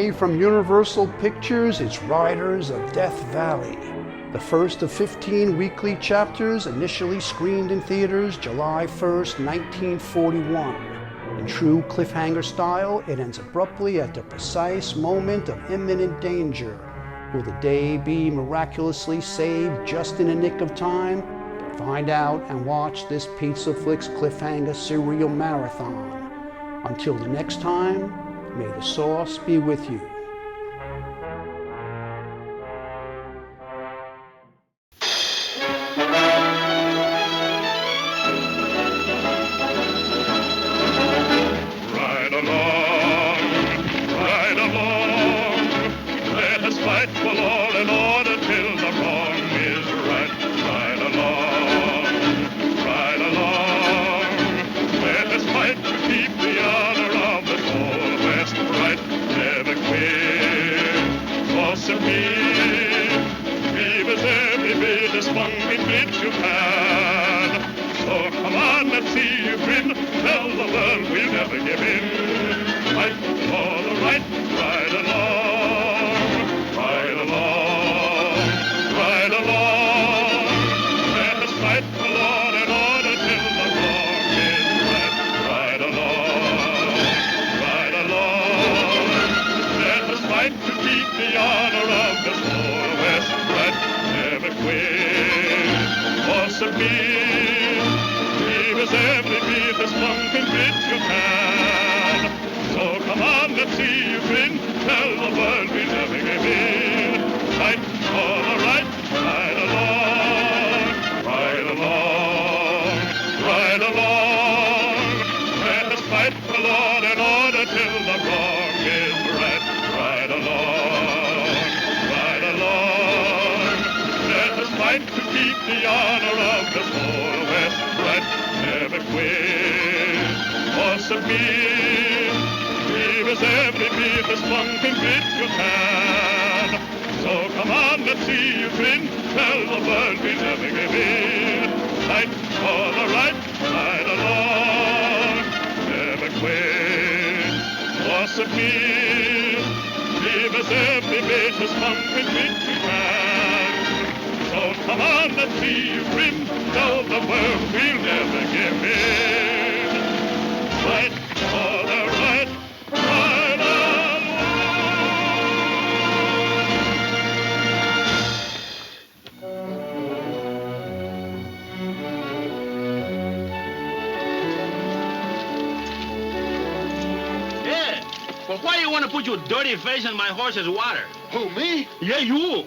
Today from Universal Pictures, it's Riders of Death Valley, the first of 15 weekly chapters initially screened in theaters July 1st, 1941. In true cliffhanger style, it ends abruptly at the precise moment of imminent danger. Will the day be miraculously saved just in the nick of time? Find out and watch this PizzaFLIX Cliffhanger serial marathon. Until the next time, may the sauce be with you. Ride along, let us fight for law and order till the wrong is right. Ride along, let us fight to keep the honor of the whole West right. Never quit, possibly, Beaver's every bit as spunking bit you can. So come on, let's see you grin, tell the world we'll never give in. Fight for the right, ride along, ride along, ride along. Let us fight for law and order till the wrong is right. Ride along, ride along. Let us fight to keep the honor of this whole West right. Never quit, persevere. Beaver's every beat as pumpkin bit you can. So come on, let's see you grin, tell the world we never give in. Fight for the right, ride along, ride along, ride along. Let us fight for law and order till the wrong is right. Ride along, ride along. Let us fight to keep the honor of this whole West right. Never quit, persevere. Beaver's every beat as pumpkin bit you can. So come on, let's see you grin, tell the world we never give in. Fight for the right, ride along, never quit, persevere. Beaver's every bit as pumpkin bit you can. So come on, let's see you grin, tell the world we'll never give in. Fight for the right, ride along. Yeah. Well, why do you want to put your dirty face in my horse's water? Who, me? Yeah, you.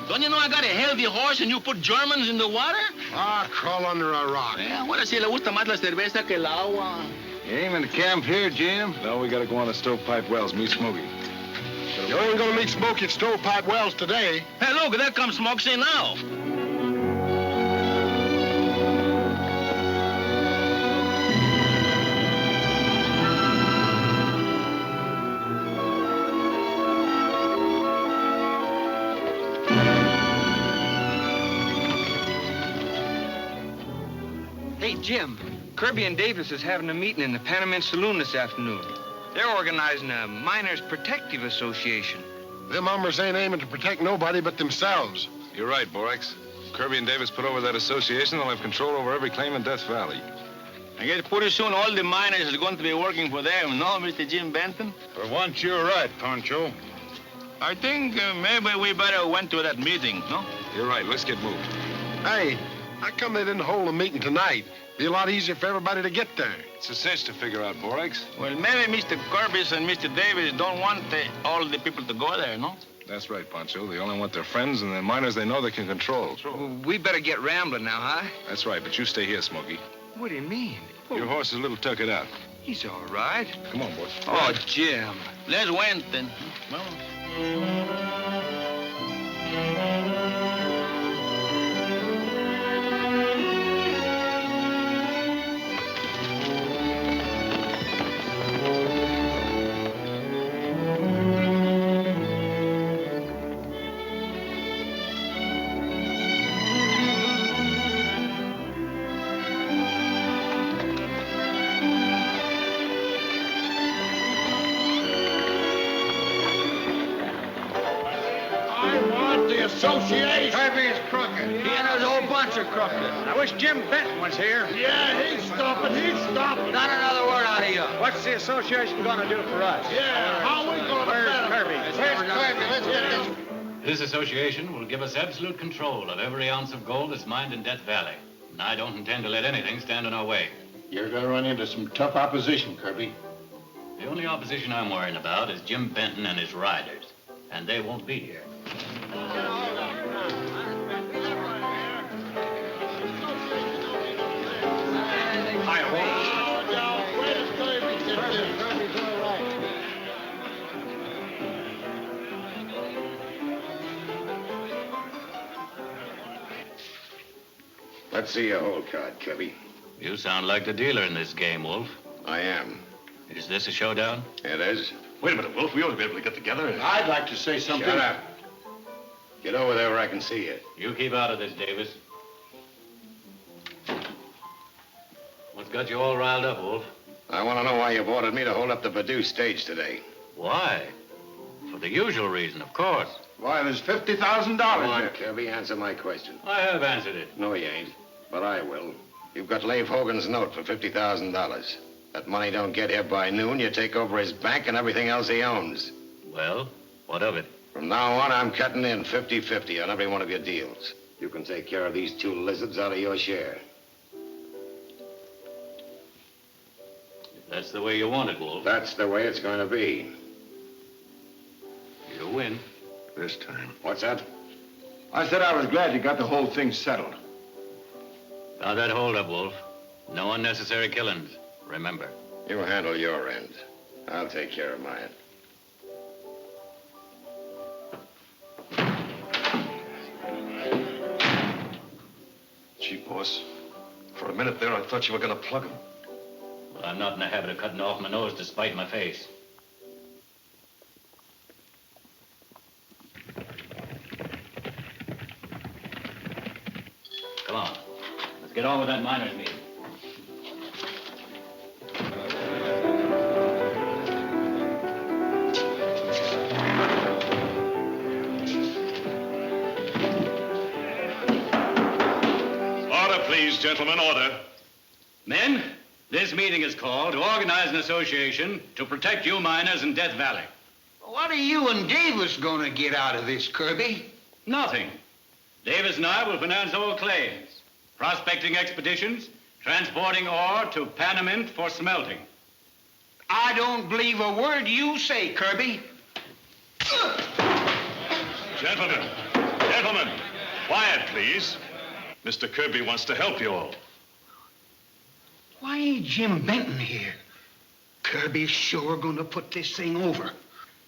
Don't you know I got a healthy horse and you put Germans in the water? Ah, crawl under a rock. Yeah, what si le gusta más la cerveza que el agua. You aiming to camp here, Jim? No, we gotta go on to Stovepipe Wells, meet Smokey. You ain't gonna meet Smokey at Stovepipe Wells today. Hey, look, there comes Smokey now. Hey, Jim, Kirby and Davis is having a meeting in the Panamint Saloon this afternoon. They're organizing a Miners Protective Association. Them mummers ain't aiming to protect nobody but themselves. You're right, Borax. Kirby and Davis put over that association, they'll have control over every claim in Death Valley. I guess pretty soon all the miners are going to be working for them, no, Mr. Jim Benton? For once, you're right, Poncho. I think maybe we better went to that meeting, no? You're right, let's get moved. Hey, how come they didn't hold a meeting tonight? Be a lot easier for everybody to get there. It's a cinch to figure out, Borax. Well, maybe Mr. Kirby and Mr. Davis don't want all the people to go there, no? That's right, Poncho. They only want their friends and the miners they know they can control. Well, we better get rambling now, huh? That's right, but you stay here, Smokey. What do you mean? Your horse is a little tuckered out. He's all right. Come on, boys. Oh, Jim. Let's went then. Well. association. Kirby is crooked. He and there's a whole bunch of crooked. I wish Jim Benton was here. Yeah, he's stopping. Not another word out of you. What's the association going to do for us? Yeah, how are we going to Where's Kirby? Where's Kirby? Let's get this. This association will give us absolute control of every ounce of gold that's mined in Death Valley. And I don't intend to let anything stand in our way. You're going to run into some tough opposition, Kirby. The only opposition I'm worrying about is Jim Benton and his riders. And they won't be here. Hi, Wolfe. Let's see your whole card, Kirby. You sound like the dealer in this game, Wolfe. I am. Is this a showdown? It is. Wait a minute, Wolfe. We ought to be able to get together. I'd like to say something. Shut up. Get over there where I can see you. You keep out of this, Davis. What's got you all riled up, Wolfe? I want to know why you've ordered me to hold up the Purdue stage today. Why? For the usual reason, of course. Why, there's $50,000 Come on, Kirby, answer my question. I have answered it. No, you ain't. But I will. You've got Leif Hogan's note for $50,000. That money don't get here by noon, you take over his bank and everything else he owns. Well, what of it? From now on, I'm cutting in 50-50 on every one of your deals. You can take care of these two lizards out of your share. If that's the way you want it, Wolfe. That's the way it's going to be. You win. This time. What's that? I said I was glad you got the whole thing settled. Now that hold up, Wolfe. No unnecessary killings. Remember. You handle your end. I'll take care of mine. Gee, boss. For a minute there, I thought you were going to plug him. Well, I'm not in the habit of cutting off my nose to spite my face. Come on. Let's get on with that miners' meeting. Please, gentlemen, order. Men, this meeting is called to organize an association to protect you miners in Death Valley. What are you and Davis going to get out of this, Kirby? Nothing. Davis and I will finance all claims, prospecting expeditions, transporting ore to Panamint for smelting. I don't believe a word you say, Kirby. Gentlemen, quiet, please. Mr. Kirby wants to help you all. Why ain't Jim Benton here? Kirby's sure going to put this thing over.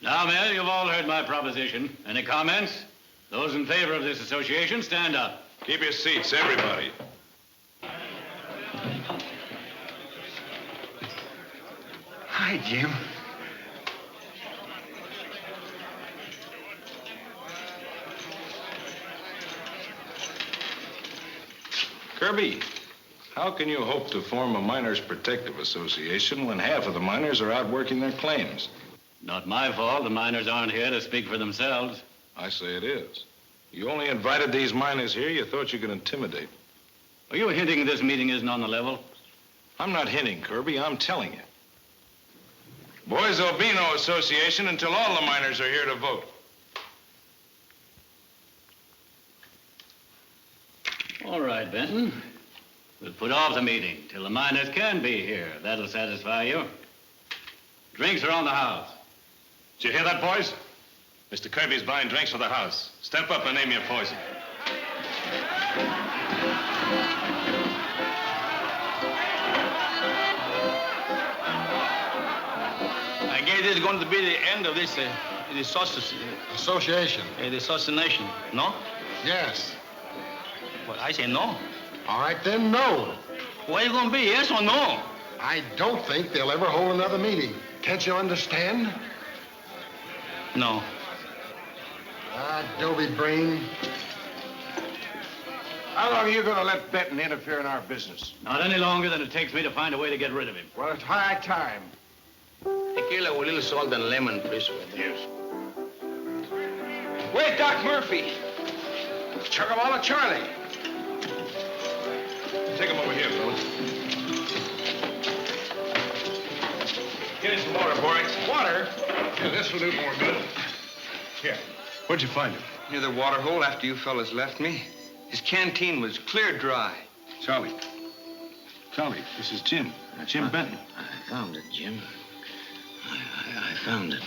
Now, men, you've all heard my proposition. Any comments? Those in favor of this association, stand up. Keep your seats, everybody. Hi, Jim. Kirby, how can you hope to form a miners' protective association when half of the miners are out working their claims? Not my fault. The miners aren't here to speak for themselves. I say it is. You only invited these miners here you thought you could intimidate. Are you hinting this meeting isn't on the level? I'm not hinting, Kirby. I'm telling you. Boys, there'll be no association until all the miners are here to vote. All right, Benton. We'll put off the meeting till the miners can be here. That'll satisfy you. Drinks are on the house. Did you hear that, boys? Mr. Kirby's buying drinks for the house. Step up and name your poison. I guess this is going to be the end of this Association. the assassination, no? Yes. Well, I say no. All right, then, no. What are you going to be, yes or no? I don't think they'll ever hold another meeting. Can't you understand? No. Doby brain. How long are you going to let Benton interfere in our business? Not any longer than it takes me to find a way to get rid of him. Well, it's high time. Tequila with a little salt and lemon, please. Yes. Where's Doc Murphy? Chuck 'em all at Charlie. Take 'em over here, fellas. Get in some water, boys. Water? Yeah, this will do more good. Here. Where'd you find him? Near the water hole after you fellas left me. His canteen was clear dry. Charlie. Charlie, this is Jim. Jim Benton. I found it, Jim. I found it.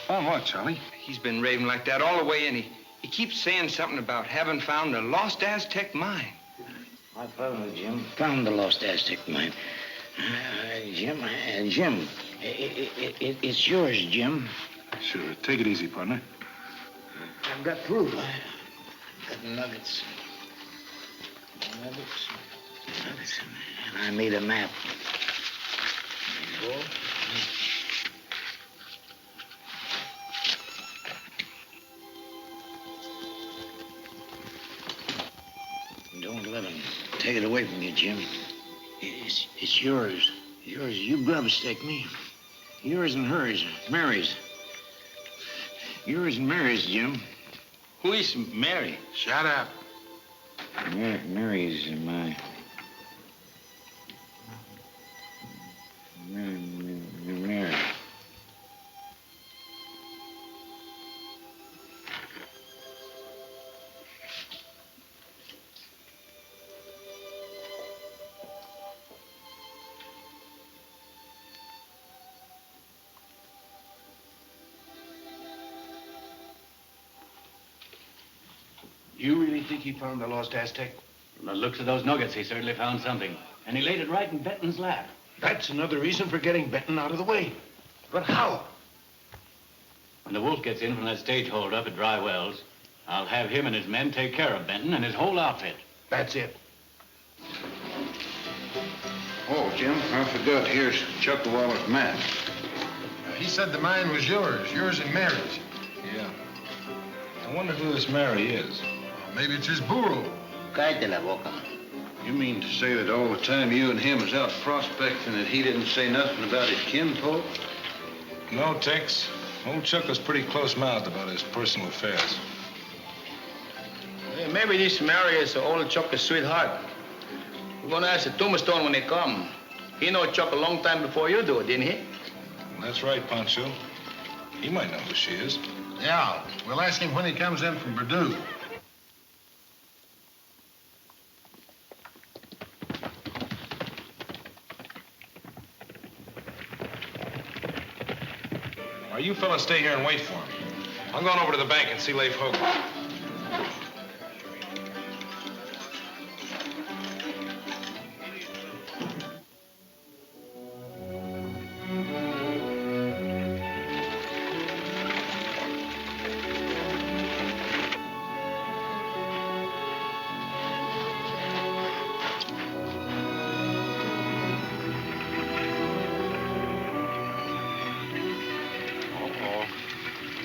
Found what, Charlie? He's been raving like that all the way in. He keeps saying something about having found a lost Aztec mine. I found it, Jim. Found the lost Aztec mine. Jim, it's yours, Jim. Sure. Take it easy, partner. I've got proof. I've got nuggets. Nuggets. And I made a map. There you go. Don't let him take it away from you, Jim. It's yours. Yours. You grub-stake me. Yours and hers. Mary's. Yours and Mary's, Jim. Who is Mary? Shut up. Mary's my... Mary. You really think he found the lost Aztec? From the looks of those nuggets, he certainly found something. And he laid it right in Benton's lap. That's another reason for getting Benton out of the way. But how? When the Wolf gets in from that stage hold-up at Dry Wells, I'll have him and his men take care of Benton and his whole outfit. That's it. Oh, Jim, I forgot. Here's Chuck Waller's map. He said the mine was yours and Mary's. Yeah. I wonder who this Mary is. Maybe it's his burro. Cállate la boca. You mean to say that all the time you and him was out prospecting that he didn't say nothing about his kinfolk? No, Tex. Old Chuck was pretty close-mouthed about his personal affairs. Hey, maybe this Mary is old Chuck's sweetheart. We're gonna ask the tombstone when they come. He know Chuck a long time before you do, didn't he? That's right, Pancho. He might know who she is. Yeah, we'll ask him when he comes in from Purdue. All right, you fellas stay here and wait for him. I'm going over to the bank and see Leif Hogan.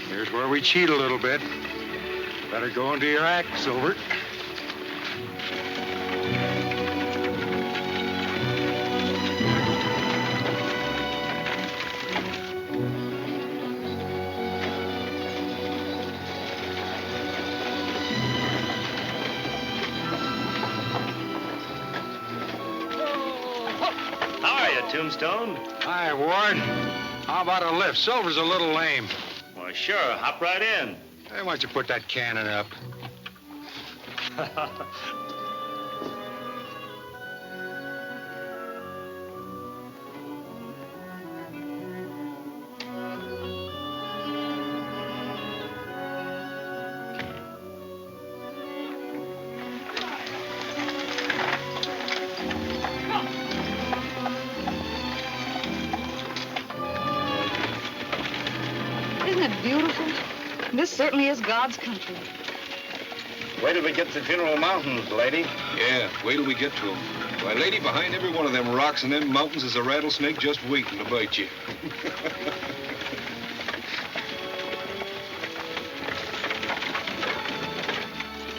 Here's where we cheat a little bit. Better go into your act, Silver. How are you, Tombstone? Hi, Ward. How about a lift? Silver's a little lame. Well, sure. Hop right in. Hey, why don't you put that cannon up? Isn't it beautiful? This certainly is God's country. Wait till we get to Funeral Mountains, lady. Yeah, wait till we get to them. Why, lady, behind every one of them rocks and them mountains is a rattlesnake just waiting to bite you.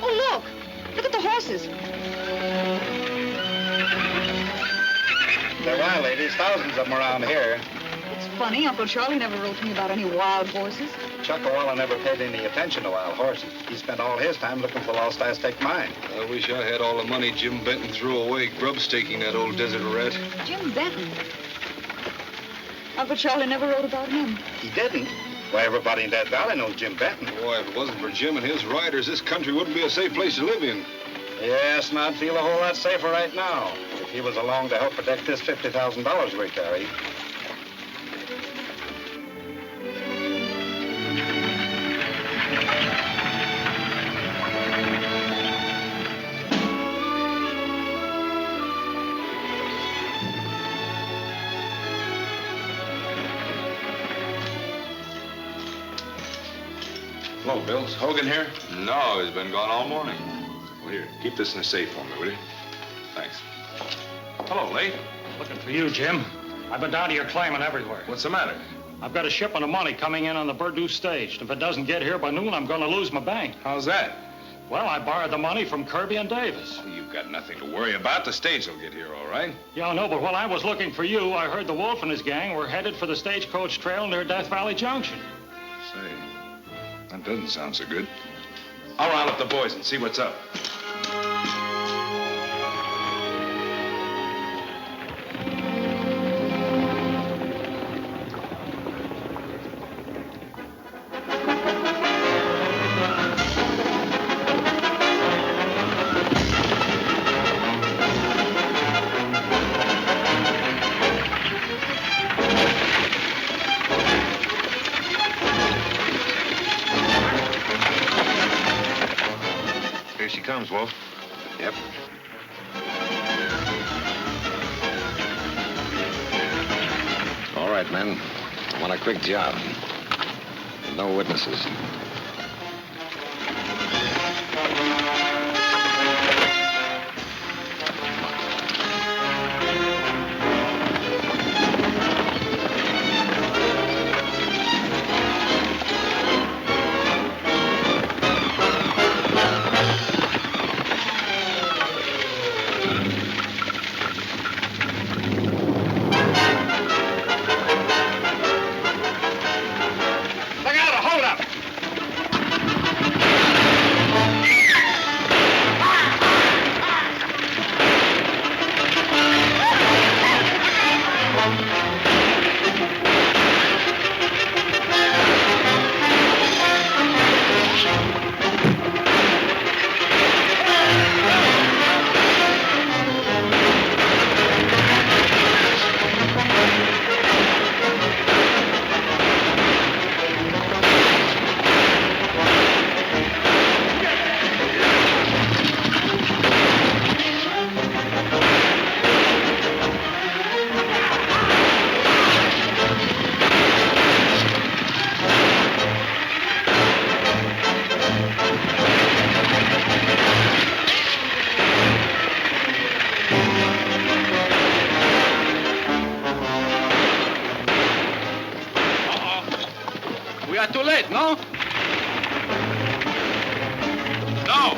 Oh, look! Look at the horses. There are, ladies. Thousands of them around here. It's funny. Uncle Charlie never wrote to me about any wild horses. Chuckawalla never paid any attention to wild horses. He spent all his time looking for lost Aztec mine. I wish I had all the money Jim Benton threw away grub staking that old desert rat. Jim Benton? Uncle Charlie never wrote about him. He didn't? Why, everybody in Death Valley knows Jim Benton. Boy, if it wasn't for Jim and his riders, this country wouldn't be a safe place to live in. Yes, and I'd feel a whole lot safer right now if he was along to help protect this $50,000 we carry. Hello, Bill. Is Hogan here? No, he's been gone all morning. Well, here, keep this in the safe for me, will you? Thanks. Hello, Lee. Looking for you, Jim. I've been down to your claimant everywhere. What's the matter? I've got a shipment of money coming in on the Purdue stage. If it doesn't get here by noon, I'm going to lose my bank. How's that? Well, I borrowed the money from Kirby and Davis. Well, you've got nothing to worry about. The stage will get here, all right? Yeah, I know, but while I was looking for you, I heard the Wolfe and his gang were headed for the stagecoach trail near Death Valley Junction. Say, that doesn't sound so good. I'll round up the boys and see what's up. Comes, Wolfe. Yep. All right, men. I want a quick job. No witnesses. Too late, no? No.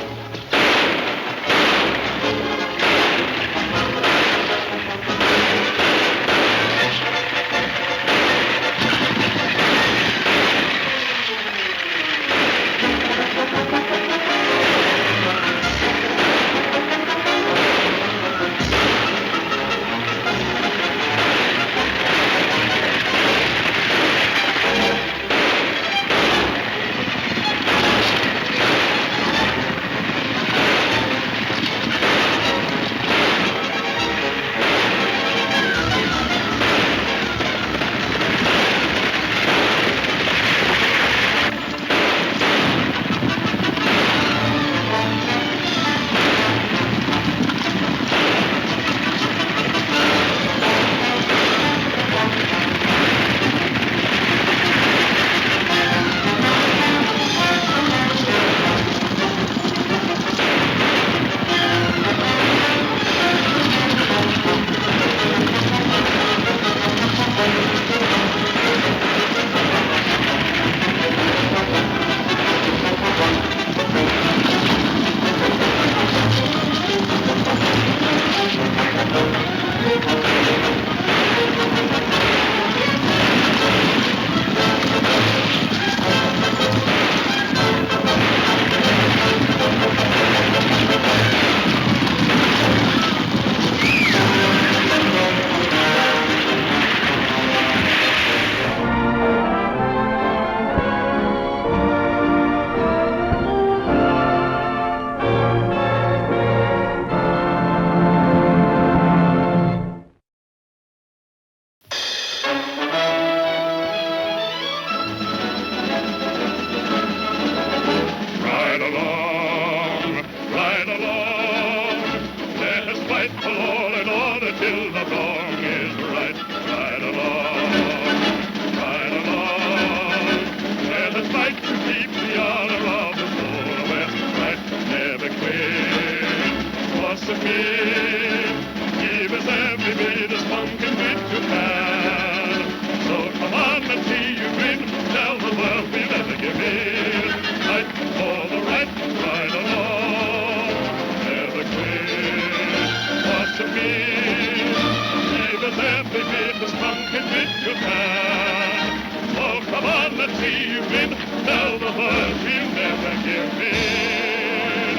the sprung in mid-Japan. Oh, come on, let's see you win. Tell the world we'll never give in.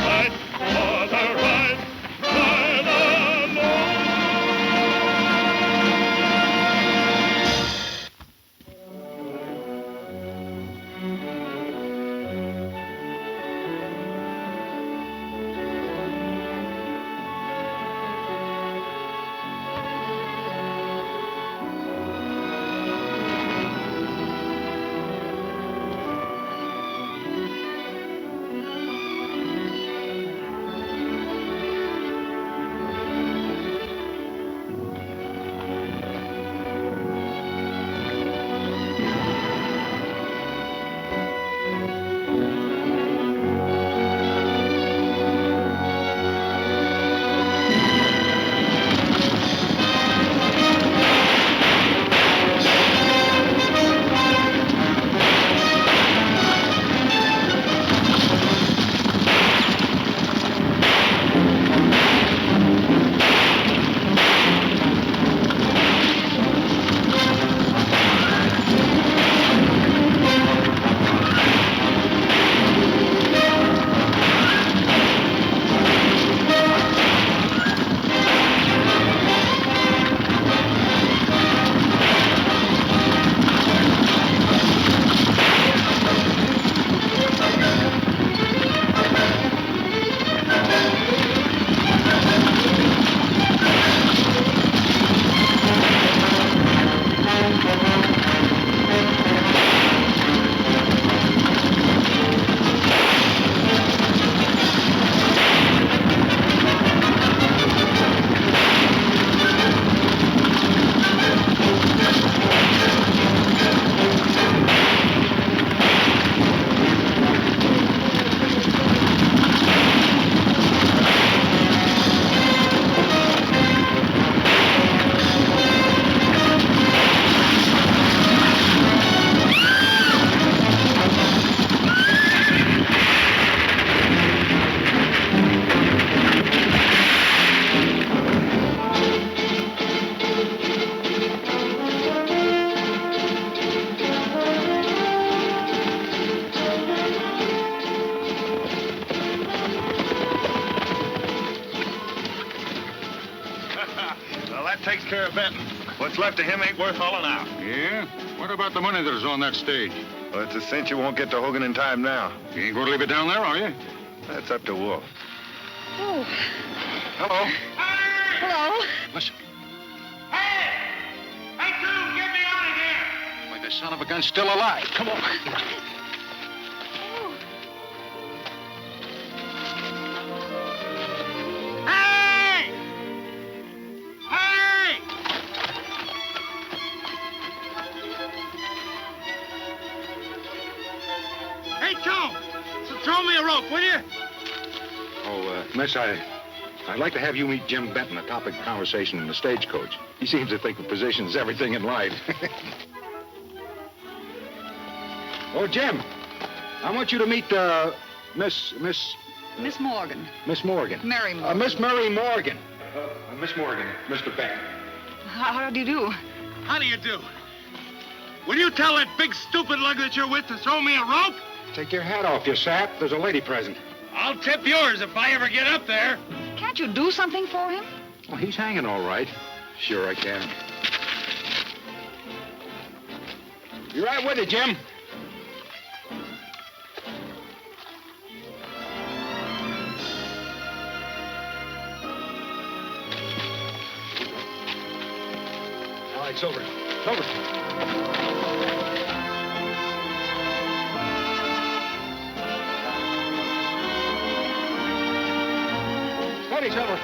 Fight for the right, ride alone. Takes care of Benton. What's left of him ain't worth hauling out. Yeah? What about the money that is on that stage? Well, it's a cinch you won't get to Hogan in time now. You ain't going to leave it down there, are you? That's up to Wolfe. Oh. Hello. Hello? Listen. Hey, dude, get me out of here! Why, the son of a gun's still alive. Come on. Throw me a rope, will you? Oh, miss, I'd like to have you meet Jim Benton, the topic of conversation in the stagecoach. He seems to think the position is everything in life. Oh, Jim, I want you to meet, Miss Morgan. Miss Morgan. Mary Morgan. Miss Mary Morgan. Miss Morgan, Mr. Benton. How do you do? How do you do? Will you tell that big stupid lug that you're with to throw me a rope? Take your hat off, you sap. There's a lady present. I'll tip yours if I ever get up there. Can't you do something for him? Well, he's hanging all right. Sure I can. Be right with you, Jim. All right, Silver. Silver. Steady, Silver.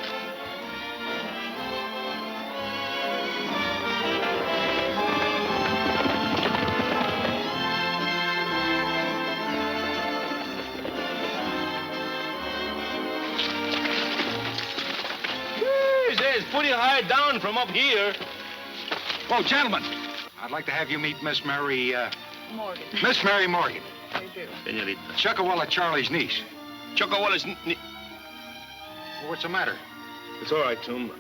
It's pretty high down from up here. Oh, gentlemen, I'd like to have you meet Miss Mary, Morgan. Miss Mary Morgan. I do. Senorita. Chuckawalla Charlie's niece. Chuckawalla's... Well, what's the matter? It's all right, Tom.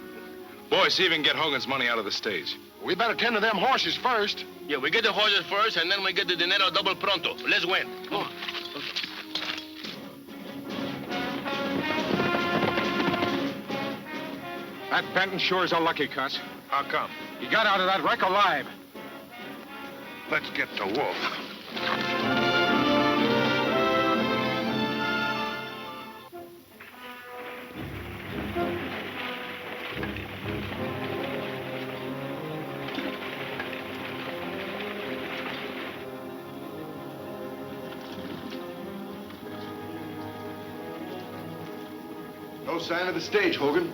Boy, see if you can get Hogan's money out of the stage. We better tend to them horses first. Yeah, we get the horses first, and then we get the dinero double pronto. Let's win. Come on. That Benton sure is a lucky cuss. How come? He got out of that wreck alive. Let's get to Wolfe. No sign of the stage, Hogan.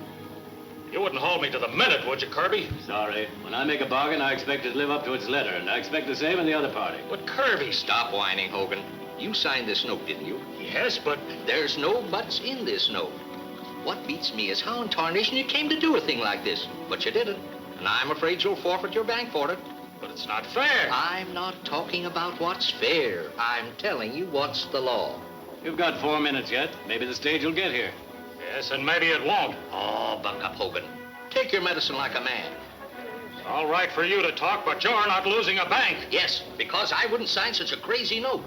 You wouldn't hold me to the minute, would you, Kirby? Sorry. When I make a bargain, I expect it to live up to its letter, and I expect the same in the other party. But Kirby... Stop whining, Hogan. You signed this note, didn't you? Yes, but... There's no buts in this note. What beats me is how in tarnation you came to do a thing like this. But you didn't. And I'm afraid you'll forfeit your bank for it. But it's not fair. I'm not talking about what's fair. I'm telling you what's the law. You've got 4 minutes yet. Maybe the stage will get here. Yes, and maybe it won't. Oh, buck up, Hogan. Take your medicine like a man. It's all right for you to talk, but you're not losing a bank. Yes, because I wouldn't sign such a crazy note.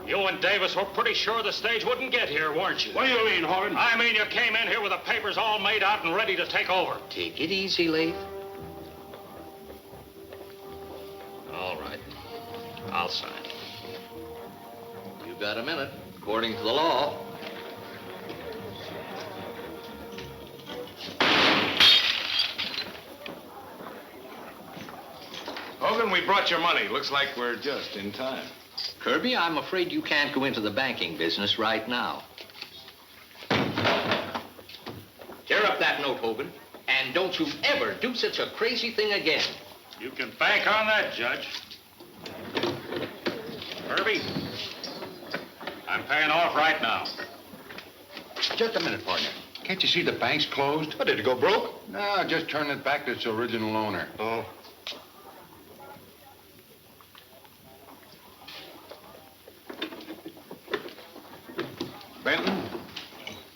You and Davis were pretty sure the stage wouldn't get here, weren't you? What do you mean, Hogan? I mean you came in here with the papers all made out and ready to take over. Take it easy, Leif. All right. I'll sign. You've got a minute, according to the law. Hogan, we brought your money. Looks like we're just in time. Kirby, I'm afraid you can't go into the banking business right now. Tear up that note, Hogan. And don't you ever do such a crazy thing again. You can bank on that, Judge. Kirby, I'm paying off right now. Just a minute, partner. Can't you see the bank's closed? What, did it go broke? No, just turn it back to its original owner. Oh. Benton?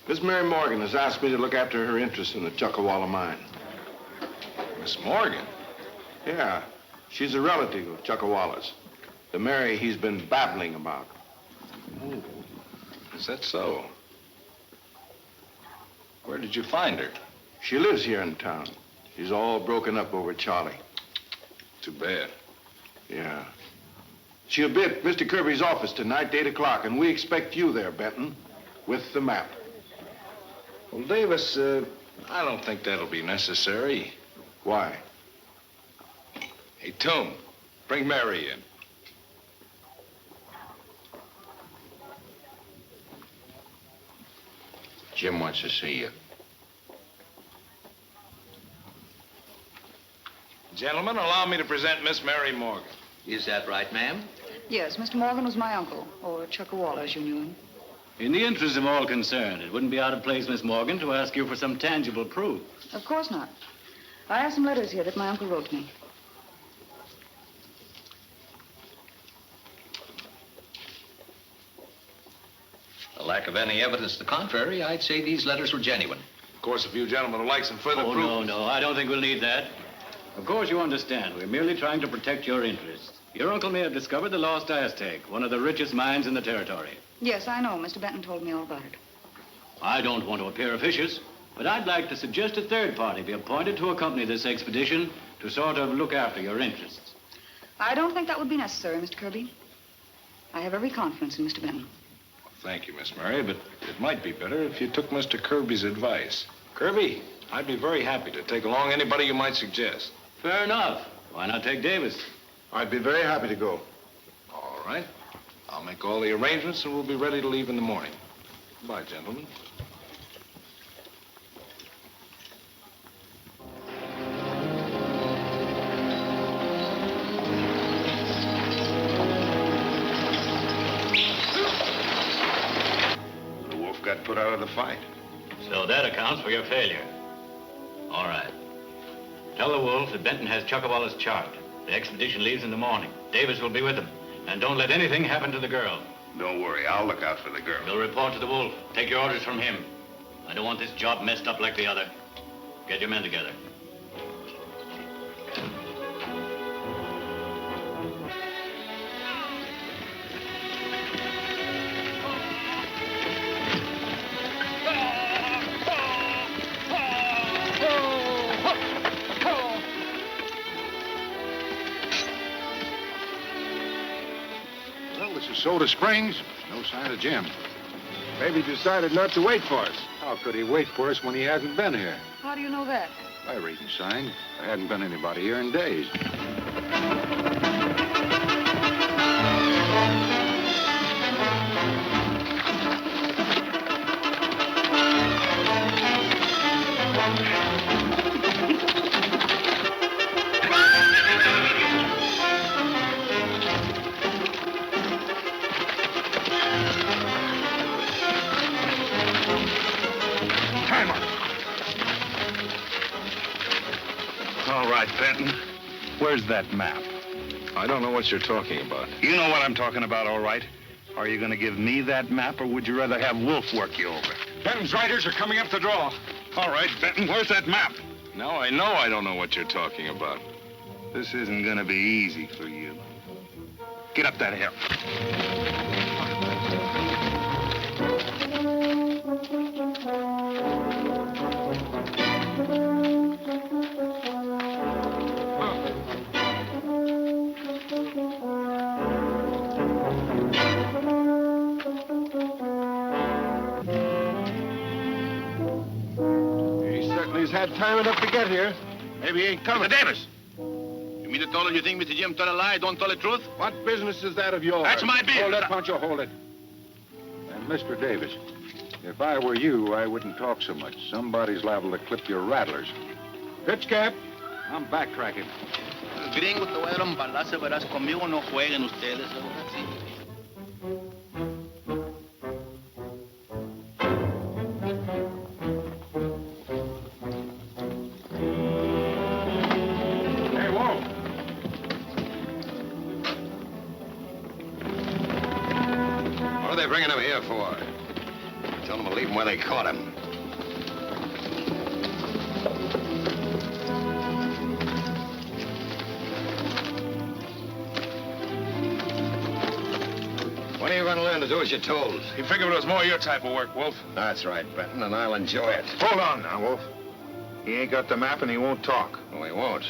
Miss Mary Morgan has asked me to look after her interest in the Chuckawalla mine. Miss Morgan? Yeah, she's a relative of Chuckawalla's. The Mary he's been babbling about. Oh, is that so? Where did you find her? She lives here in town. She's all broken up over Charlie. Too bad. Yeah. She'll be at Mr. Kirby's office tonight, 8 o'clock, and we expect you there, Benton, with the map. Well, Davis, I don't think that'll be necessary. Why? Hey, Toom, bring Mary in. Jim wants to see you. Gentlemen, allow me to present Miss Mary Morgan. Is that right, ma'am? Yes, Mr. Morgan was my uncle, or Chuckawalla, as you knew him. In the interest of all concerned, it wouldn't be out of place, Miss Morgan, to ask you for some tangible proof. Of course not. I have some letters here that my uncle wrote me. The lack of any evidence to the contrary, I'd say these letters were genuine. Of course, if you gentlemen would like some further proof... No, I don't think we'll need that. Of course, you understand. We're merely trying to protect your interests. Your uncle may have discovered the Lost Aztec, one of the richest mines in the territory. Yes, I know. Mr. Benton told me all about it. I don't want to appear officious, but I'd like to suggest a third party be appointed to accompany this expedition to sort of look after your interests. I don't think that would be necessary, Mr. Kirby. I have every confidence in Mr. Benton. Thank you, Miss Mary, but it might be better if you took Mr. Kirby's advice. Kirby, I'd be very happy to take along anybody you might suggest. Fair enough. Why not take Davis? I'd be very happy to go. All right. I'll make all the arrangements and we'll be ready to leave in the morning. Goodbye, gentlemen. The wolf got put out of the fight. So that accounts for your failure. All right. Tell the wolf that Benton has Chuckawalla's chart. The expedition leaves in the morning. Davis will be with them. And don't let anything happen to the girl. Don't worry, I'll look out for the girl. You'll report to the wolf. Take your orders from him. I don't want this job messed up like the other. Get your men together. This is Soda Springs. No sign of Jim. Maybe he decided not to wait for us. How could he wait for us when he hasn't been here? How do you know that? By reading sign. There hadn't been anybody here in days. All right, Benton. Where's that map? I don't know what you're talking about. You know what I'm talking about, all right. Are you going to give me that map, or would you rather have Wolfe work you over? Benton's riders are coming up the draw. All right, Benton, where's that map? Now I know I don't know what you're talking about. This isn't going to be easy for you. Get up that hill. He's had time enough to get here. Maybe he ain't coming. Mr. Davis! You mean to tell her you think Mr. Jim told a lie, don't tell the truth? What business is that of yours? That's my business. Hold it, Pancho, hold it. And Mr. Davis, if I were you, I wouldn't talk so much. Somebody's liable to clip your rattlers. Pitch cap. I'm backtracking. Los gringos te voy a dar un balazo, verás, conmigo no jueguen ustedes, ahora sí. What are they bringing him here for? Tell them to leave him where they caught him. When are you going to learn to do as you're told? You figured it was more your type of work, Wolfe. That's right, Benton, and I'll enjoy it. Hold on now, Wolfe. He ain't got the map and he won't talk. Oh, he won't.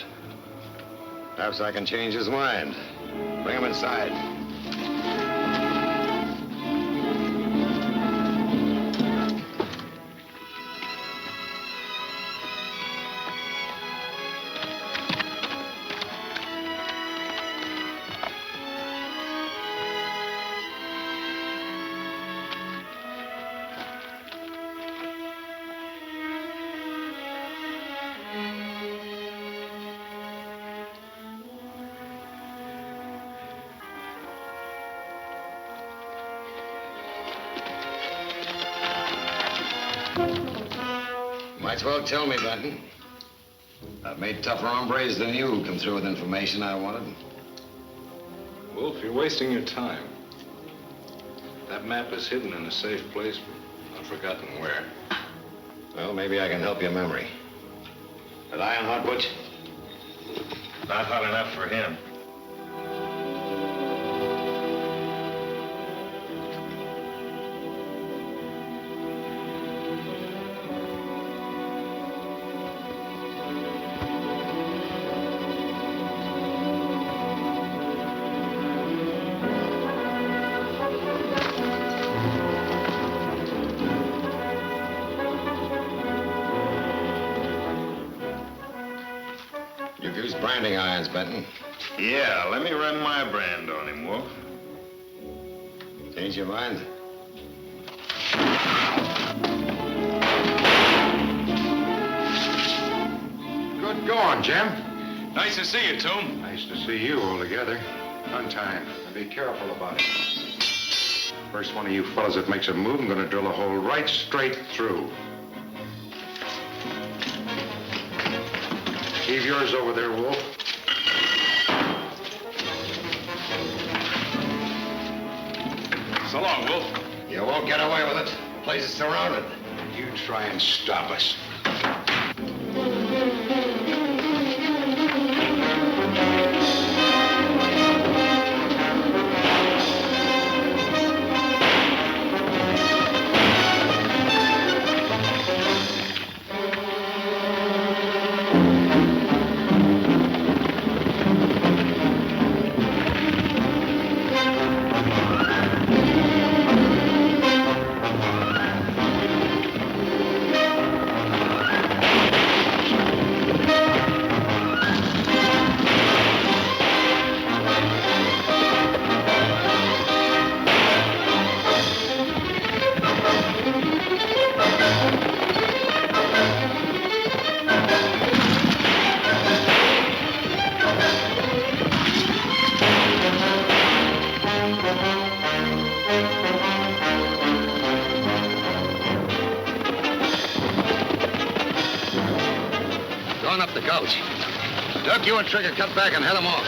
Perhaps I can change his mind. Bring him inside. Might as well tell me, Benton. I've made tougher hombres than you come through with information I wanted. Wolfe, you're wasting your time. That map is hidden in a safe place, but I've forgotten where. Well, maybe I can help your memory. That iron hot, Butch? Not hot enough for him. You've used branding irons, Benton. Yeah, let me run my brand on him, Wolfe. Change your mind? Good going, Jim. Nice to see you, Toom. Nice to see you all together. On time. And be careful about it. First one of you fellas that makes a move, I'm gonna drill a hole right straight through. Leave yours over there, Wolfe. So long, Wolfe. You won't get away with it. The place is surrounded. You try and stop us. gulch. Duck, you and Trigger cut back and head them off.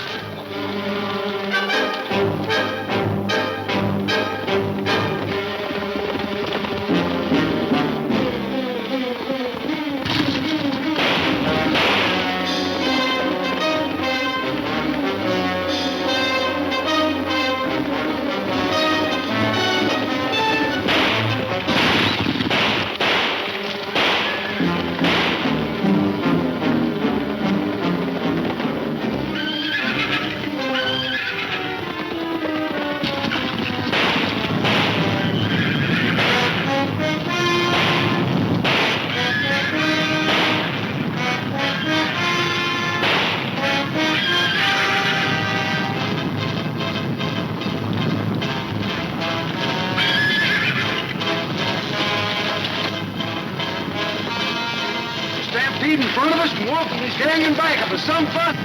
Stampede in front of us and Wolfe and his gang in back of us. Some fun.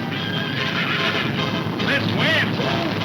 Let's win, fool.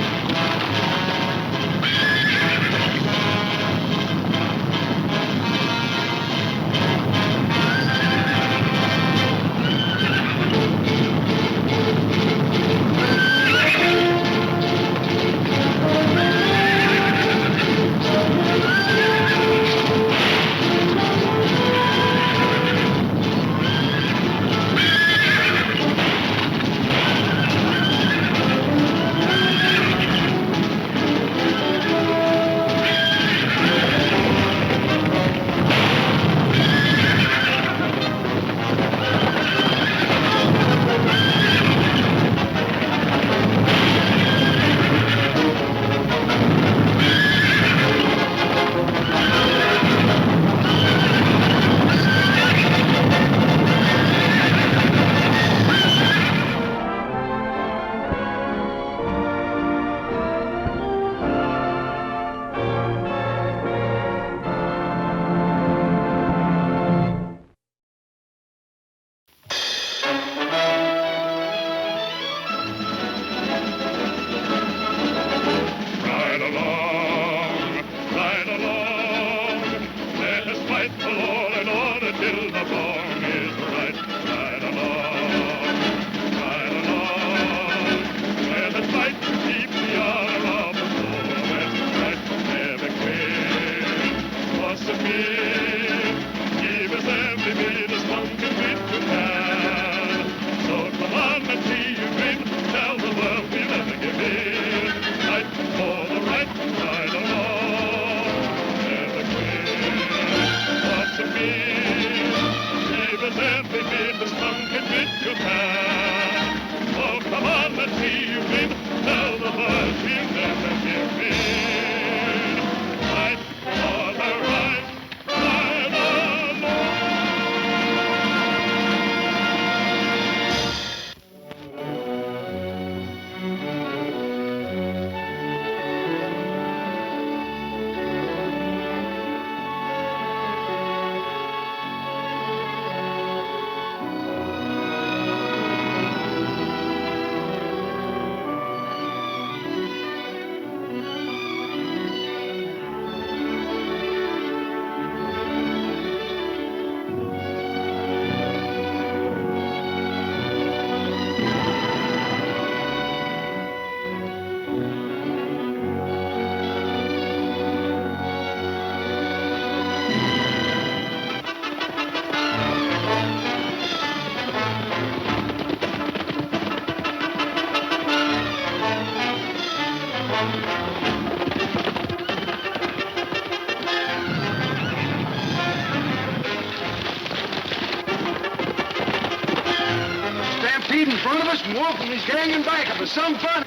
Stampede in front of us and Wolfe and his gang in back of us. Some fun.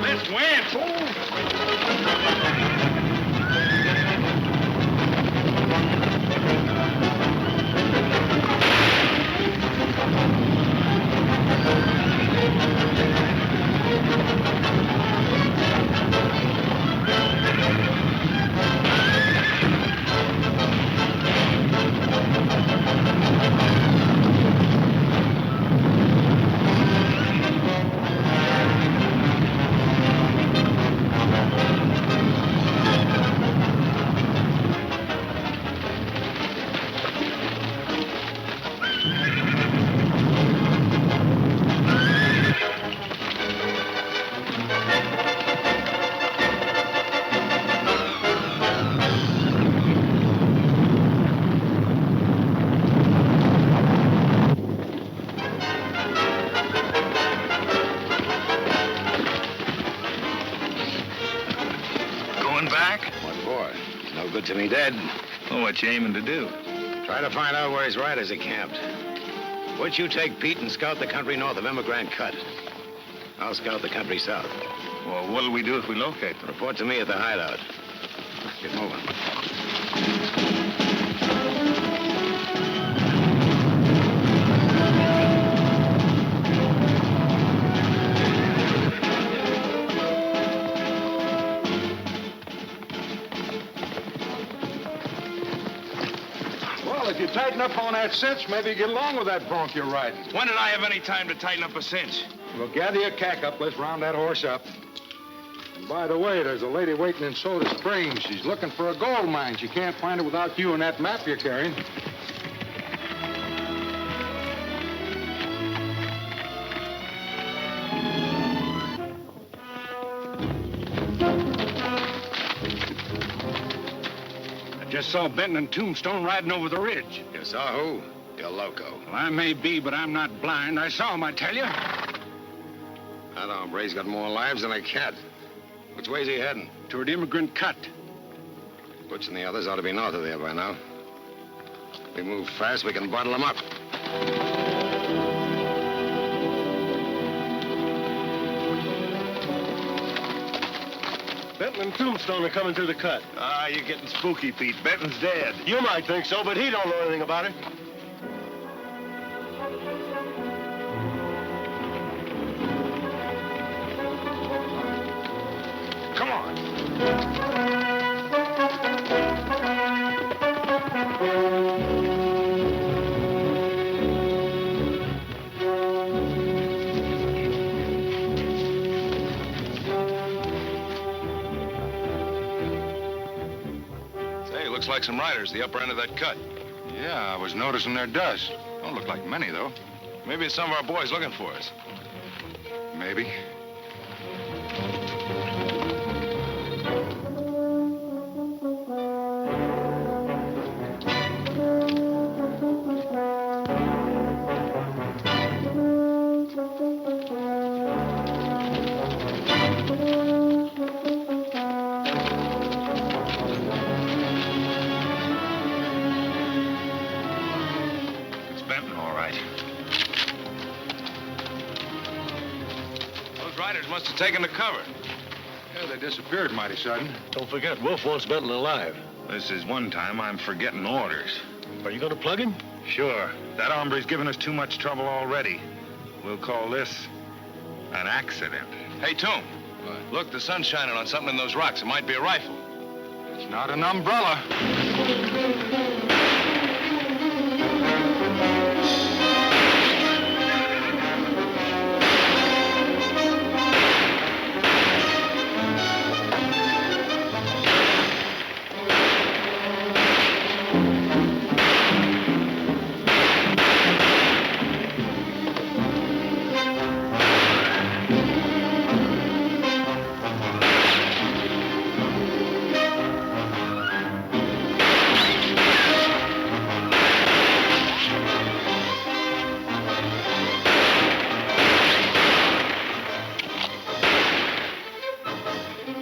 Let's win, fool. back? What for? He's no good to me dead. Well, what you aiming to do? Try to find out where his riders are camped. Would you take Pete and scout the country north of Emigrant Cut? I'll scout the country south. Well, what'll we do if we locate them? Report to me at the hideout. Get moving. Well, if you tighten up on that cinch, maybe you get along with that bronc you're riding. When did I have any time to tighten up a cinch? Well, gather your cack up. Let's round that horse up. And by the way, there's a lady waiting in Soda Springs. She's looking for a gold mine. She can't find it without you and that map you're carrying. I just saw Benton and Tombstone riding over the ridge. You saw who? You're loco. Well, I may be, but I'm not blind. I saw him, I tell you. That hombre's got more lives than a cat. Which way's he heading? Toward Immigrant Cut. Butch and the others ought to be north of there by now. If we move fast, we can bottle them up. Benton and Tombstone are coming through the cut. Ah, you're getting spooky, Pete. Benton's dead. You might think so, but he don't know anything about it. Come on. Say, looks like some riders, the upper end of that cut. Yeah, I was noticing their dust. Don't look like many, though. Maybe it's some of our boys looking for us. Maybe. It's Benton, all right. Those riders must have taken to cover. Yeah, they disappeared mighty sudden. Don't forget, Wolfe wants Benton alive. This is one time I'm forgetting orders. Are you going to plug him? Sure. That hombre's given us too much trouble already. We'll call this an accident. Hey, Toom. Look, the sun's shining on something in those rocks. It might be a rifle. It's not an umbrella.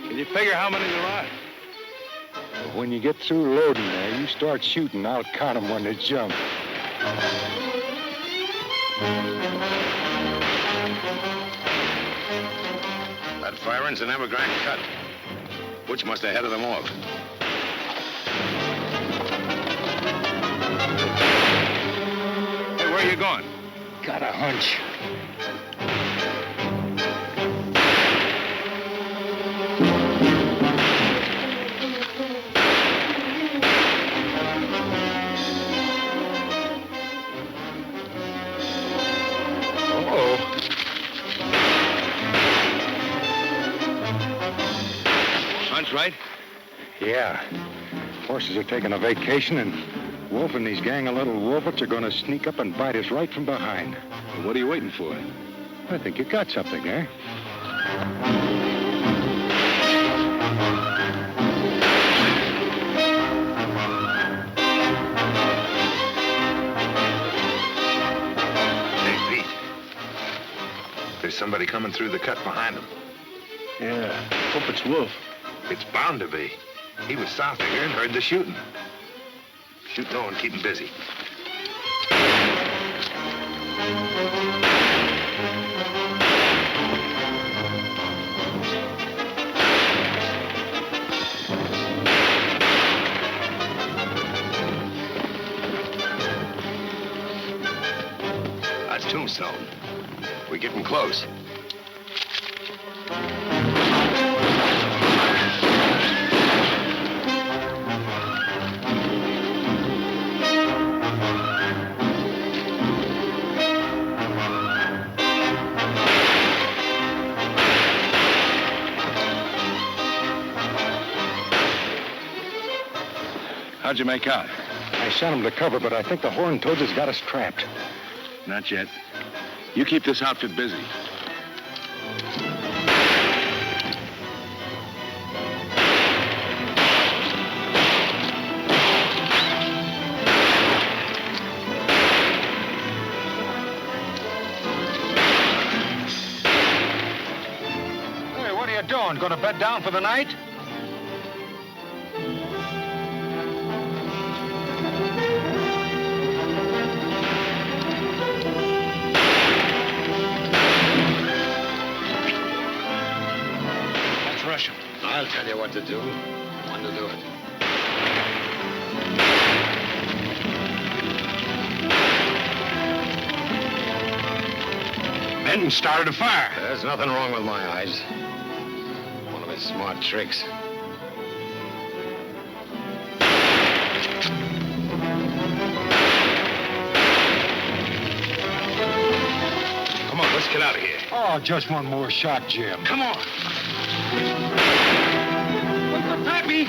Can you figure how many there are? But when you get through loading there, you start shooting. I'll count them when they jump. That firing's an Emigrant Cut. Butch must have headed them off. Hey, where are you going? Got a hunch. Hunch, right? Yeah. Horses are taking a vacation, and Wolfe and these gang of little wolverts are going to sneak up and bite us right from behind. Well, what are you waiting for? I think you got something, eh? Hey, Pete. There's somebody coming through the cut behind them. Yeah, hope it's Wolfe. It's bound to be. He was south of here and heard the shooting. Shooting on, keep him busy. That's Tombstone. We're getting close. How'd you make out? I sent him to cover, but I think the horn toads has got us trapped. Not yet. You keep this outfit busy. Hey, what are you doing? Gonna bed down for the night? I'll tell you what to do. When to do it. Benton started a fire. There's nothing wrong with my eyes. One of his smart tricks. Come on, let's get out of here. Oh, just one more shot, Jim. Come on. Pappy!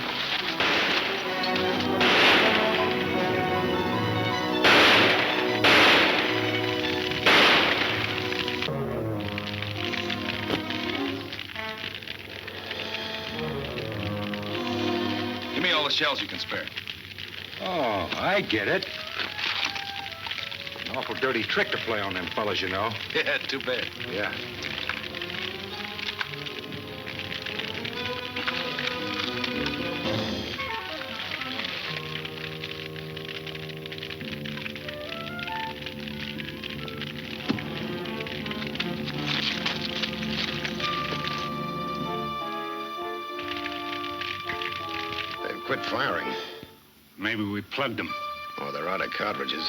Give me all the shells you can spare. Oh, I get it. An awful dirty trick to play on them fellas, you know. Yeah, too bad. Yeah. Quit firing. Maybe we plugged them. Oh, they're out of cartridges.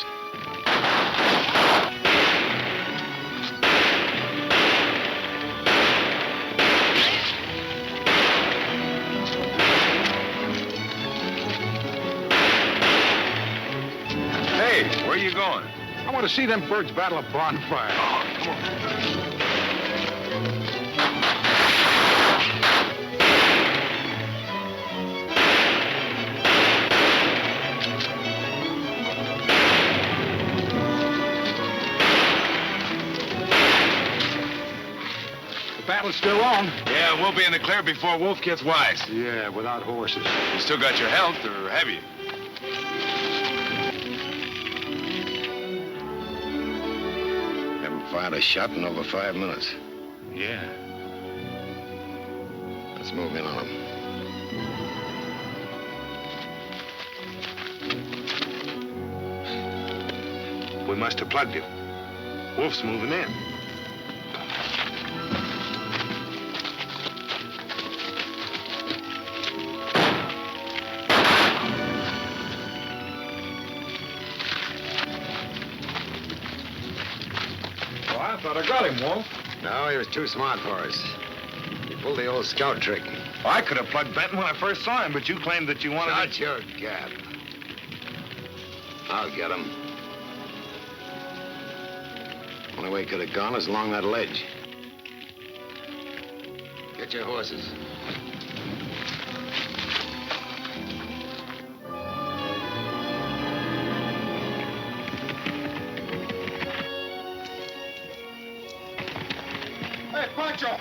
Hey, where are you going? I want to see them birds battle a bonfire. Oh, come on. Battle's still on. Yeah, we'll be in the clear before Wolfe gets wise. Yeah, without horses. You still got your health, or have you? Haven't fired a shot in over 5 minutes. Yeah. Let's move in on them. We must have plugged him. Wolf's moving in. I thought I got him, Wolf. No, he was too smart for us. He pulled the old scout trick. Well, I could have plugged Benton when I first saw him, but you claimed that you wanted Shut your gab. I'll get him. Only way he could have gone is along that ledge. Get your horses. Hey, Pancho!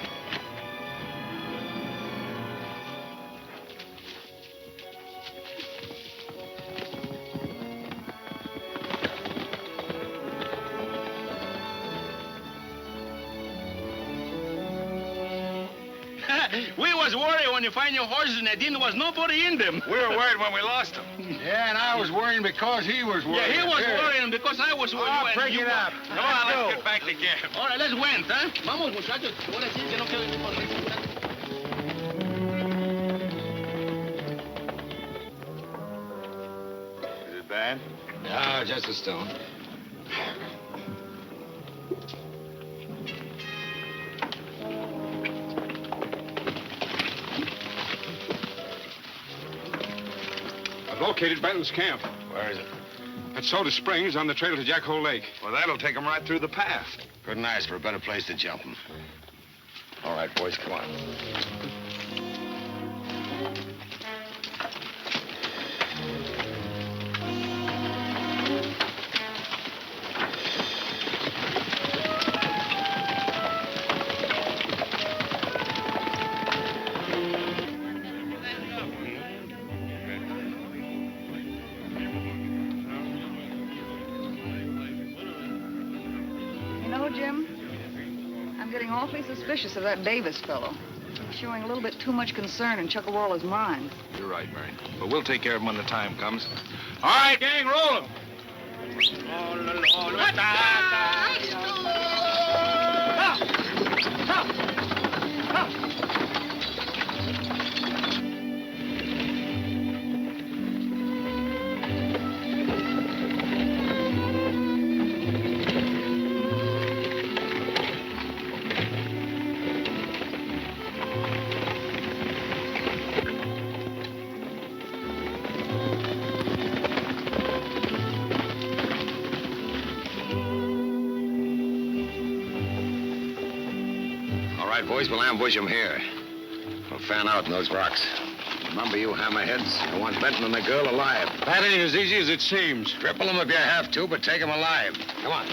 We were was worried when you find your horses and there didn't was nobody in them. We were worried when we lost them. Yeah, and I was worrying because he was worried. Yeah, he was Here. worrying because I was worried. Oh, break it up. Come on, let's get back to camp. All right, let's went, huh? Vamos, muchachos. Ahora sí que no quiero ir por Is it bad? No, just a stone. I've located Benton's camp. Where is it? At Soda Springs on the trail to Jackhole Lake. Well, that'll take them right through the path. Couldn't ask for a better place to jump them. All right, boys, come on. You know, Jim, I'm getting awfully suspicious of that Davis fellow. He's showing a little bit too much concern in Chuckawallah's mind. You're right, Mary. But we'll take care of him when the time comes. All right, gang, roll him. All right, boys, we'll ambush them here. We'll fan out in those rocks. Remember, you hammerheads, I want Benton and the girl alive. That ain't as easy as it seems. Cripple them if you have to, but take them alive. Come on.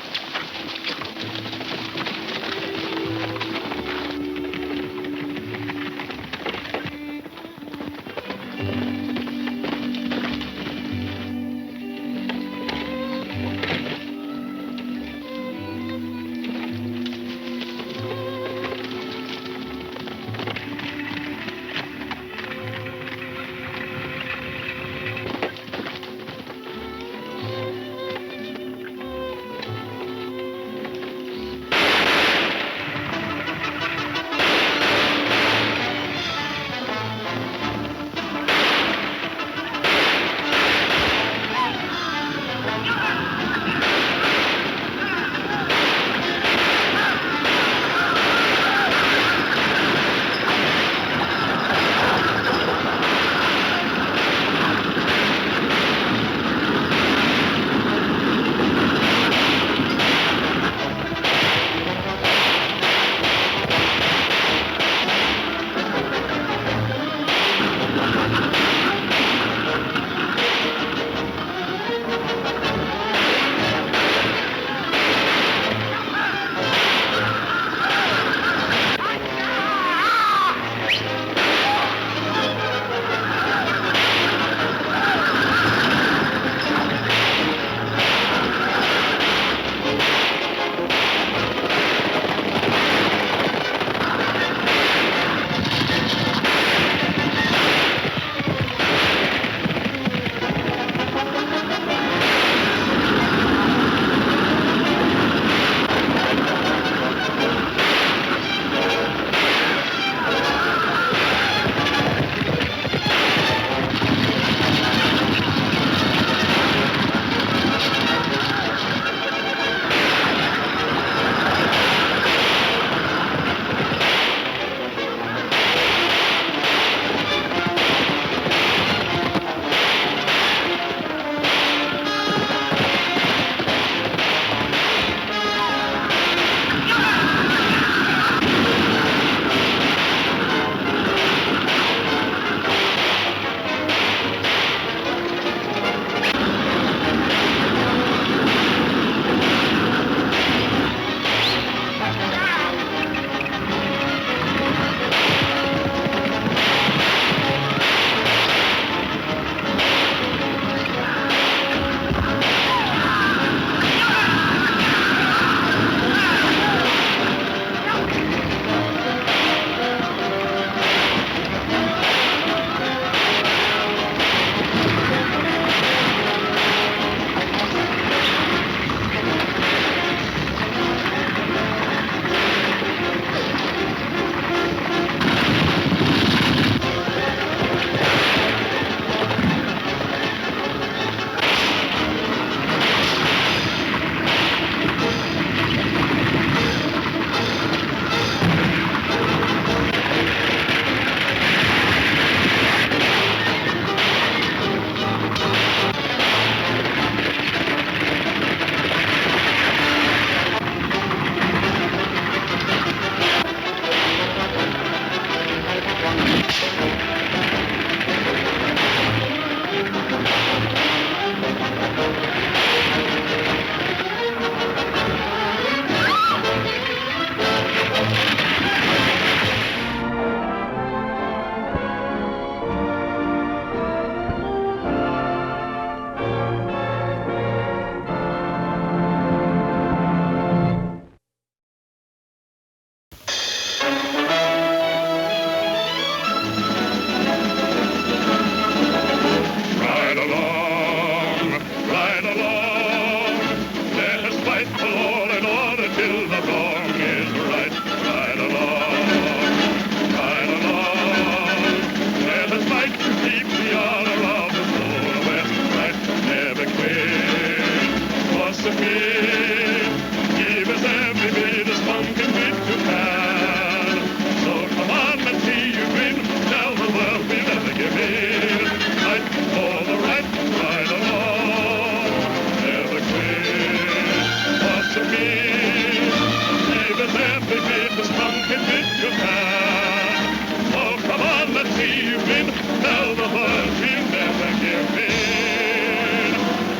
tell the world we'll never give in.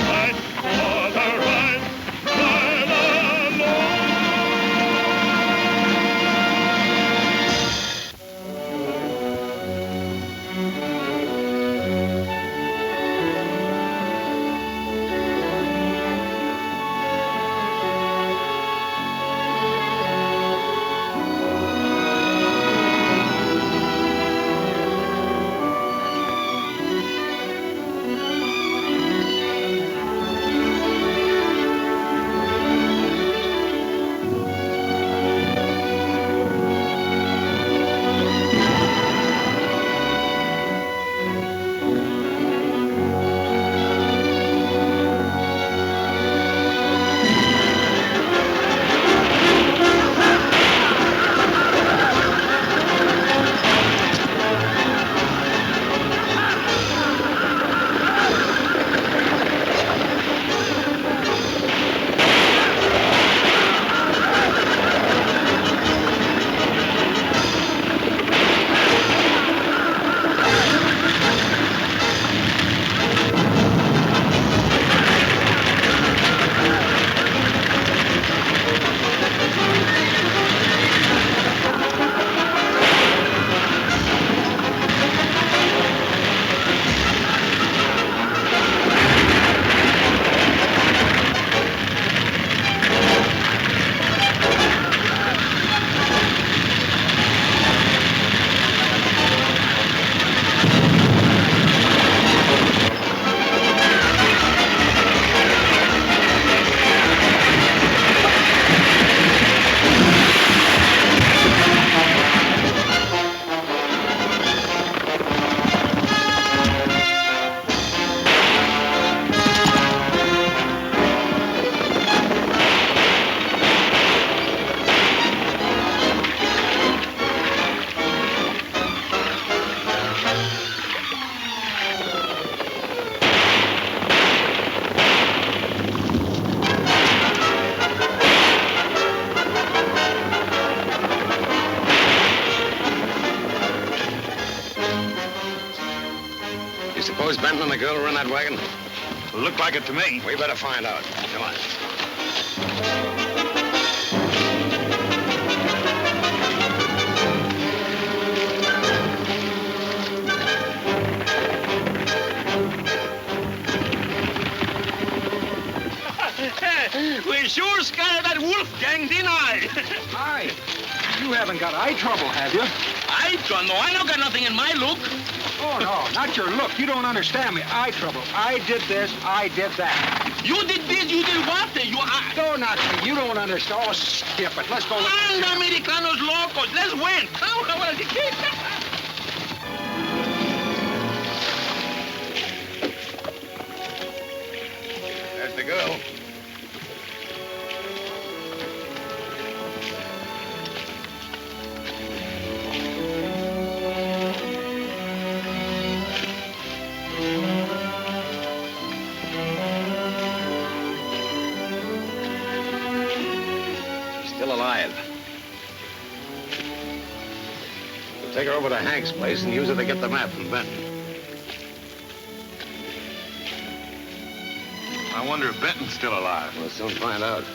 Fight for the right while alone. Suppose Benton and the girl were in that wagon? Looked like it to me. We better find out. Come on. We sure scattered that wolf gang, didn't I? Aye. You haven't got eye trouble, have you? I don't know. I don't got nothing in my look. Oh, no, not your look. You don't understand me. Eye trouble. I did this, I did that. You did this, you did what? No, not me. You don't understand. Oh, skip it. Let's go look. Anda, Americanos locos. Let's win. There's the girl. Take her over to Hank's place and use her to get the map from Benton. I wonder if Benton's still alive. We'll soon find out.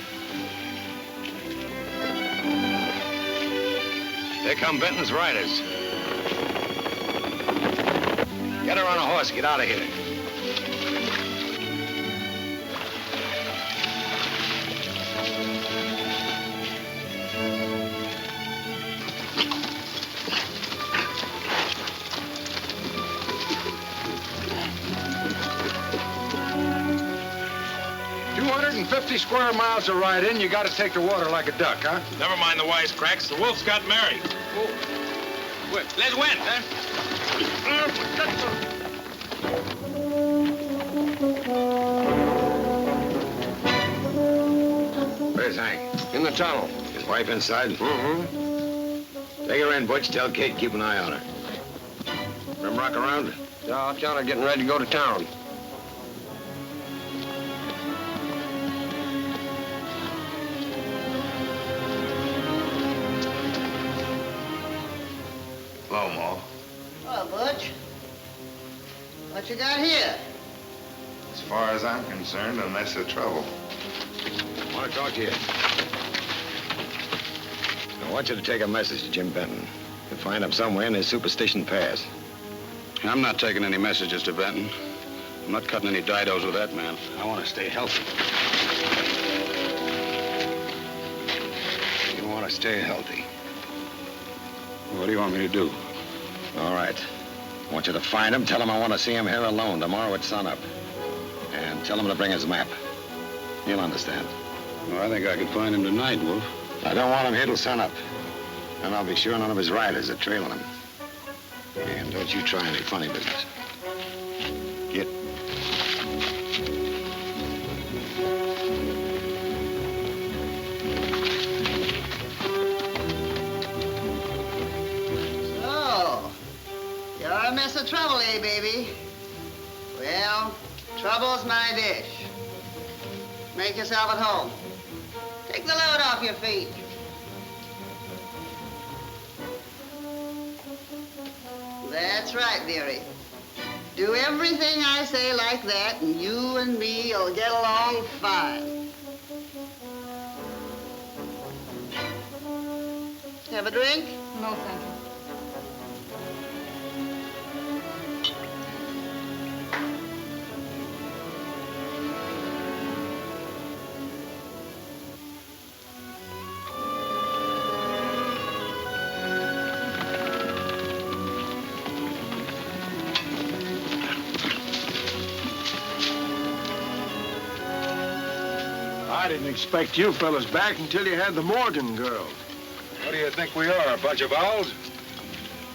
Here come Benton's riders. Get her on a horse. Get out of here. $50 square miles to ride in, you got to take the water like a duck, huh? Never mind the wisecracks. The wolf's got married. Wait, let's win, huh? Where's Hank? In the tunnel. His wife inside? Mm-hmm. Take her in, Butch. Tell Kate keep an eye on her. Rimrock around? Yeah, John are getting ready to go to town. Hello, Ma. Hello, Butch. What you got here? As far as I'm concerned, a mess of trouble. I want to talk to you. I want you to take a message to Jim Benton. You'll find him somewhere in his superstition past. I'm not taking any messages to Benton. I'm not cutting any didos with that man. I want to stay healthy. You want to stay healthy. What do you want me to do? All right. I want you to find him. Tell him I want to see him here alone tomorrow at sunup. And tell him to bring his map. He'll understand. Well, I think I can find him tonight, Wolf. I don't want him here till sunup. And I'll be sure none of his riders are trailing him. And don't you try any funny business. Get. So, you're a mess of trouble, eh, baby? Well, trouble's my dish. Make yourself at home. Take the load off your feet. That's right, dearie. Do everything I say like that, and you and me will get along fine. Have a drink? No, thank you. I didn't expect you fellas back until you had the Morgan girl. What do you think we are, a bunch of owls?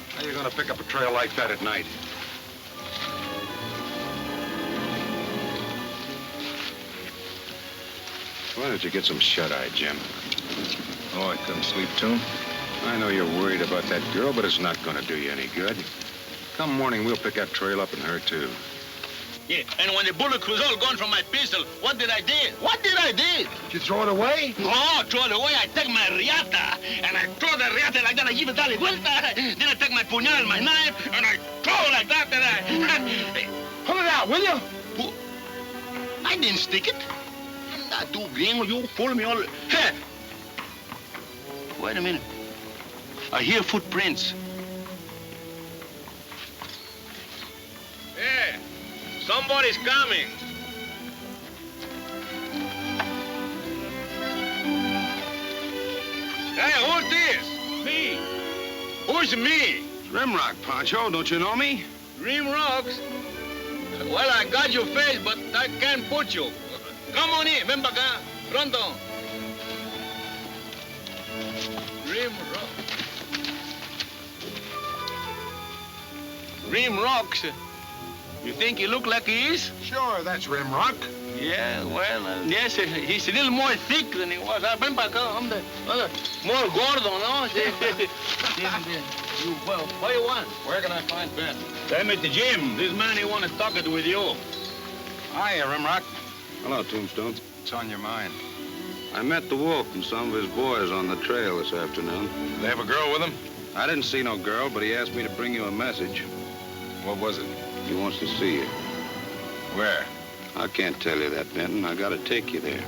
How are you going to pick up a trail like that at night? Why don't you get some shut-eye, Jim? Oh, I couldn't sleep, too? I know you're worried about that girl, but it's not going to do you any good. Come morning, we'll pick that trail up and her, too. Yeah, and when the bullet was all gone from my pistol, what did I did? What did I did? Did you throw it away? No, throw it away. I take my riata, and I throw the riata like that. I give it dale vuelta. Then I take my puñal and my knife, and I throw like that. And I... Pull it out, will you? I didn't stick it. I'm not too gringo. You fool me all... Hey! Wait a minute. I hear footprints. Hey! Somebody's coming. Hey, who's this? Me. Who's me? Rimrock, Pancho. Don't you know me? Rimrocks? Well, I got your face, but I can't put you. Come on in. Ven para acá. Pronto. Rimrocks. You think he look like he is? Sure, that's Rimrock. Yeah, well, yes, he's a little more thick than he was. Ven para acá, hombre. More gordo, no? What do you want? Where can I find Ben? I'm at the gym. This man, he want to talk it with you. Hiya, Rimrock. Hello, Tombstone. What's on your mind? I met the Wolf and some of his boys on the trail this afternoon. Did they have a girl with them? I didn't see no girl, but he asked me to bring you a message. What was it? He wants to see you. Where? I can't tell you that, Benton. I gotta take you there.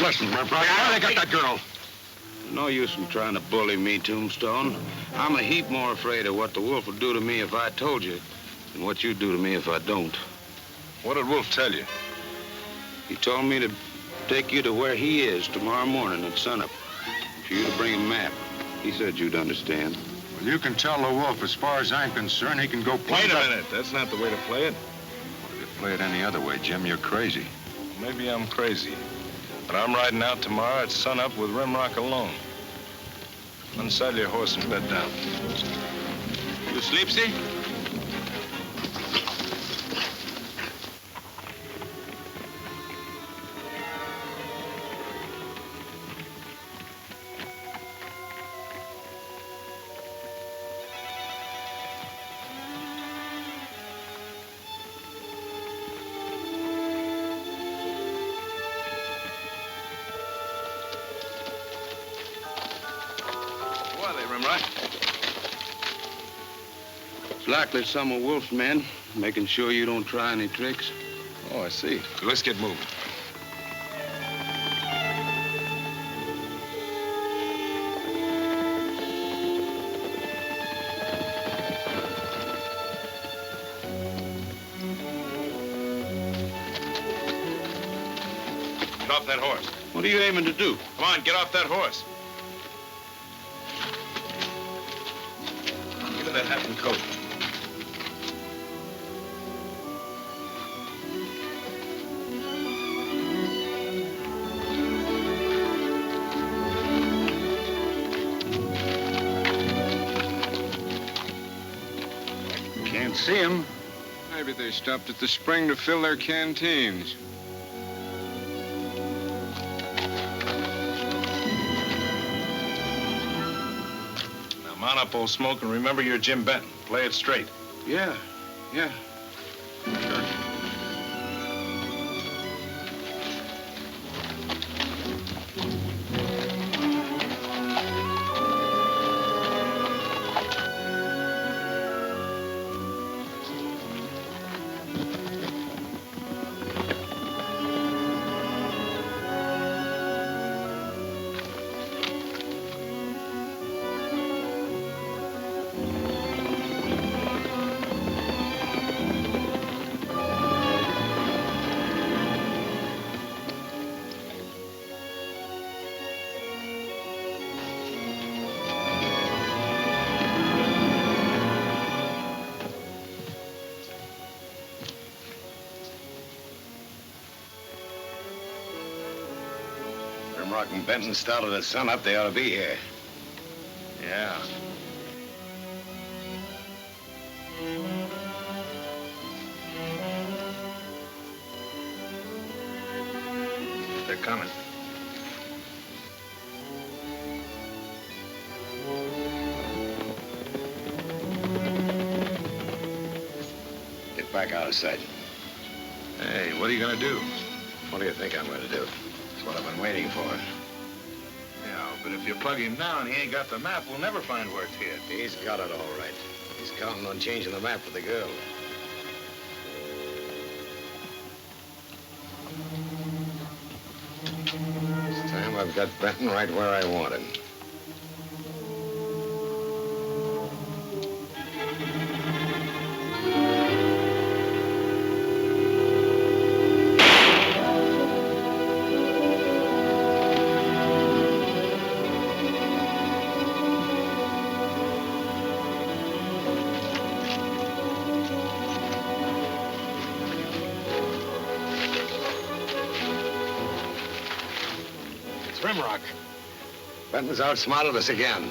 Listen, Rimrock, how they got that girl? No use in trying to bully me, Tombstone. I'm a heap more afraid of what the Wolf would do to me if I told you than what you'd do to me if I don't. What did Wolf tell you? He told me to take you to where he is tomorrow morning at sunup. For you to bring a map. He said you'd understand. Well, you can tell the Wolf, as far as I'm concerned, he can go play. Wait a minute. That's not the way to play it. If you play it any other way, Jim, you're crazy. Maybe I'm crazy. But I'm riding out tomorrow at sunup with Rimrock alone. Unsaddle your horse and bed down. You sleepsy? It's likely some of Wolf's men. making sure you don't try any tricks. Oh, I see. Let's get moving. Get off that horse. What are you aiming to do? Come on, get off that horse. Give me that hat and coat. Can't see him. Maybe they stopped at the spring to fill their canteens. Now, mount up, old Smoke, and remember you're Jim Benton. Play it straight. Yeah. Sure. Rock and Benton started at sunup. They ought to be here. Yeah. They're coming. Get back out of sight. Hey, what are you gonna do? What do you think I'm gonna do? It's what I've been waiting for. Yeah, but if you plug him now and he ain't got the map, we'll never find where it's hid. He's got it all right. He's counting on changing the map for the girl. This time I've got Benton right where I want him. Rimrock. Benton's outsmarted us again.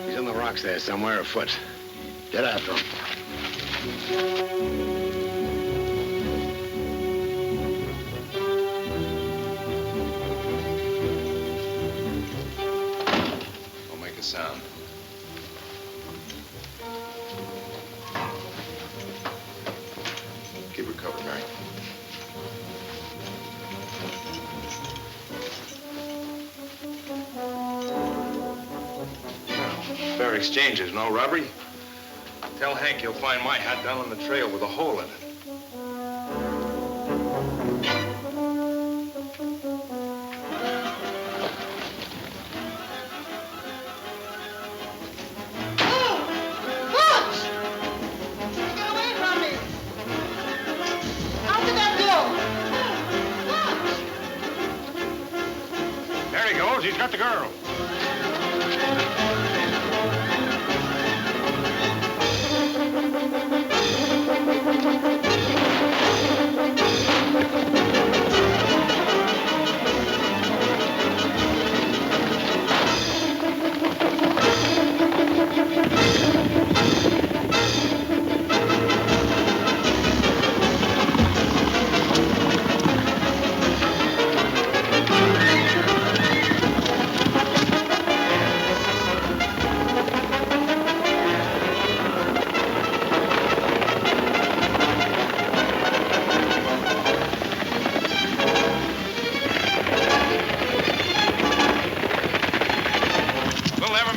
He's in the rocks there somewhere afoot. Get after him. Don't make a sound. Keep her covered, Mary. Fair exchanges, no robbery. Tell Hank he'll find my hat down on the trail with a hole in it. There he goes. He's got the girl.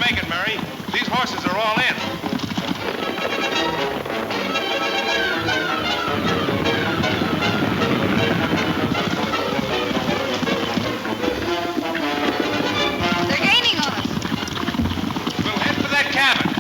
make it, Mary. These horses are all in. They're gaining on us. We'll head for that cabin.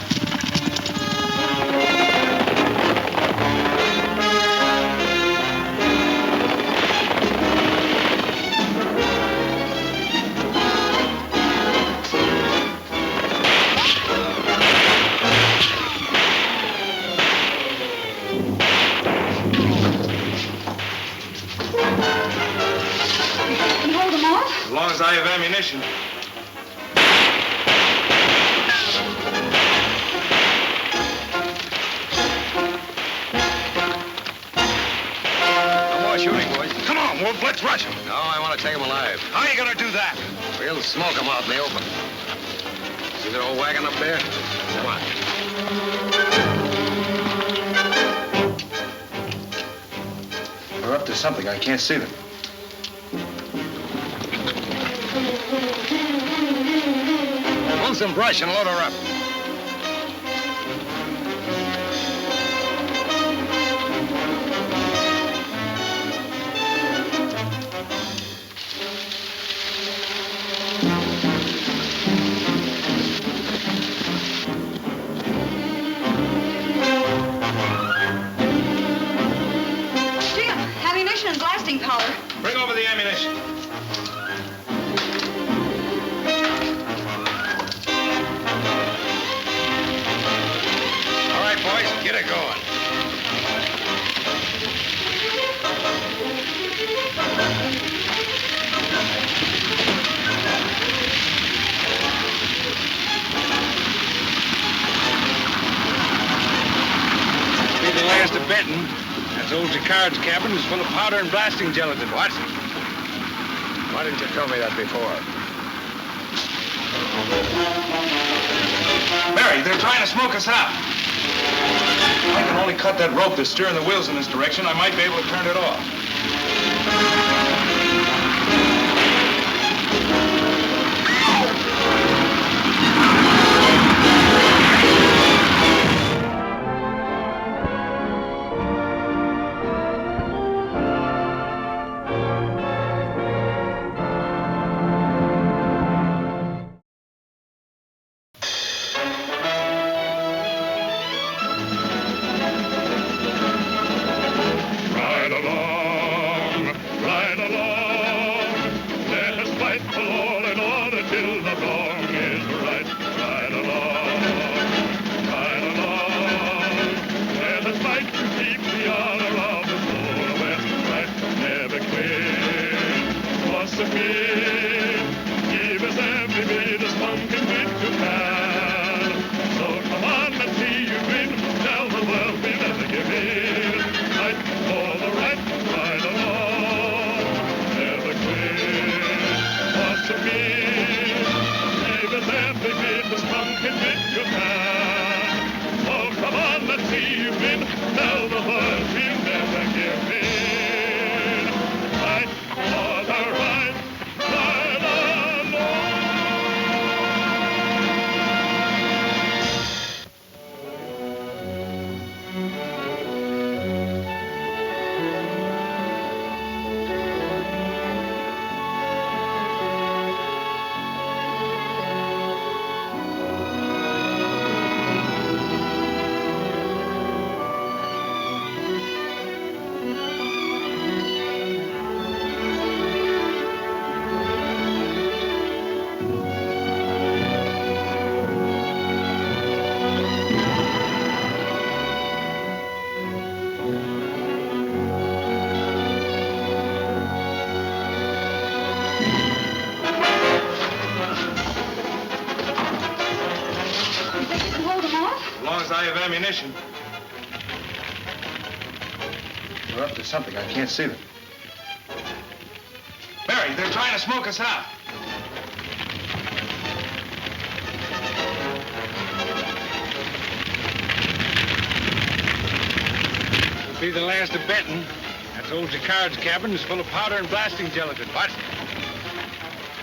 Can you hold them off? As long as I have ammunition. No more shooting, boys. Come on, Wolf, let's rush him. No, I want to take him alive. How are you going to do that? We'll smoke him out in the open. See that old wagon up there? Come on. They're up to something. I can't see them. Pull some brush and load her up. Jim, ammunition and blasting powder. Bring over the ammunition. All right, boys, get it going. Be the last of Benton. That's old Jacquard's cabin is full of powder and blasting gelatin. What? Why didn't you tell me that before? Mary, they're trying to smoke us out. If I can only cut that rope that's steering the wheels in this direction, I might be able to turn it off. Ride along, ride along. Let us fight for law and order till the wrong is right. Ride along, ride along. Let us fight to keep the honor of the full West right. Never quit, persevere. Give us every bit of spunk and wit you can. So come on, let's see you win. Tell the world we'll never give in. Fight for the right, ride along. Never quit, persevere. Give us every bit of spunk and wit you can. So come on, let's see you win. Tell the world we'll never give in. Fight for the right, ride along. You think you can hold them off? As long as I have ammunition. They're up to something. I can't see them. Mary, they're trying to smoke us out. It'll be the last of Benton. That's old Jacquard's cabin is full of powder and blasting gelatin. What?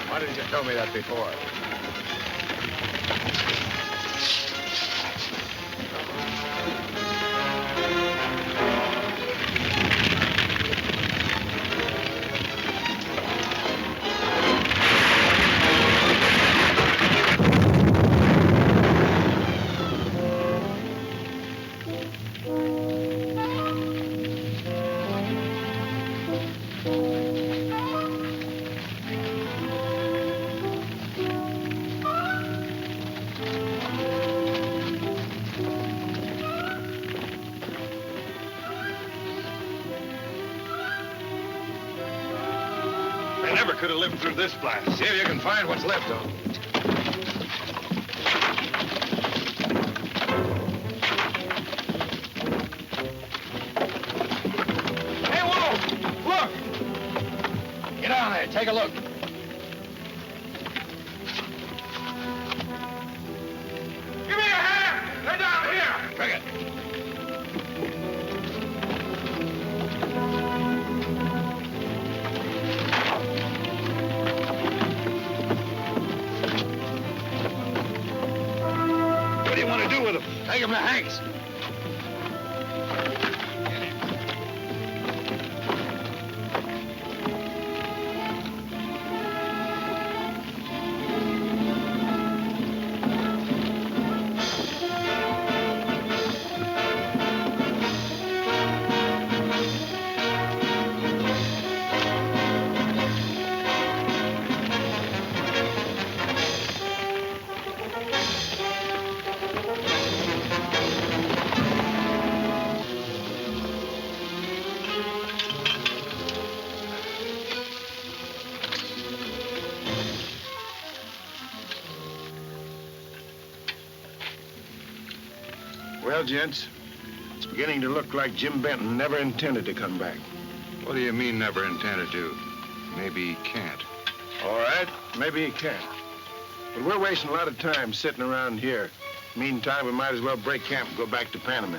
Why didn't you tell me that before? could have lived through this blast. See if you can find what's left of him. Hey, Wolf! Look! Get down there. Take a look. Give me a hand! They're down here! Bring it. What do you want to do with them? Take him to Hank's. Well, gents, it's beginning to look like Jim Benton never intended to come back. What do you mean never intended to? Maybe he can't. All right, maybe he can. But we're wasting a lot of time sitting around here. Meantime, we might as well break camp and go back to Panama.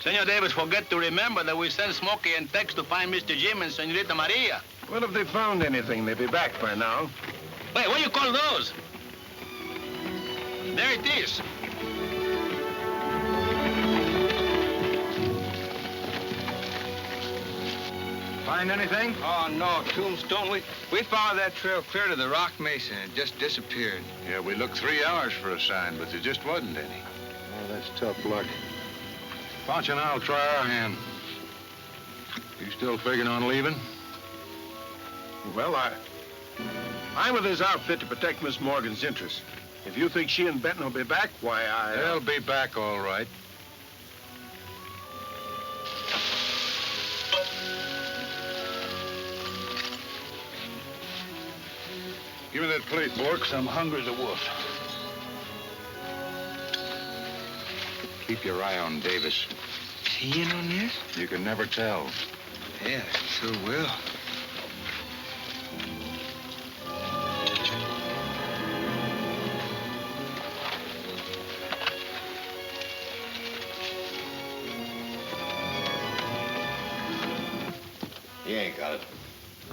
Senor Davis, forget to remember that we sent Smokey and Tex to find Mr. Jim and Senorita Maria. Well, if they found anything, they'd be back by now. Wait, what do you call those? There it is. Find anything? Oh, no, Tombstone. We followed that trail clear to the Rock Mesa and it just disappeared. Yeah, we looked 3 hours for a sign, but there just wasn't any. Oh, that's tough luck. Poncho and I'll try our hand. You still figuring on leaving? Well, I'm with his outfit to protect Miss Morgan's interests. If you think she and Benton will be back, why, They'll be back all right. Give me that plate, Borks. I'm hungry as a wolf. Keep your eye on Davis. Is he in on this? You can never tell. Yeah, sure will. He ain't got it.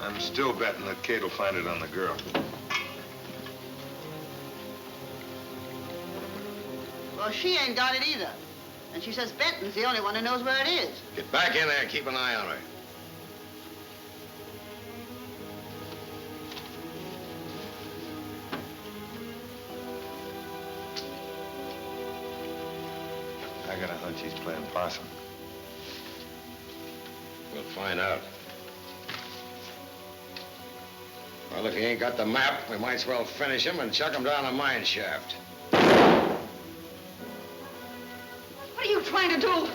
I'm still betting that Kate will find it on the girl. Well, she ain't got it either. And she says Benton's the only one who knows where it is. Get back in there and keep an eye on her. I got a hunch he's playing possum. We'll find out. Well, if he ain't got the map, we might as well finish him and chuck him down a mine shaft. What are you trying to do?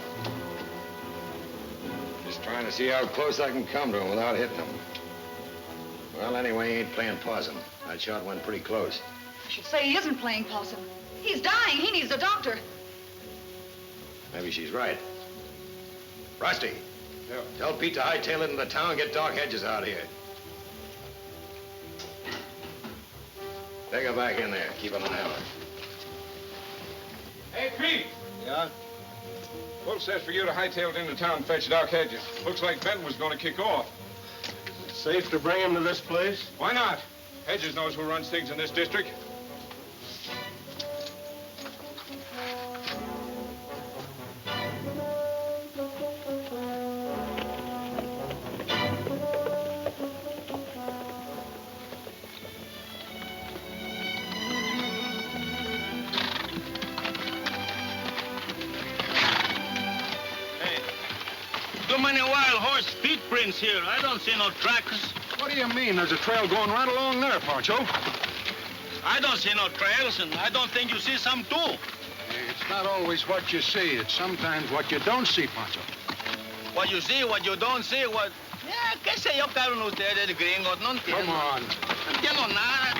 Just trying to see how close I can come to him without hitting him. Well, anyway, he ain't playing possum. That shot went pretty close. I should say he isn't playing possum. He's dying. He needs a doctor. Maybe she's right. Rusty. Yeah. Tell Pete to hightail it into town and get Doc Hedges out here. Take her back in there. Keep an eye on her. Hey, Pete. Yeah? Wolf says for you to hightail it into town and fetch Doc Hedges. Looks like Benton was going to kick off. Safe to bring him to this place? Why not? Hedges knows who runs things in this district. Too many wild horse feet prints here. I don't see no tracks. What do you mean? There's a trail going right along there, Poncho. I don't see no trails, and I don't think you see some, too. It's not always what you see. It's sometimes what you don't see, Poncho. What you see, what you don't see, what... Yeah, ¿Qué sé yo qué hablan ustedes, gringos? No entiendo. Come on. No entiendo nada.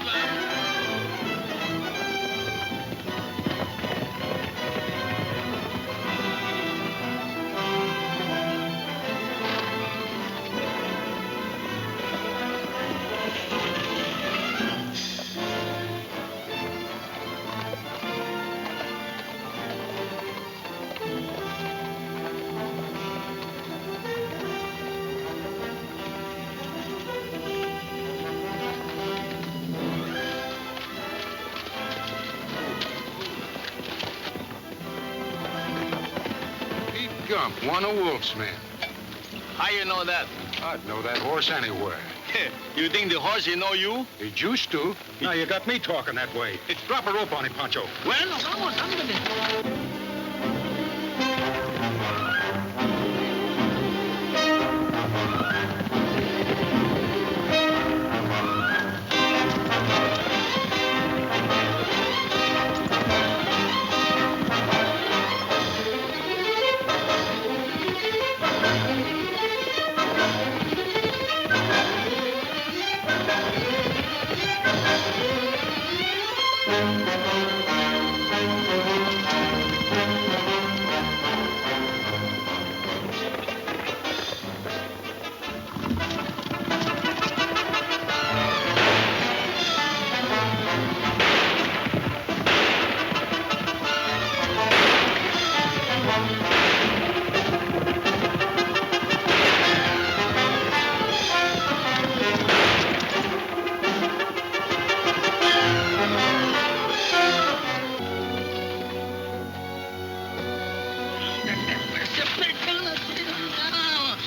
Gump, one of Wolf's men. How you know that? I'd know that horse anywhere. You think the horse he know you? He used to. Now you got me talking that way. Drop a rope on him, Pancho. Well, vamos, ándale.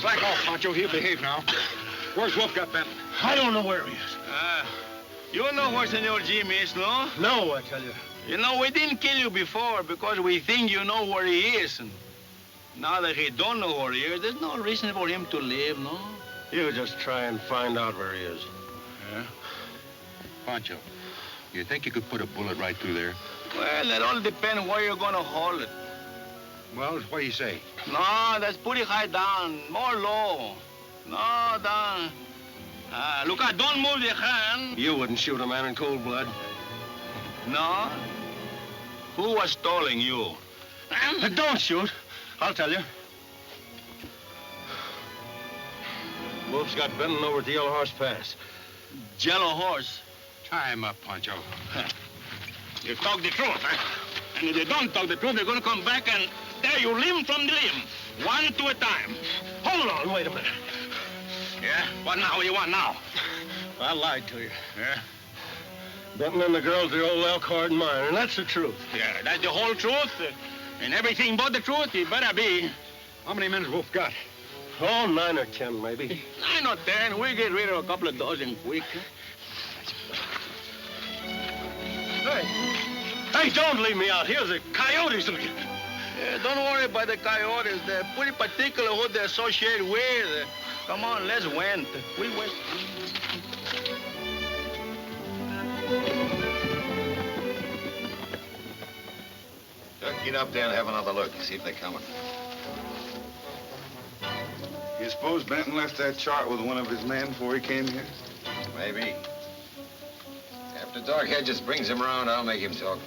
Slack off, Pancho. He'll behave now. Where's Wolf got Benton? I don't know where he is. You know where Senor Jim is, no? No, I tell you. You know, we didn't kill you before because we think you know where he is. And now that he don't know where he is, there's no reason for him to live, no? You just try and find out where he is. Yeah? Pancho, you think you could put a bullet right through there? Well, it all depends where you're gonna hold it. Well, what do you say? No, that's pretty high down. More low. No, down. Look out, don't move your hand. You wouldn't shoot a man in cold blood. No? Who was stalling you? Don't shoot. I'll tell you. Wolf's got Benton over at the Yellow Horse Pass. Yellow Horse? Tie him up, Pancho. You talk the truth, huh? And if you don't talk the truth, they're gonna come back and tear you limb from the limb. One to a time. Hold on, wait a minute. Yeah? What now? What do you want now? I lied to you. Yeah? Benton and the girl's the old Elkhorn miner, and that's the truth. Yeah, that's the whole truth. And everything but the truth, it better be. How many men's Wolf got? Oh, 9 or 10, maybe. 9 or 10. We get rid of a couple of dozen quick. Hey. Hey, don't leave me out here. The coyotes will get... Yeah, don't worry about the coyotes. They're pretty particular who they associate with. Come on, let's went. We went. Just get up there and have another look. See if they're coming. You suppose Benton left that chart with one of his men before he came here? Maybe. After Doc Hedges brings him around, I'll make him talk.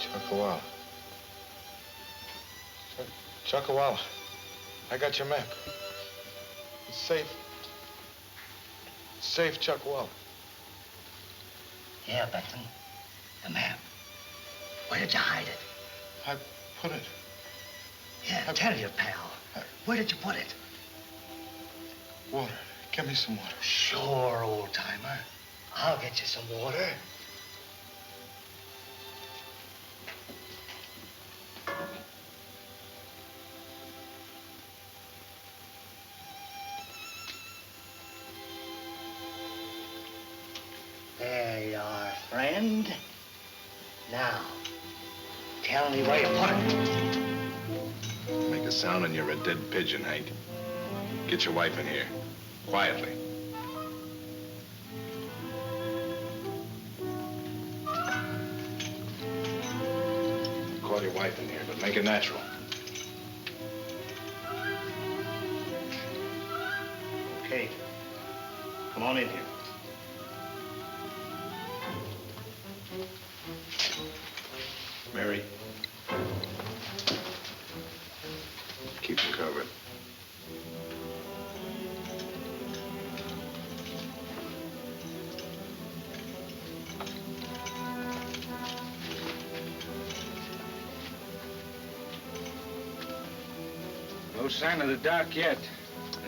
Chuckawalla. Chuckawalla. I got your map. It's safe. It's safe, Chuckawalla. Yeah, Benton. The map. Where did you hide it? I put it. Yeah, tell your pal. Where did you put it? Water. Give me some water. Sure, old-timer. I'll get you some water. There you are, friend. Now, tell me where you put it. Make a sound and you're a dead pigeon, Hank. Get your wife in here. Quietly. wife in here, but make it natural. Okay. Come on in here. Mary. Keep them covered. No sign of the doc yet.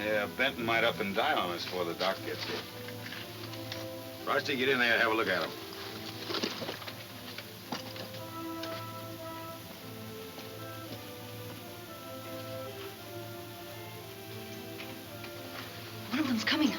Yeah, Benton might up and die on us before the doc gets here. Rusty, get in there and have a look at him. Merlin's coming.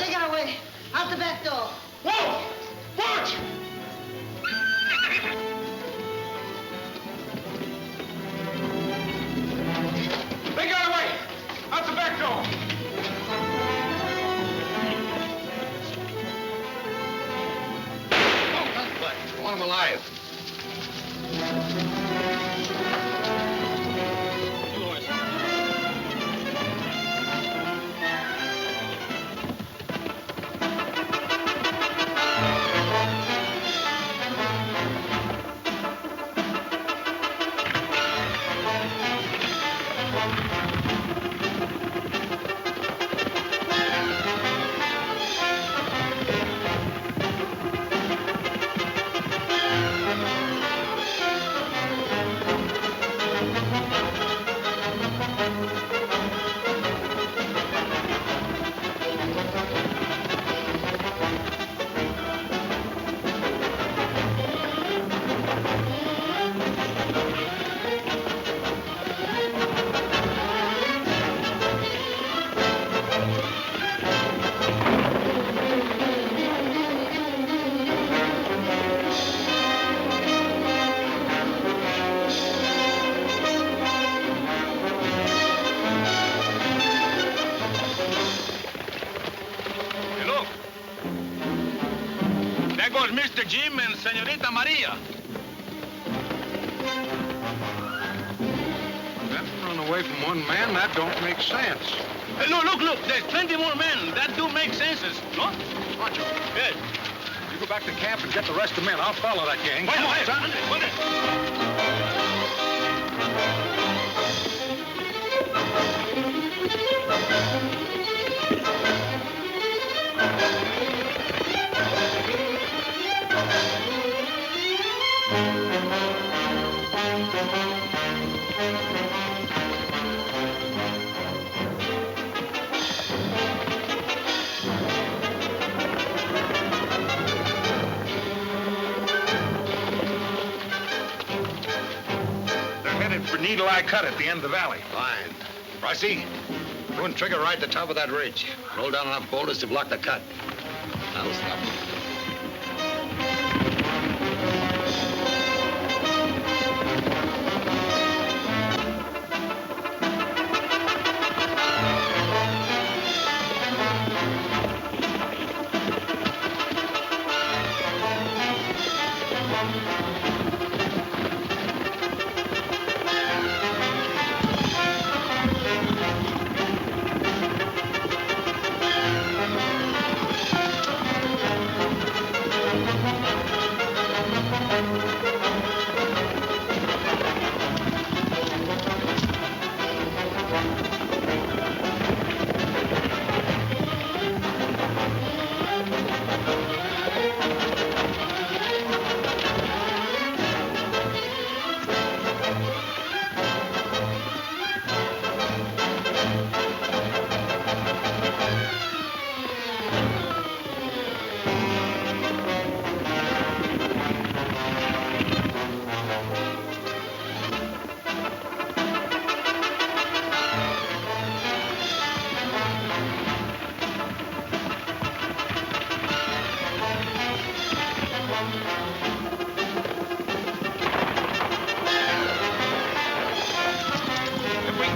They got away. Out the back door. Whoa! Watch! They got away! Out the back door! I want him alive. There goes Mr. Jim and Senorita Maria. Benton run away from one man? That don't make sense. Hey, look. There's plenty more men. That do make senses, no? Pancho. Yes. You go back to camp and get the rest of the men. I'll follow that gang. Come on, son. For Needle Eye Cut at the end of the valley. Fine. Rusty, pull and trigger right at the top of that ridge. Roll down enough boulders to block the cut. I'll stop.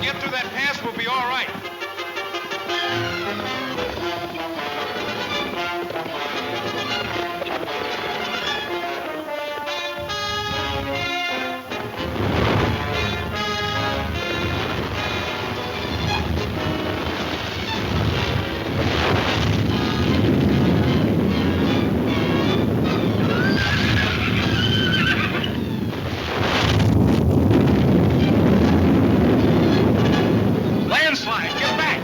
get through that pass, we'll be all right. Landslide, get back!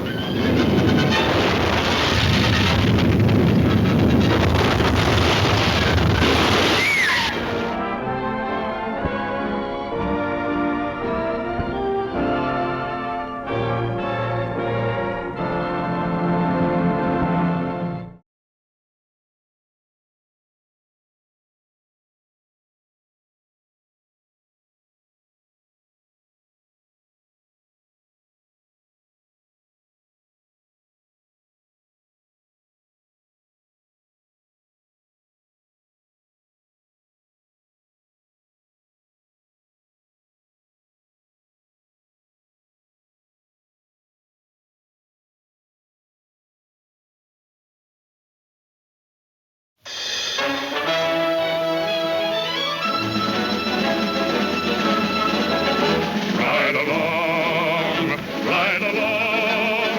Ride along, ride along.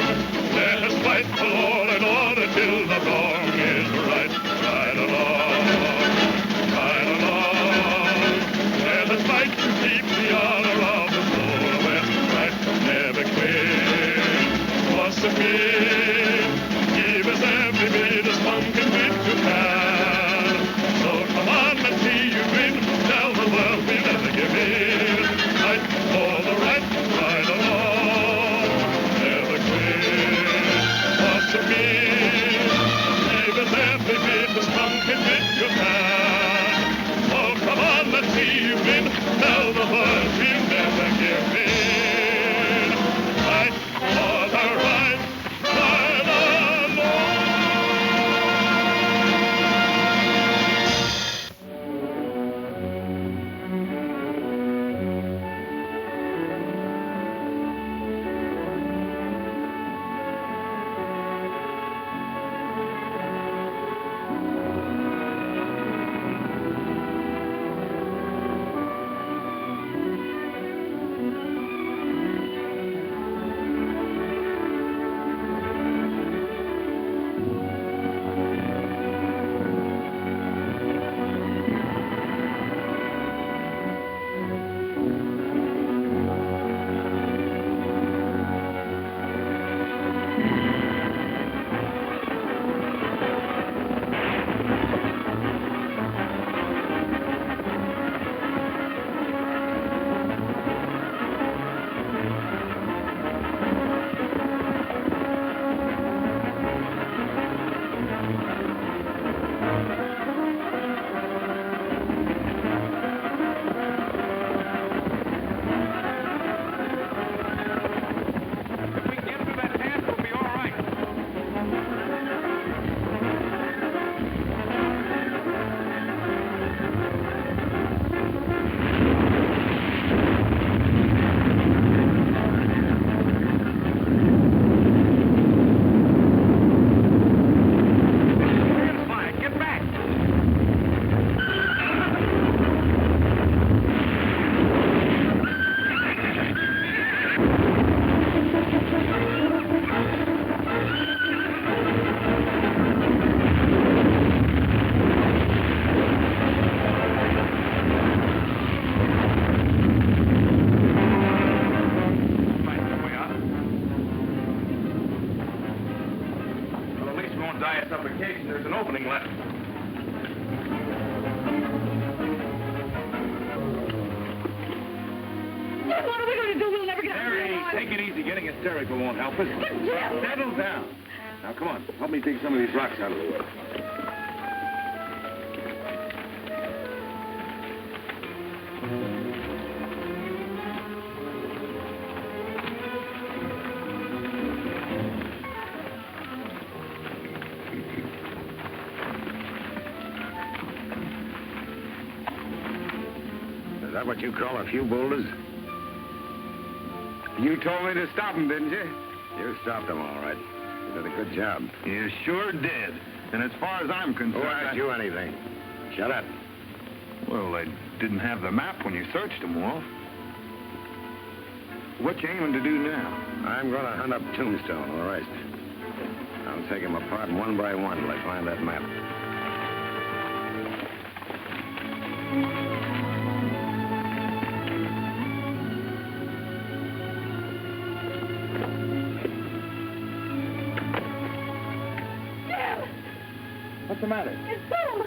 Let us fight for law and order till the wrong is right. Ride along, ride along. Let us fight to keep the honor of the full West right. Never quit, persevere. Give us every bit of pumpkin bit you can. So come on, let's see you win. Tell the world we'll never give in. Fight for the right, ride along. Never quit, persevere. Give us every bit of pumpkin bit you can. So come on, let's see you win. Tell the world we'll never give in. Fight for the right, ride along. There's an opening left. What are we going to do? We'll never get out of Mary, here. take it easy. Getting hysterical won't help us. But Jim! Settle down. Now, come on. Help me take some of these rocks out of the way. Is that what you call a few boulders? You told me to stop him, didn't you? You stopped him, all right. You did a good job. You sure did. And as far as I'm concerned... Who asked you anything? Shut up. Well, they didn't have the map when you searched them, Wolf. What you aiming to do now? I'm going to hunt up Tombstone, all right? I'll take him apart one by one till I find that map. What's the matter? It's Boom!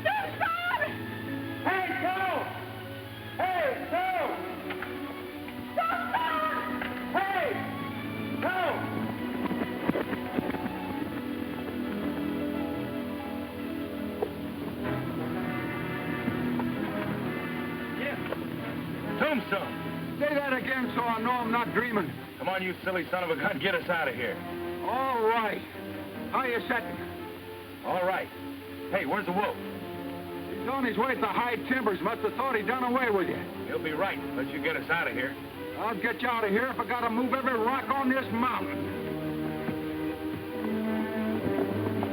Tombstone! Hey, Toom! Hey, Toom! Tombstone! Hey! Toom! Tombstone! Say that again so I know I'm not dreaming. Come on, you silly son of a gun. Get us out of here. All right. How you setting? All right. Hey, where's the wolf? He's on his way to the high timbers. Must have thought he'd done away with you. He'll be right. Let you get us out of here. I'll get you out of here if I gotta move every rock on this mountain.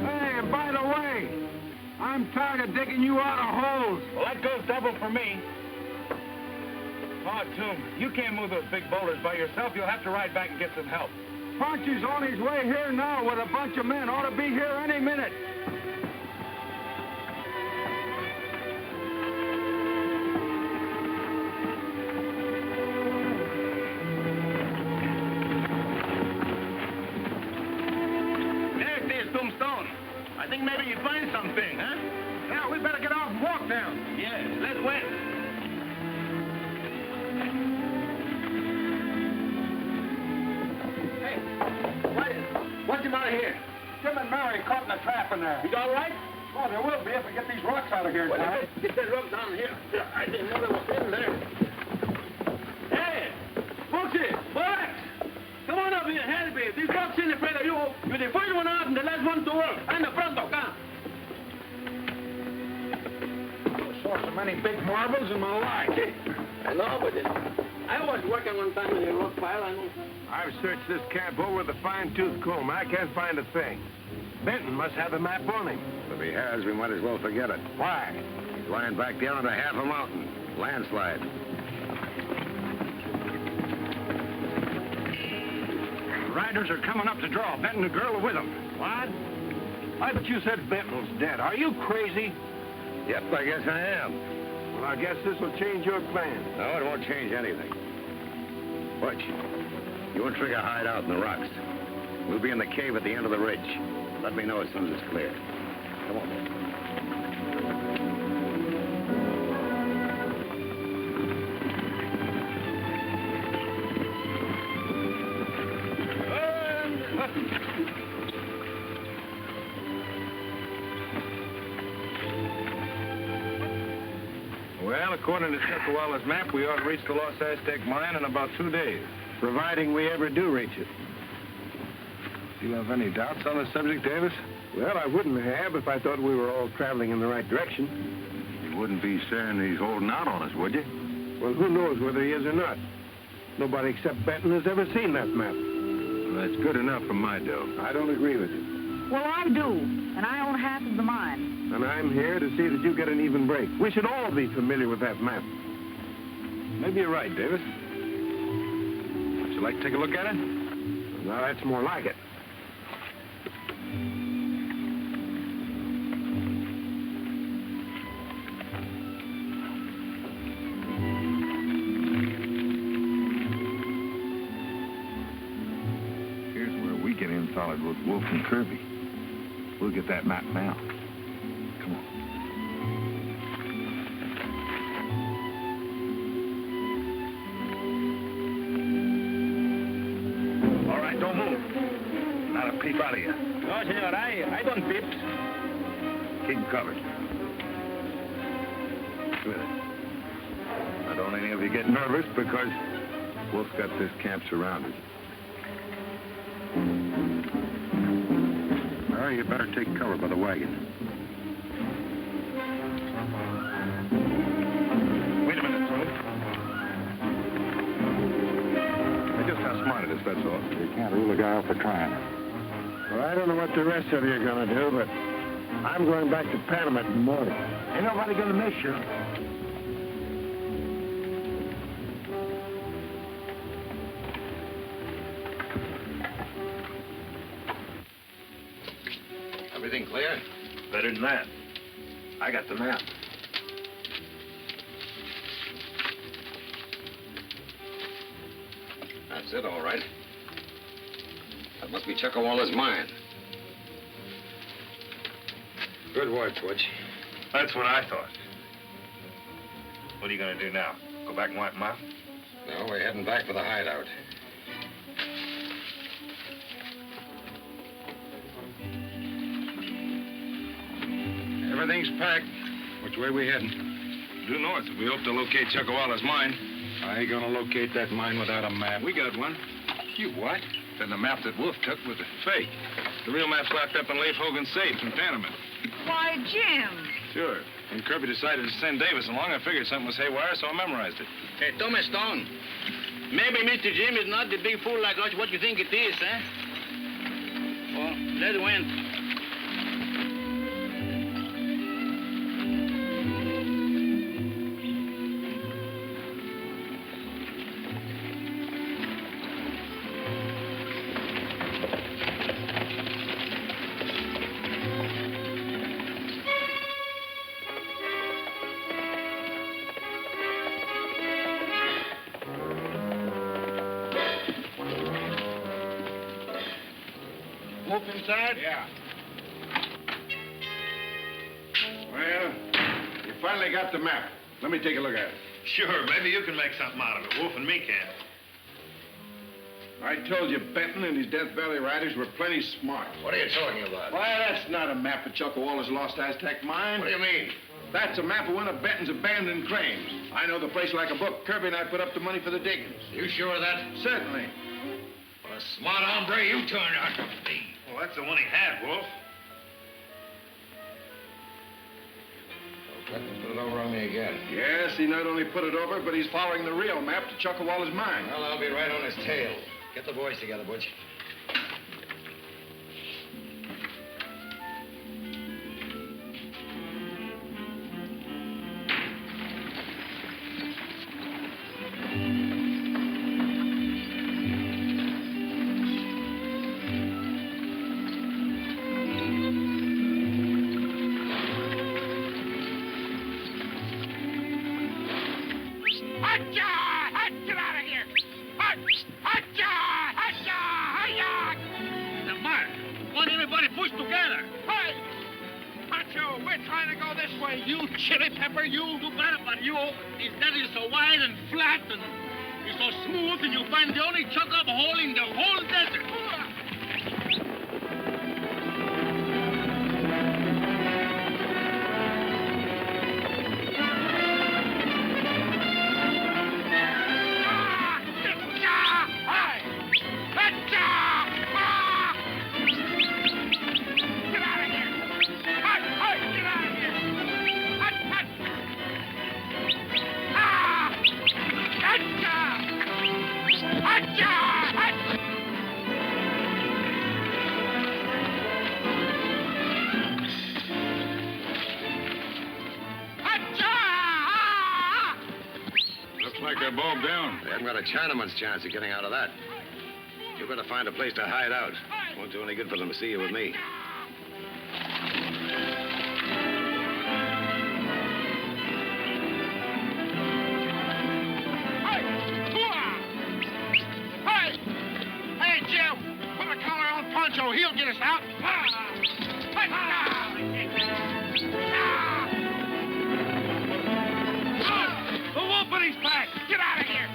Hey, and by the way, I'm tired of digging you out of holes. Well, that goes double for me. Oh, Toom, you can't move those big boulders by yourself. You'll have to ride back and get some help. Punch is on his way here now with a bunch of men. Ought to be here any minute. There it is, Tombstone. I think maybe you find something, huh? Yeah, we better get out and walk down. Yes, let's wait. What's the matter here? Jim and Mary caught in a trap in there. You all right? Oh, there will be if we get these rocks out of here. Well, get that rock down here. I didn't know there was in there. Hey, Foxy, Borax, come on up here, help me. These rocks in afraid of you. You're the first one out and the last one to work. And the front door, come. I saw so many big marbles in my life. I know, but I was working one time in a rock pile, I know. I've searched this camp over with a fine-tooth comb. I can't find a thing. Benton must have the map on him. If he has, we might as well forget it. Why? He's lying back down under half a mountain. Landslide. Riders are coming up to draw. Benton and the girl are with them. What? I thought you said Benton was dead. Are you crazy? Yep, I guess I am. Well, I guess this will change your plans. No, it won't change anything. Butch, you and Trigger hide out in the rocks. We'll be in the cave at the end of the ridge. Let me know as soon as it's clear. Come on. Well, according to Chuckawalla's map, we ought to reach the Los Aztec mine in about 2 days. Providing we ever do reach it. Do you have any doubts on the subject, Davis? Well, I wouldn't have if I thought we were all traveling in the right direction. You wouldn't be saying he's holding out on us, would you? Well, who knows whether he is or not? Nobody except Benton has ever seen that map. Well, that's good enough for my dough. I don't agree with you. Well, I do, and I own half of the mine. And I'm here to see that you get an even break. We should all be familiar with that map. Maybe you're right, Davis. Would you like to take a look at it? Now, that's more like it. Here's where we get in solid with Wolfe and Kirby. We'll get that map now. Come on. All right, don't move. Not a peep out of you. No, senor, I don't peep. Keep covered. With it. Now, don't any of you get nervous because Wolf's got this camp surrounded. Well, you better take cover by the wagon. Wait a minute, Tony. not smart at us, that's all. You can't rule a guy out for trying. Well, I don't know what the rest of you are going to do, but I'm going back to Panama in the morning. Ain't nobody going to miss you. Everything clear? Better than that. I got the map. That's it, all right. That must be Chuckawala's mine. Good work, Butch. That's what I thought. What are you going to do now? Go back and wipe them out? No, we're heading back for the hideout. Everything's packed. Which way we heading? Due north. We hope to locate Chuckawala's mine. I ain't gonna locate that mine without a map. We got one. You what? Then the map that Wolfe took was a fake. The real map's locked up in Leif Hogan's safe in Panama. Why, Jim. Sure. When Kirby decided to send Davis along, I figured something was haywire, so I memorized it. Hey, Thomas Stone. Maybe Mr. Jim is not the big fool like us what you think it is, eh? Well, let's win. Inside? Yeah. Well, you finally got the map. Let me take a look at it. Sure, maybe you can make something out of it. Wolfe and me can't. I told you Benton and his Death Valley riders were plenty smart. What are you talking about? Why, that's not a map of Chuckawala's lost Aztec mine. What do you mean? That's a map of one of Benton's abandoned claims. I know the place like a book. Kirby and I put up the money for the diggings. You sure of that? Certainly. What a smart hombre you turned out to be. Well, that's the one he had, Wolfe. Let him put it over on me again. Yes, he not only put it over, but he's following the real map to Chuckawala's mine. Well, I'll be right on his tail. Get the boys together, Butch. A Chinaman's chance of getting out of that. You better find a place to hide out. Won't do any good for them to see you with me. Hey, Jim, put a collar on Poncho. He'll get us out. The wolf in his pack. Get out of here.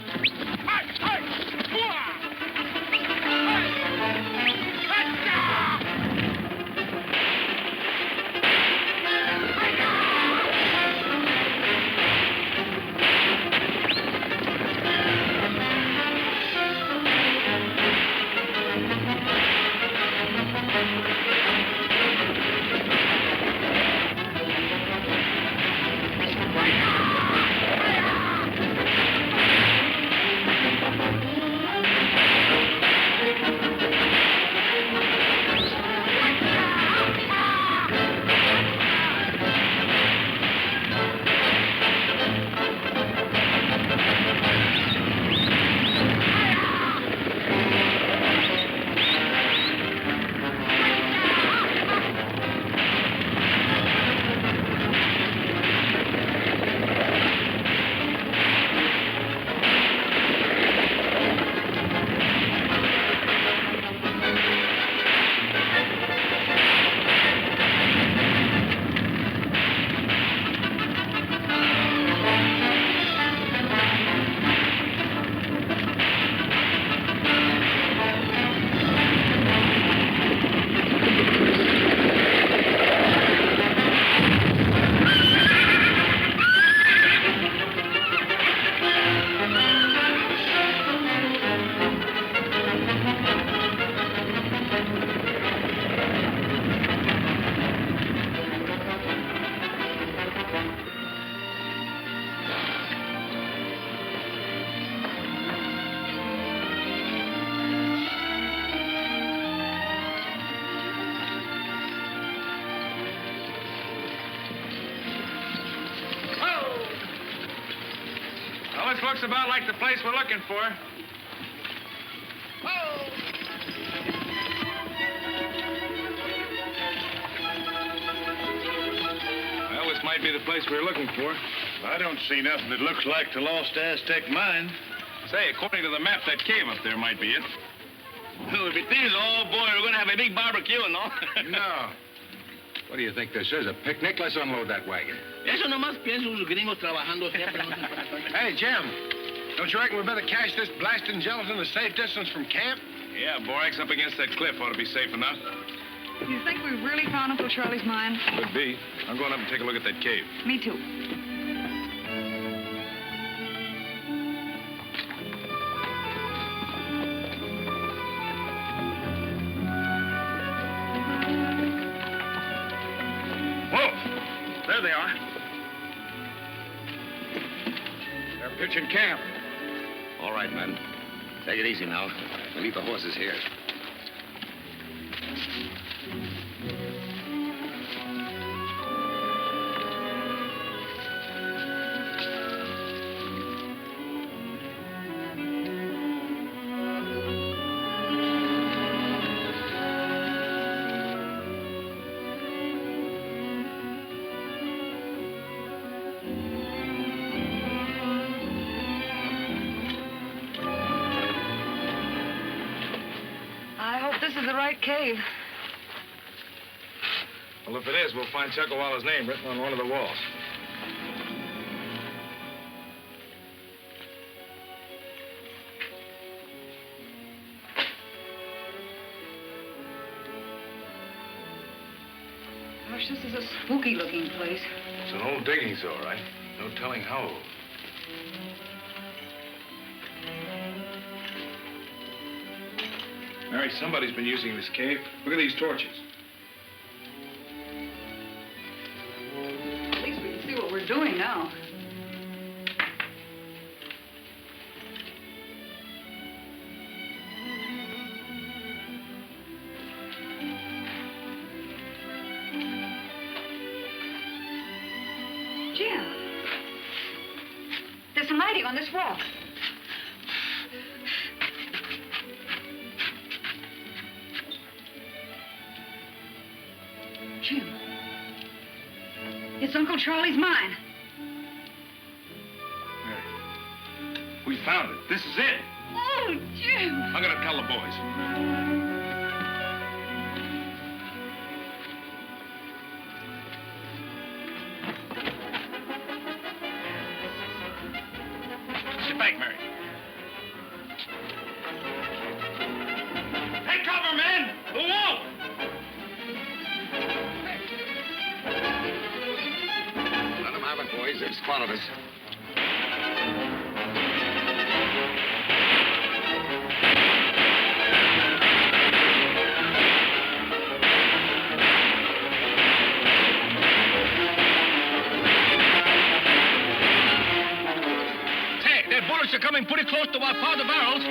this looks about like the place we're looking for. Well, this might be the place we're looking for. I don't see nothing that looks like the lost Aztec mine. Say, according to the map, that cave up there might be it. Well, if it is, oh, boy, we're going to have a big barbecue and all. No. What do you think this is, a picnic? Let's unload that wagon. Eso nomás pienso los gringos trabajando siempre. Hey, Jim, don't you reckon we better cache this blasting gelatin a safe distance from camp? Yeah, Borax up against that cliff ought to be safe enough. You think we really found Uncle Charlie's mine? Could be. I'm going up and take a look at that cave. Me too. There they are. They're pitching camp. All right, men. Take it easy now. We'll leave the horses here. This is the right cave. Well, if it is, we'll find Chuckawala's name written on one of the walls. Gosh, this is a spooky-looking place. It's an old diggings, all right. No telling how old. Mary, somebody's been using this cave. Look at these torches. At least we can see what we're doing now. Jim, there's some writing on this wall. Jim, it's Uncle Charlie's mine. Mary, we found it. This is it. Oh, Jim. I'm going to tell the boys. Sit back, Mary. Take cover, men! The wolf! Let them have it, boys. They've spotted us. Hey, their bullets are coming pretty close to our powder barrels.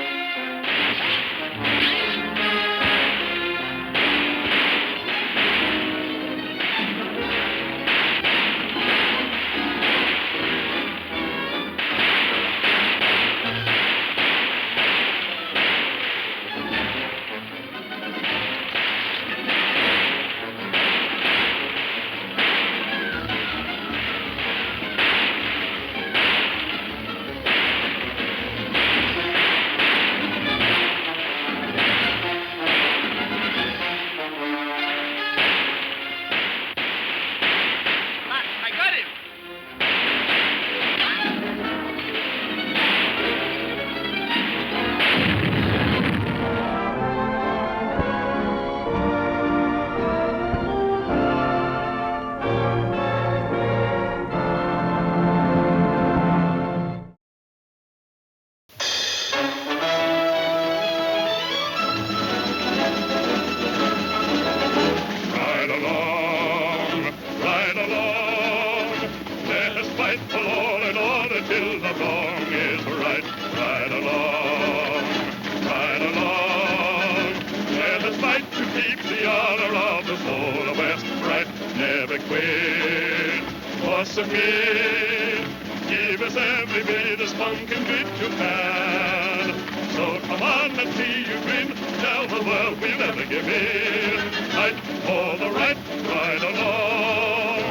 Never quit or submit. Give us every bit of spunk and grit you can. So come on, let's see you grin. Tell the world we'll never give in. Fight for the right, ride along,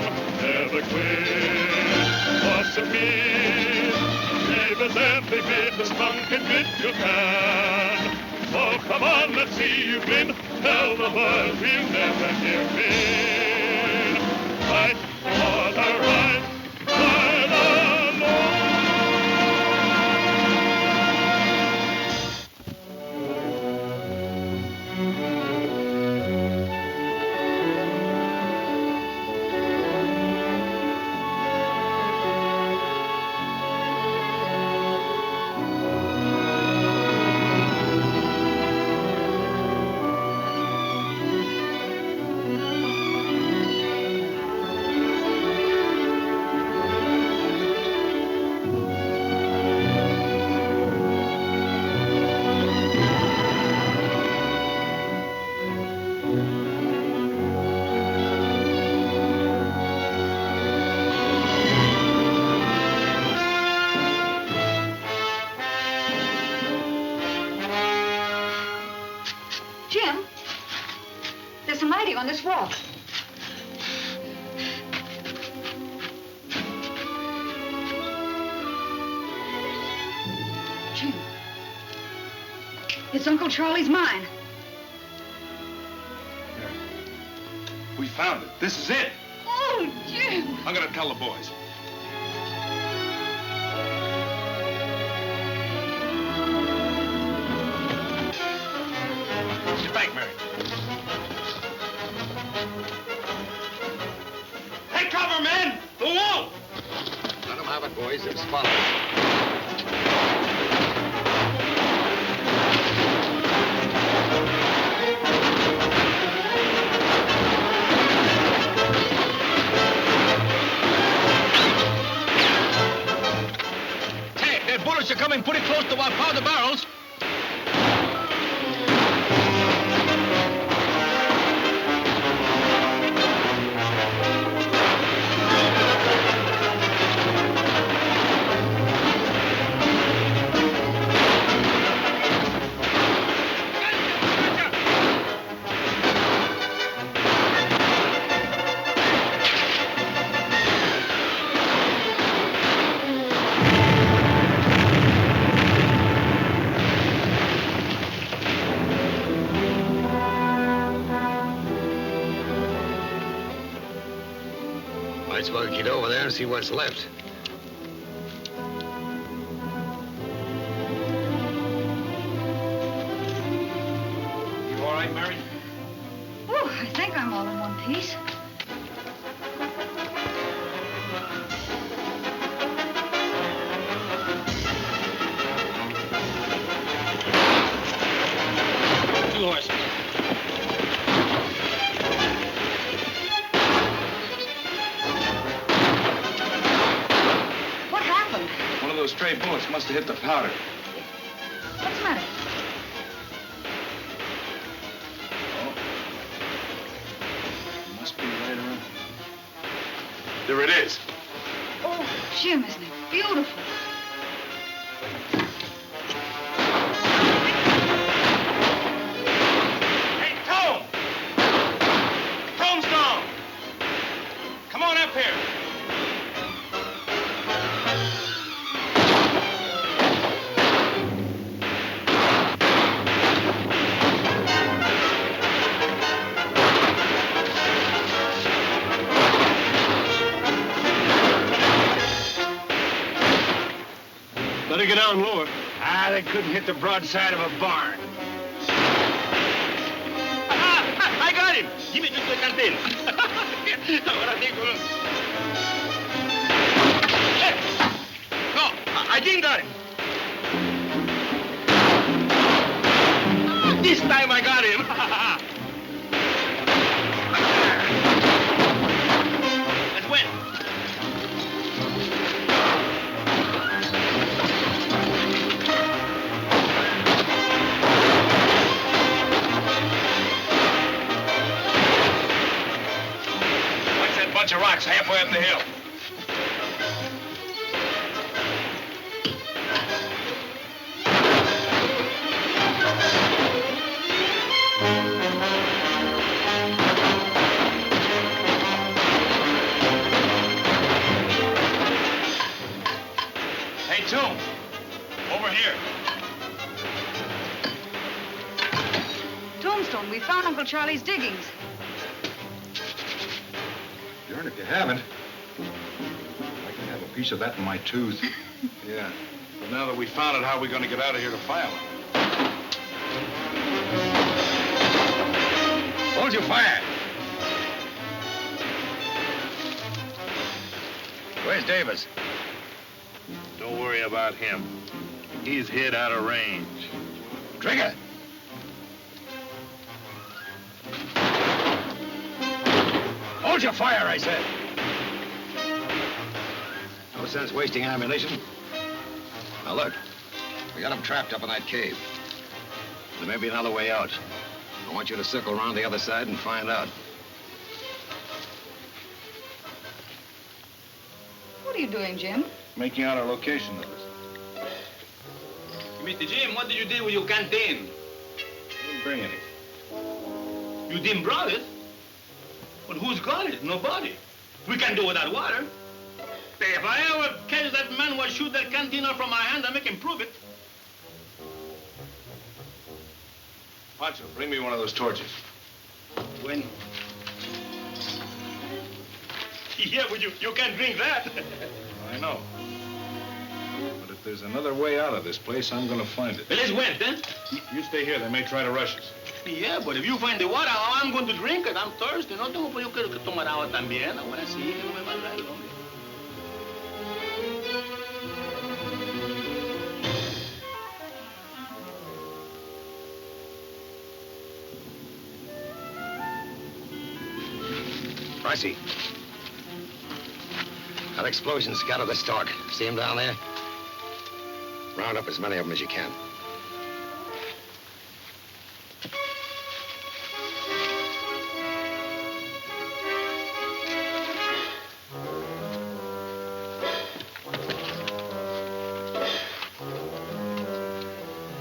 never quit. What's it mean? Give us every bit of spunk and grit you can. So come on, let's see you grin. Tell the world we'll never give in. Fight for the right, ride along. Jim, there's some writing on this wall. Jim, it's Uncle Charlie's mine. We found it. This is it. Oh, Jim. I'm gonna tell the boys. Sit back, Mary. Take cover, men! The wall! Let them have it, boys. It's follows. Hey, their bullets are coming pretty close to our powder barrels. Might as well get over there and see what's left. You all right, Mary? Oh, I think I'm all in one piece. Two horses. What happened? One of those stray bullets must have hit the powder. What's the matter? Must be right around. There it is. Oh, Jim, isn't it beautiful? Hey, Tome! Tombstone! Come on up here. Better get down lower. Ah, they couldn't hit the broadside of a barn. I got him! Give me just the canteen. Ahora sí, no, I didn't got him. This time I got him. Let's win. Bunch of rocks halfway up the hill. limestone. We found Uncle Charlie's diggings. Darn if you haven't. I can have a piece of that in my tooth. Yeah. But now that we found it, how are we going to get out of here to file it? Hold your fire. Where's Davis? Don't worry about him. He's hid out of range. Trigger! Hold your fire, I said. No sense wasting ammunition. Now look, we got him trapped up in that cave. There may be another way out. I want you to circle around the other side and find out. What are you doing, Jim? Making out a location notice. Mr. Jim, what did you do with your canteen? I didn't bring any. You didn't brought it? But who's got it? Nobody. We can do without water. If I ever catch that man who shoot that canteen out from my hand, I make him prove it. Pancho, bring me one of those torches. When? Yeah, but you can't drink that. I know. But if there's another way out of this place, I'm going to find it. Well, let's wait, then. You stay here. They may try to rush us. Yeah, but if you find the water, how I'm going to drink it? I'm thirsty. No tengo por yo quiero que tomar agua también. Ahora sí, no me va a dar el hombre. Pricey. That explosion scattered the stock. See him down there? Round up as many of them as you can.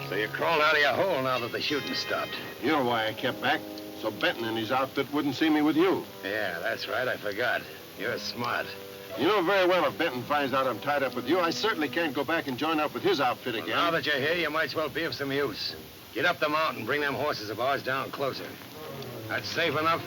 So you crawled out of your hole now that the shooting stopped. You know why I kept back? So Benton and his outfit wouldn't see me with you. Yeah, that's right. I forgot. You're smart. You know very well if Benton finds out I'm tied up with you, I certainly can't go back and join up with his outfit again. Now that you're here, you might as well be of some use. Get up the mountain and bring them horses of ours down closer. That's safe enough?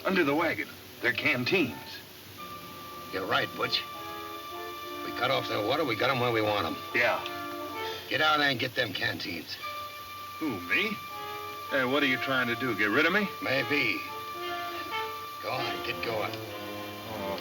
Under the wagon. They're canteens. You're right, Butch. We cut off their water, we got them where we want them. Yeah. Get out there and get them canteens. Who, me? Hey, what are you trying to do, get rid of me? Maybe. Go on, get going. Oh.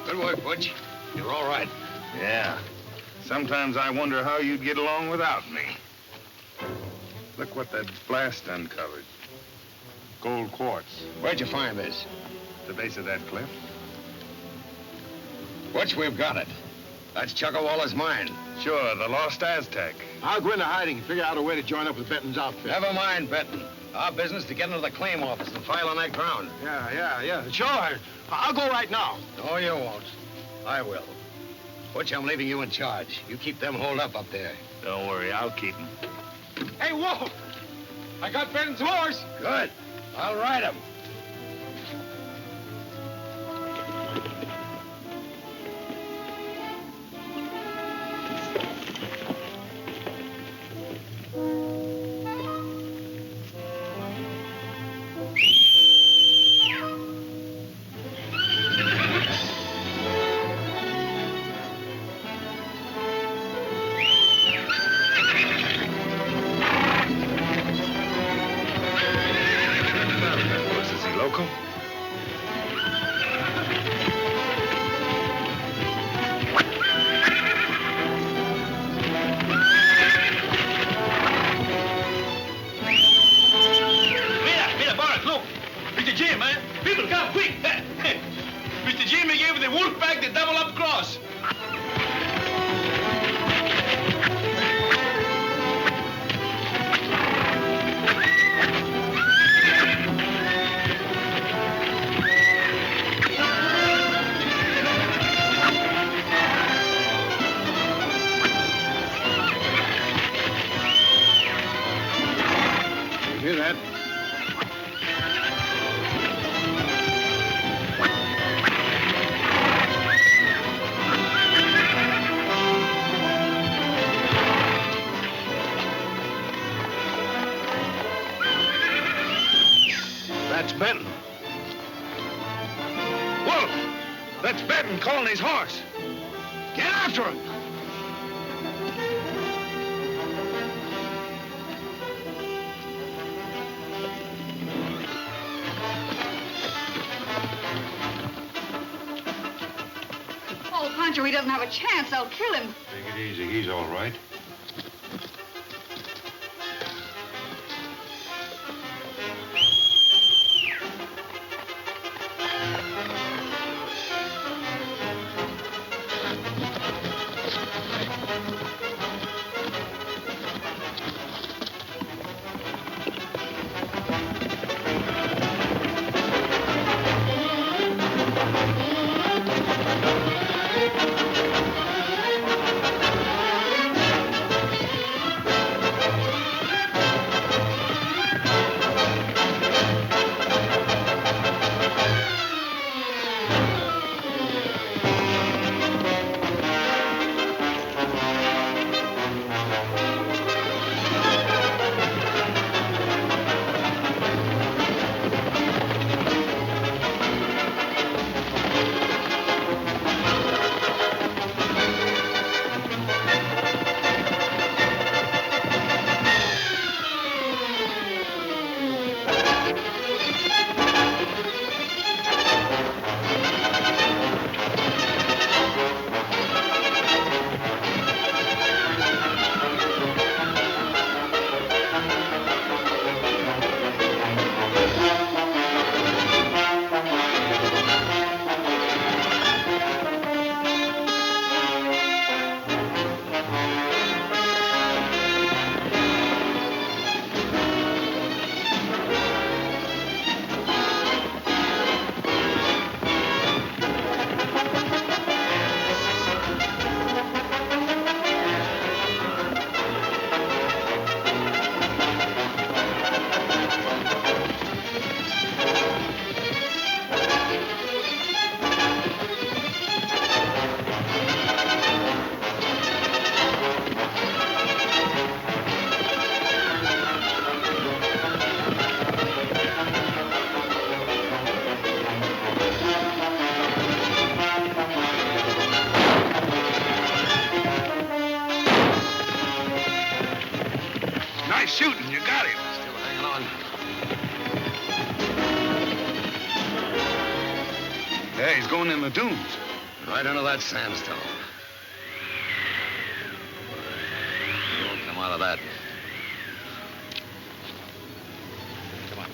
Good work, Butch. You're all right. Yeah. Sometimes I wonder how you'd get along without me. Look what that blast uncovered. Gold quartz. Where'd you find this? The base of that cliff. Butch, we've got it. That's Chuckawalla's mine. Sure, the lost Aztec. I'll go into hiding and figure out a way to join up with Benton's outfit. Never mind, Benton. Our business is to get into the claim office and file on that ground. Yeah. Sure. I'll go right now. No, you won't. I will. Butch, I'm leaving you in charge. You keep them holed up there. Don't worry, I'll keep him. Hey, Wolf! I got Benton's horse. Good. I'll ride him. That's Benton. Wolf! That's Benton calling his horse. Get after him! Oh, Pancho, he doesn't have a chance. I'll kill him. Take it easy. He's all right. Nice shooting. You got him. Still hanging on. he's going in the dunes. Right under that sandstone. You won't come out of that. Come on.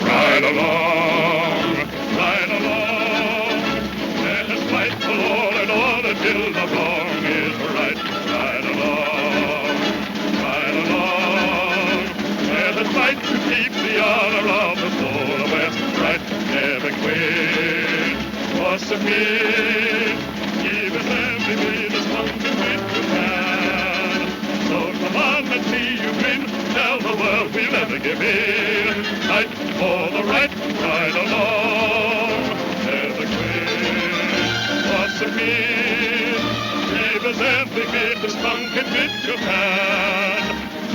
Ride along, ride along. Let us fight the Lord and order till the wrong is right. Ride along, ride along. Let us fight to keep the honor of the soul of West right. Never quit or submit. Give us every bit of spunk and wit you can. So come on, let's see you win. Tell the world we'll never give in. Fight for the right, ride along. Never quit or submit. Give us every bit of spunk and wit you can.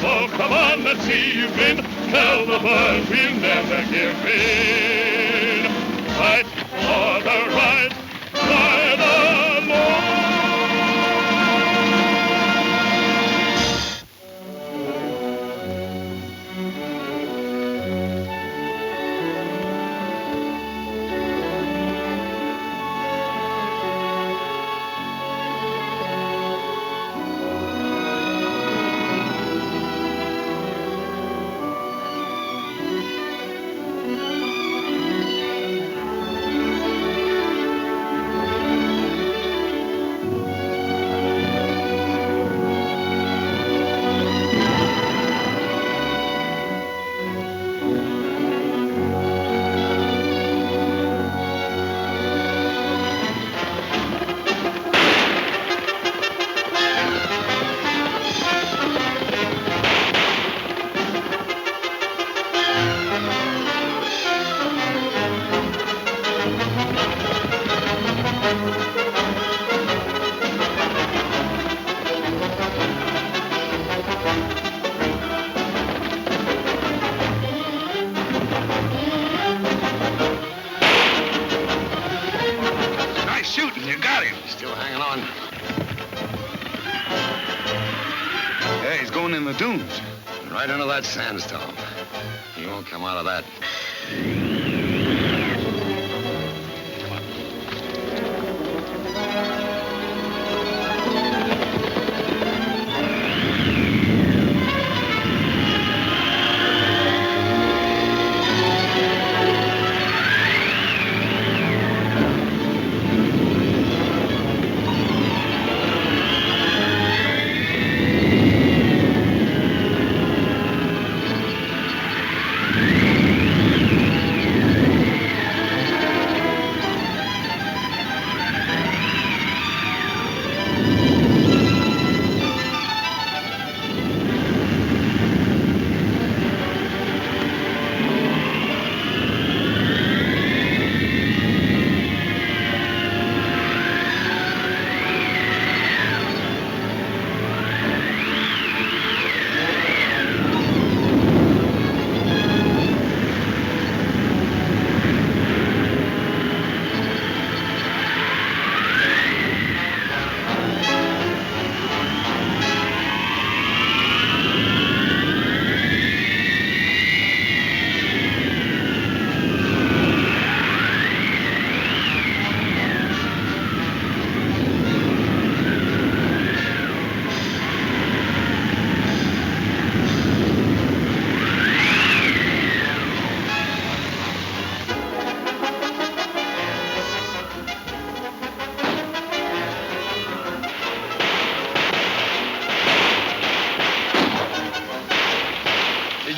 So come on, let's see you win. Tell the world we'll never give in. Fight for the right, ride along. Nice shooting. You got him. Still hanging on. Yeah, he's going in the dunes. Right under that sandstone. You won't come out of that.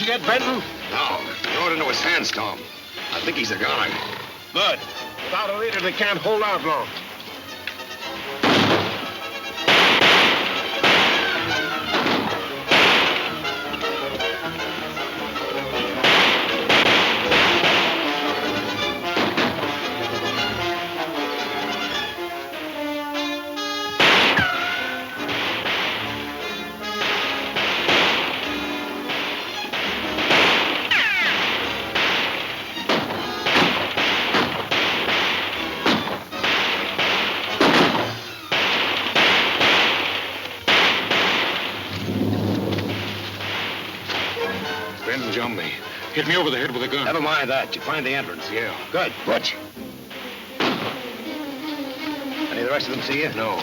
yet, Benton? No. Throw it into his hands, Tom. I think he's a goner. Good. Without a leader, they can't hold out long. Benton jumped me. Hit me over the head with a gun. Never mind that. You find the entrance. Yeah. Good. Butch. Any of the rest of them see you? No.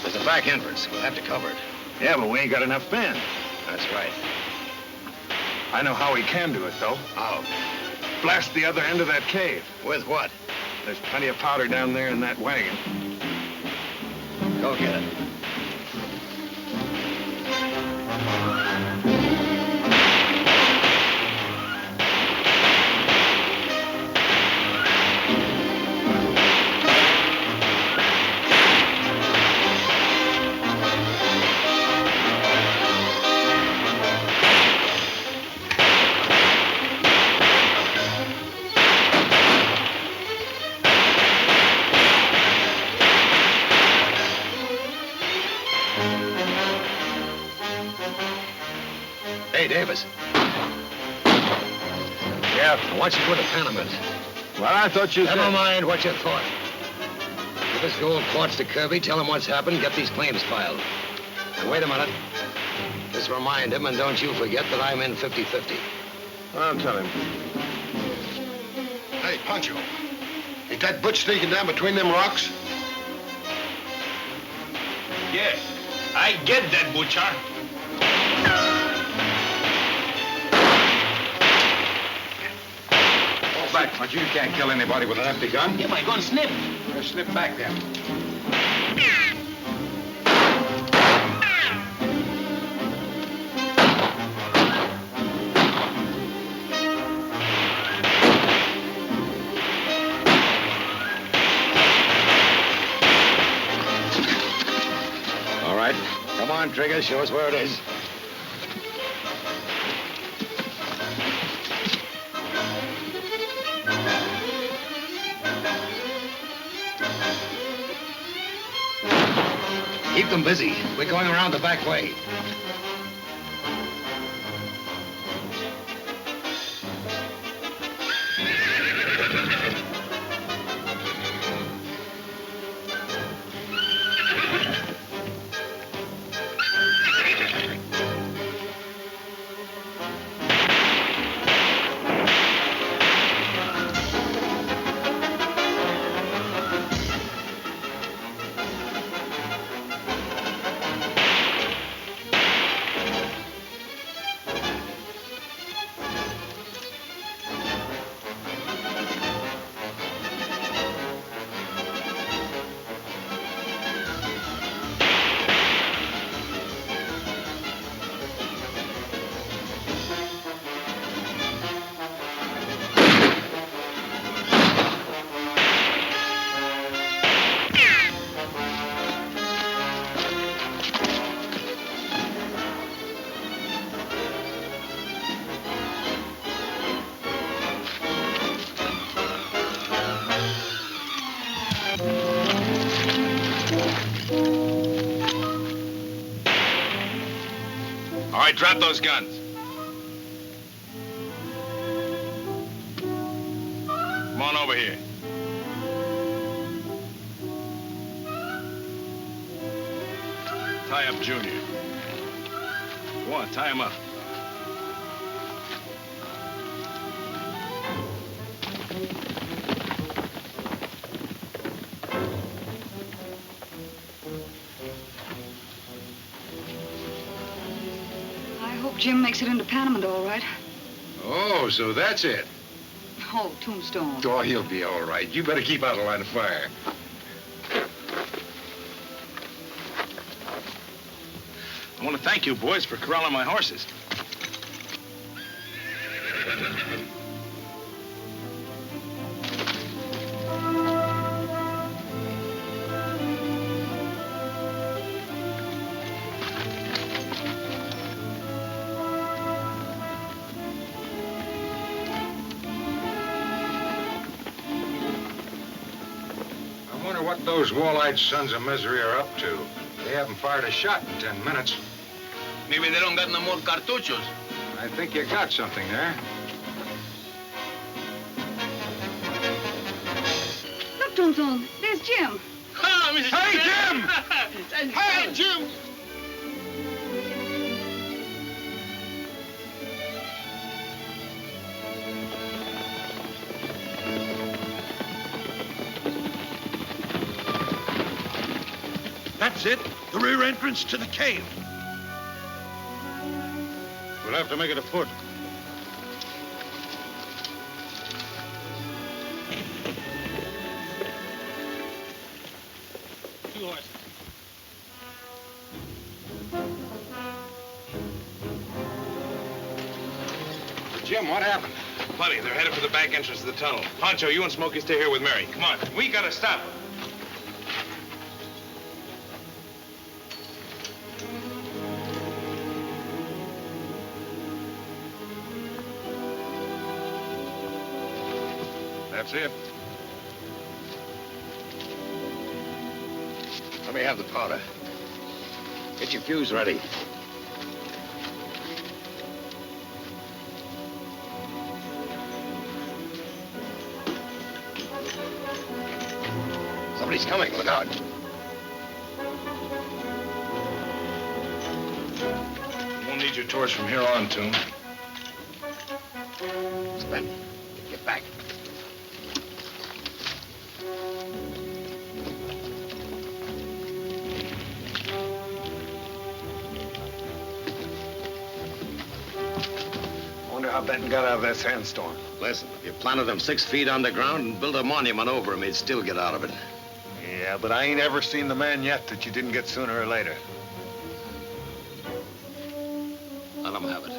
There's a back entrance. We'll have to cover it. Yeah, but we ain't got enough men. That's right. I know how we can do it, though. How? Blast the other end of that cave. With what? There's plenty of powder down there in that wagon. Go get it. Hey, Davis. Yeah? I want you to go to Panamint. Well, I thought you Never said... mind what you thought. Give this gold quartz to Kirby, tell him what's happened, get these claims filed. And wait a minute. Just remind him, and don't you forget that I'm in 50-50. I'll tell him. Hey, Pancho. Ain't that Butch sneaking down between them rocks? Yeah, I get that, Butcher. Fall back, Puncher. You can't kill anybody with an empty gun. Yeah, my gun snip. Slip back then. All right. Come on, Trigger. Show us where it is. Keep them busy. We're going around the back way. All right, drop those guns. Come on over here. Tie up Junior. Go on, tie him up. I hope Jim makes it into Panamint all right. Oh, so that's it. Oh, Tombstone. Oh, he'll be all right. You better keep out of line of fire. I want to thank you boys for corralling my horses. What those wall-eyed sons of misery are up to? They haven't fired a shot in 10 minutes. Maybe they don't got no more cartuchos. I think you got something there. Look, Tung Tung, there's Jim. Oh, Mrs. Hey, Jim! Hey, Jim! That's it. The rear entrance to the cave. We'll have to make it afoot. Two horses. Jim, what happened? Plenty. They're headed for the back entrance of the tunnel. Pancho, you and Smokey stay here with Mary. Come on. We gotta stop them. That's it. Let me have the powder. Get your fuse ready. Somebody's coming. Look out. Won't need your torch from here on, Toon. Spend. Get back. Wonder how Benton got out of that sandstorm. Listen, if you planted him 6 feet underground and built a monument over him, he'd still get out of it. Yeah, but I ain't ever seen the man yet that you didn't get sooner or later. Let him have it.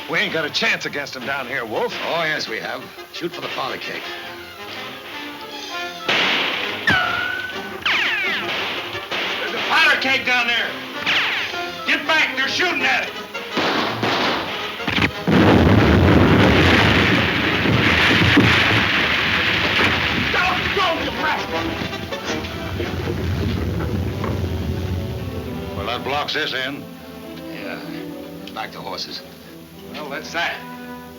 We ain't got a chance against him down here, Wolfe. Oh, yes, we have. Shoot for the powder cake. There's a powder keg down there. Get back. They're shooting at it. Go, you rascal. Well, that blocks this end. Yeah. Back to horses. Well, that's that.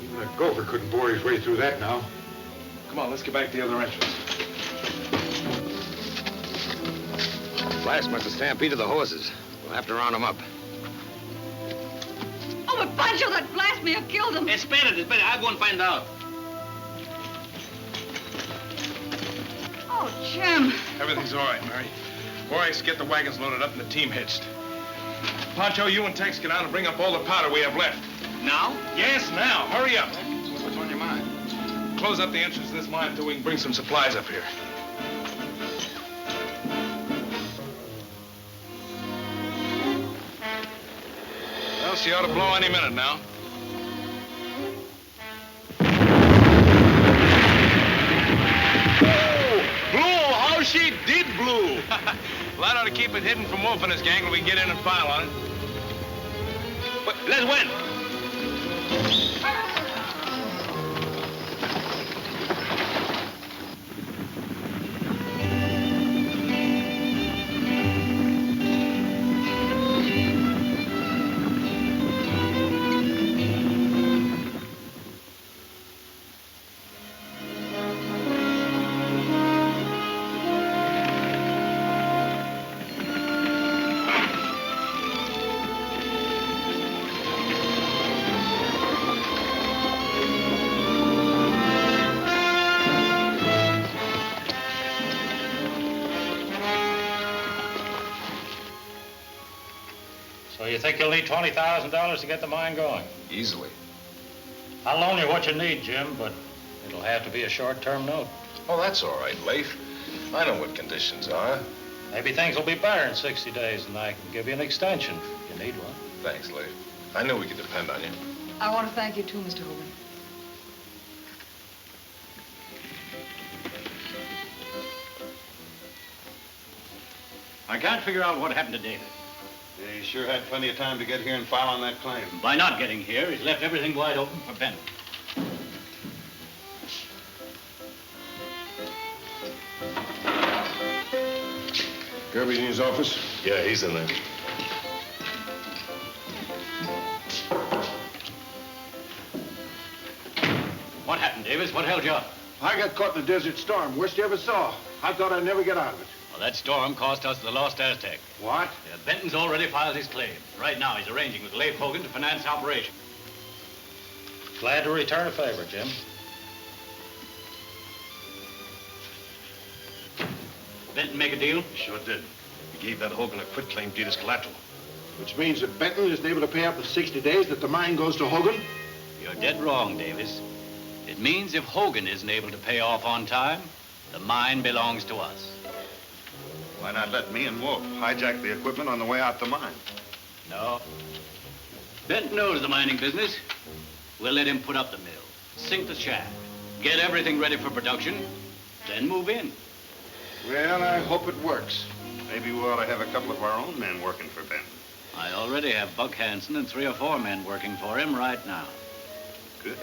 Even a gopher couldn't bore his way through that now. Come on, let's get back to the other entrance. Blast must have stampeded the horses. We'll have to round them up. Oh, but Pancho, that blast may have killed him. Espérate, espérate. I'll go and find out. Oh, Jim. Everything's all right, Mary. Boys, get the wagons loaded up and the team hitched. Pancho, you and Tex get out and bring up all the powder we have left. Now? Yes, now. Hurry up. What's on your mind? Close up the entrance to this mine until we can bring some supplies up here. Well, she ought to blow any minute now. Blue! How she did blue! Well, that ought to keep it hidden from Wolfe and his gang when we get in and pile on it. But let's win. So you think you'll need $20,000 to get the mine going? Easily. I'll loan you what you need, Jim, but it'll have to be a short-term note. Oh, that's all right, Leif. I know what conditions are. Maybe things will be better in 60 days, and I can give you an extension if you need one. Thanks, Leif. I knew we could depend on you. I want to thank you, too, Mr. Hogan. I can't figure out what happened to David. Yeah, he sure had plenty of time to get here and file on that claim. By not getting here, he's left everything wide open for Benton. Kirby's in his office? Yeah, he's in there. What happened, Davis? What held you up? I got caught in a desert storm. Worst you ever saw. I thought I'd never get out of it. Well, that storm cost us the Lost Aztec. What? Yeah, Benton's already filed his claim. Right now, he's arranging with Leif Hogan to finance the operation. Glad to return a favor, Jim. Benton make a deal? He sure did. He gave that Hogan a quitclaim deed as collateral. Which means that Benton isn't able to pay up in 60 days, that the mine goes to Hogan? You're dead wrong, Davis. It means if Hogan isn't able to pay off on time, the mine belongs to us. Why not let me and Wolfe hijack the equipment on the way out the mine? No. Benton knows the mining business. We'll let him put up the mill, sink the shaft, get everything ready for production, then move in. Well, I hope it works. Maybe we ought to have a couple of our own men working for Benton. I already have Buck Hansen and 3 or 4 men working for him right now. Good.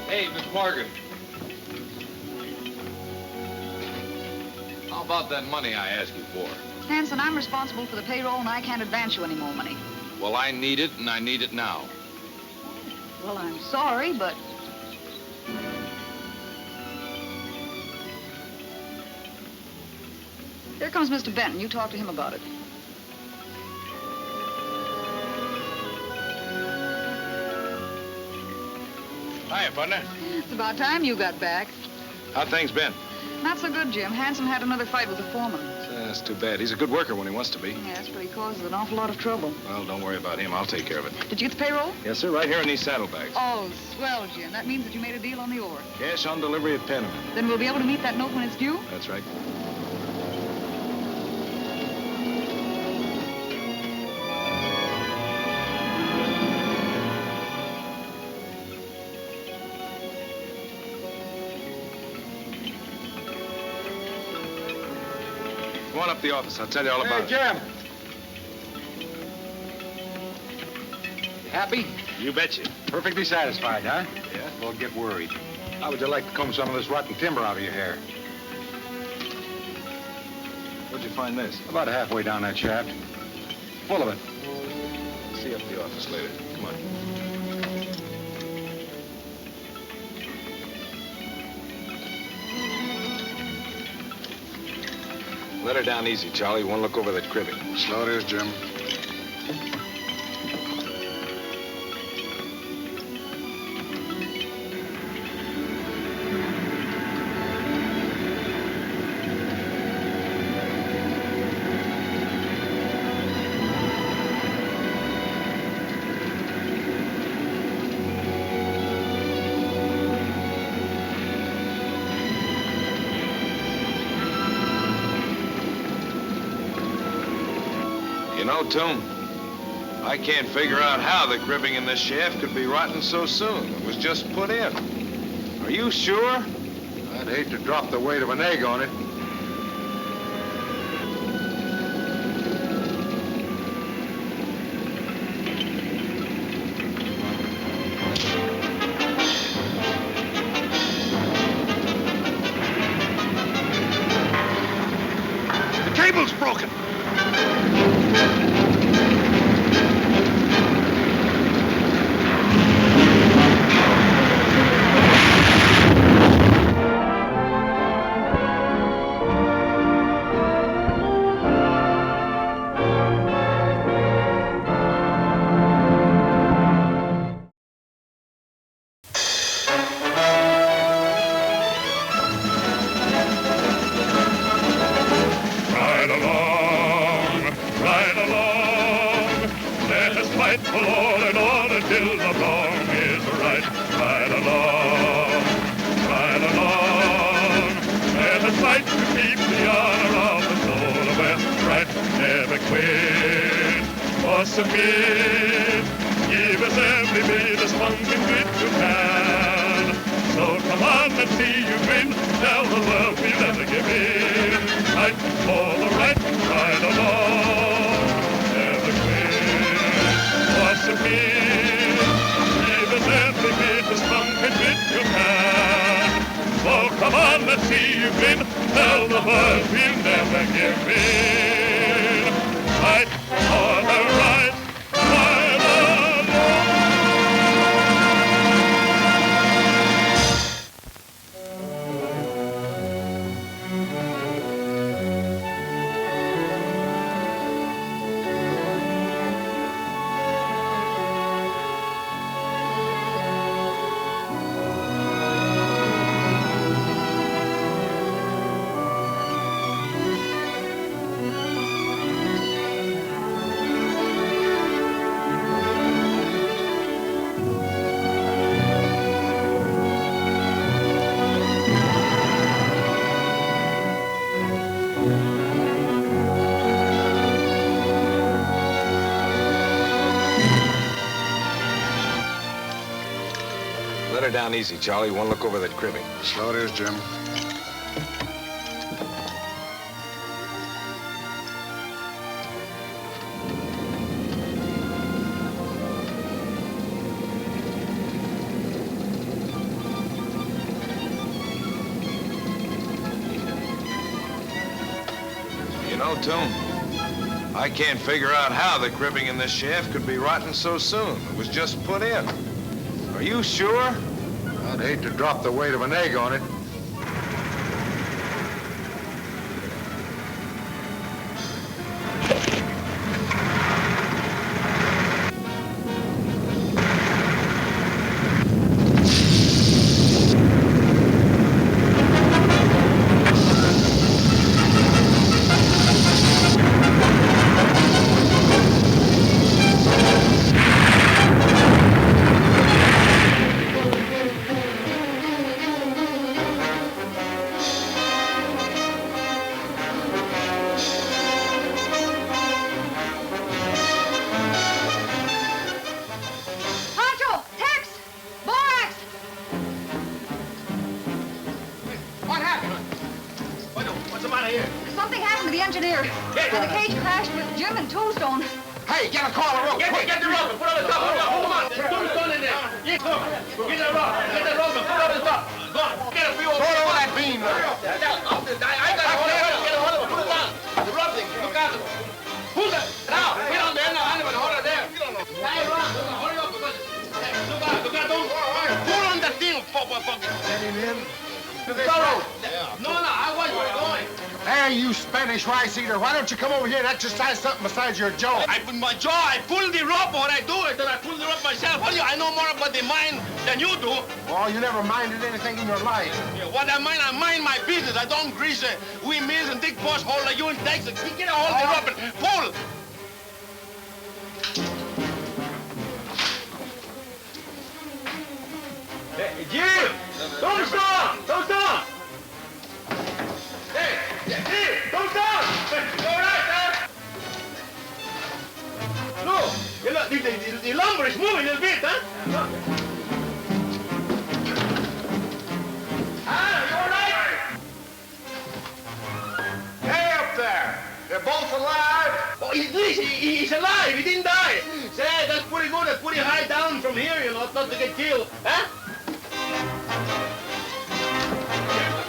Hey, Miss Morgan. How about that money I asked you for? Hanson, I'm responsible for the payroll, and I can't advance you any more money. Well, I need it, and I need it now. Well, I'm sorry, but... Here comes Mr. Benton. You talk to him about it. Hiya, partner. It's about time you got back. How things been? Not so good, Jim. Hanson had another fight with the foreman. That's too bad. He's a good worker when he wants to be. Yes, but he causes an awful lot of trouble. Well, don't worry about him. I'll take care of it. Did you get the payroll? Yes, sir. Right here in these saddlebags. Oh, swell, Jim. That means that you made a deal on the ore. Cash on delivery at Penn. Then we'll be able to meet that note when it's due? That's right. Go on up to the office. I'll tell you all about it. Jim. You happy? You betcha. Perfectly satisfied, huh? Yeah? Well, get worried. How would you like to comb some of this rotten timber out of your hair? Where'd you find this? About halfway down that shaft. Full of it. See you up at the office later. Come on. Let her down easy, Charlie. One look over that cribbing. Slow it is, Jim. You know, Toom, I can't figure out how the cribbing in this shaft could be rotten so soon. It was just put in. Are you sure? I'd hate to drop the weight of an egg on it. The cable's broken. on until the wrong is right. Right along, right along. Let us fight to keep the honor of the soul of West right. Never quit or submit. Give us every bit of spunk and grit you can. So come on, let's see you win. Tell the world we'll never give in. Fight for the right, right along. Never quit or submit. Give us every bit of spunk and grit you can. So come on, let's see you win. Tell the world we'll never give in. Fight for the right, right along. Let her down easy, Charlie. One look over that cribbing. Slow it is, Jim. You know, Toom, I can't figure out how the cribbing in this shaft could be rotten so soon. It was just put in. Are you sure? I'd hate to drop the weight of an egg on it. Why don't you come over here and exercise something besides your jaw? My jaw, I pull the rope. What I do is that I pull the rope myself. I know more about the mine than you do. Oh, you never minded anything in your life. Yeah, what I mind my business. I don't grease windmills and dig post hole like you in Texas. Get a hold of the rope and pull. Hey, Jim! Don't stop! Don't stop! Hey, don't stop! All right, huh? Look, the lumber is moving a little bit, huh? You all right? Hey, up there! They're both alive? Oh, he's alive. He didn't die. Say, that's pretty good. That's pretty high down from here, you know, not to get killed, huh?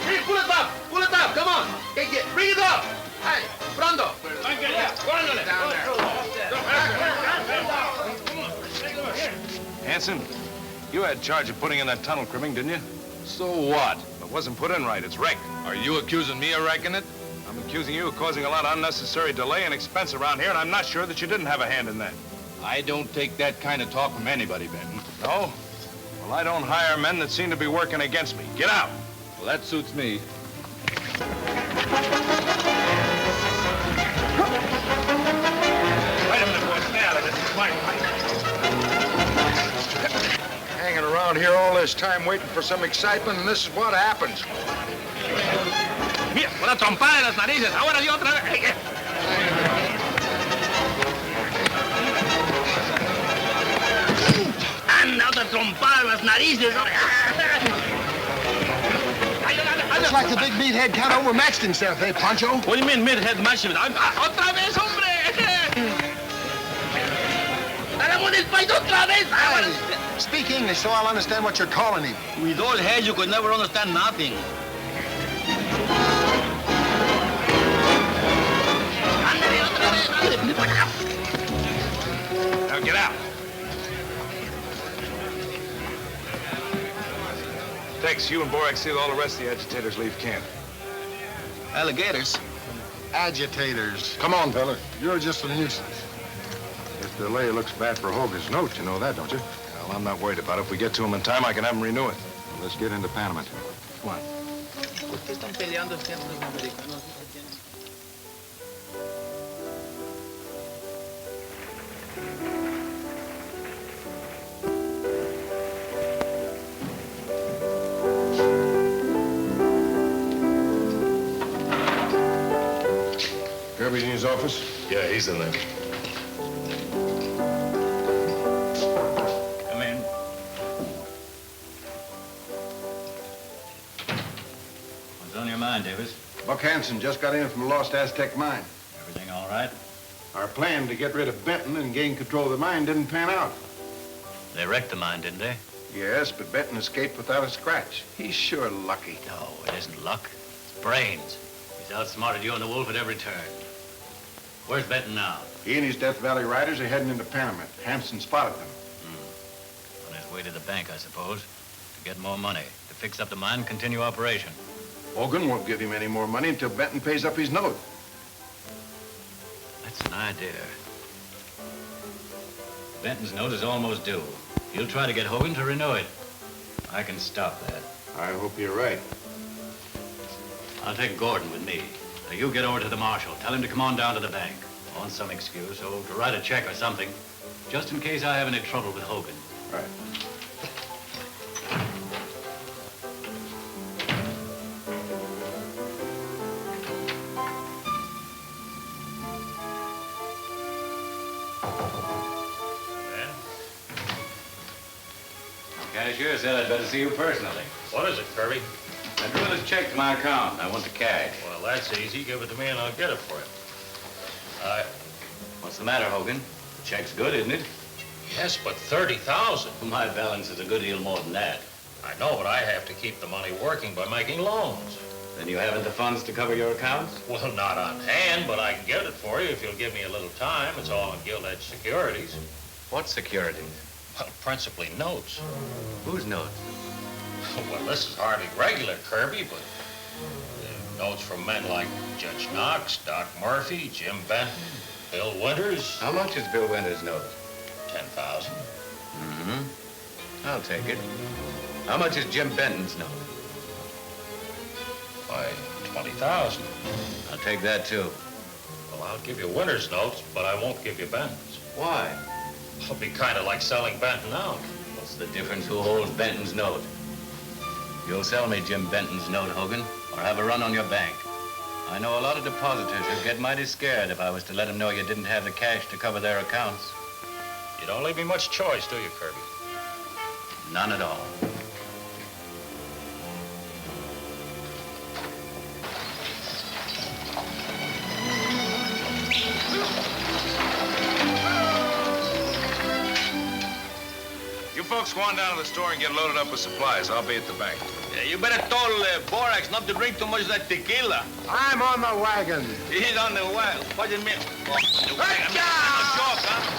Hey, pull it up. Pull it up. Come on. Bring it up. Hey, pronto. Hanson, you had charge of putting in that tunnel cribbing, didn't you? So what? It wasn't put in right. It's wrecked. Are you accusing me of wrecking it? I'm accusing you of causing a lot of unnecessary delay and expense around here, and I'm not sure that you didn't have a hand in that. I don't take that kind of talk from anybody, Benton. No? Well, I don't hire men that seem to be working against me. Get out. Well, that suits me. Wait a minute, boys. Stay out of this. It's my fight. around here all this time waiting for some excitement, and this is what happens. Mira, una trompada en las narices. Ahora sí otra vez. Anda, otra trompada en las narices. Looks like the big meathead kind of overmatched himself, eh, Pancho? What do you mean, meathead matched? Otra vez, hombre. Hagamos despacio otra vez. Speak English so I'll understand what you're calling him. With old head, you could never understand nothing. Now get out. Tex, you and Borax see all the rest of the agitators leave camp. Alligators? Agitators. Come on, fella. You're just a nuisance. If the delay looks bad for Hogan's note, you know that, don't you? Well, I'm not worried about it. If we get to him in time, I can have him renew it. Well, let's get into Panama. Come on. ¿Por qué están peleando siempre los americanos? Kirby's in his office? Yeah, he's in there. Come in. What's on your mind, Davis? Buck Hanson just got in from the Lost Aztec mine. Everything all right? Our plan to get rid of Benton and gain control of the mine didn't pan out. They wrecked the mine, didn't they? Yes, but Benton escaped without a scratch. He's sure lucky. No, it isn't luck. It's brains. He's outsmarted you and the Wolf at every turn. Where's Benton now? He and his Death Valley riders are heading into Panama. Hampson spotted them. On his way to the bank, I suppose. To get more money. To fix up the mine and continue operation. Hogan won't give him any more money until Benton pays up his note. That's an idea. Benton's note is almost due. You'll try to get Hogan to renew it. I can stop that. I hope you're right. I'll take Gordon with me. Now you get over to the marshal. Tell him to come on down to the bank. On some excuse, or to write a check or something. Just in case I have any trouble with Hogan. Right. Cashier said I'd better see you personally. What is it, Kirby? I drew this check to my account. I want the cash. Well, that's easy. Give it to me and I'll get it for you. What's the matter, Hogan? The check's good, isn't it? Yes, but 30,000. My balance is a good deal more than that. I know, but I have to keep the money working by making loans. Then you haven't the funds to cover your accounts? Well, not on hand, but I can get it for you if you'll give me a little time. It's all in gilt-edged securities. What securities? Well, principally notes. Whose notes? Well, this is hardly regular, Kirby, but notes from men like Judge Knox, Doc Murphy, Jim Benton, Bill Winters. How much is Bill Winters' note? 10,000. Mm-hmm. I'll take it. How much is Jim Benton's note? Why, 20,000. I'll take that, too. Well, I'll give you Winters' notes, but I won't give you Benton's. Why? It'll be kind of like selling Benton out. What's the difference who holds Benton's note? You'll sell me Jim Benton's note, Hogan, or have a run on your bank. I know a lot of depositors who'd get mighty scared if I was to let them know you didn't have the cash to cover their accounts. You don't leave me much choice, do you, Kirby? None at all. You folks go on down to the store and get loaded up with supplies. I'll be at the bank. Yeah, you better tell Borax not to drink too much of that tequila. I'm on the wagon. He's on the wagon. What do you mean? Oh, the wagon. I'm not a joke, huh?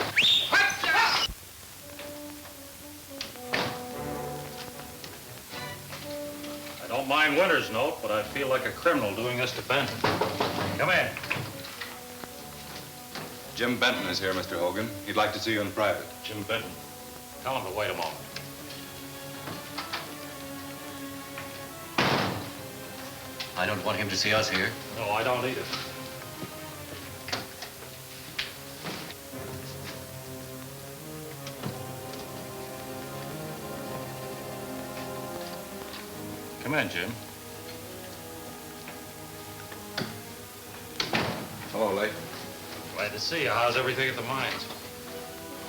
I don't mind Winters' note, but I feel like a criminal doing this to Benton. Come in. Jim Benton is here, Mr. Hogan. He'd like to see you in private. Jim Benton. Tell him to wait a moment. I don't want him to see us here. No, I don't either. Come in, Jim. Hello, Leif. Glad to see you. How's everything at the mines?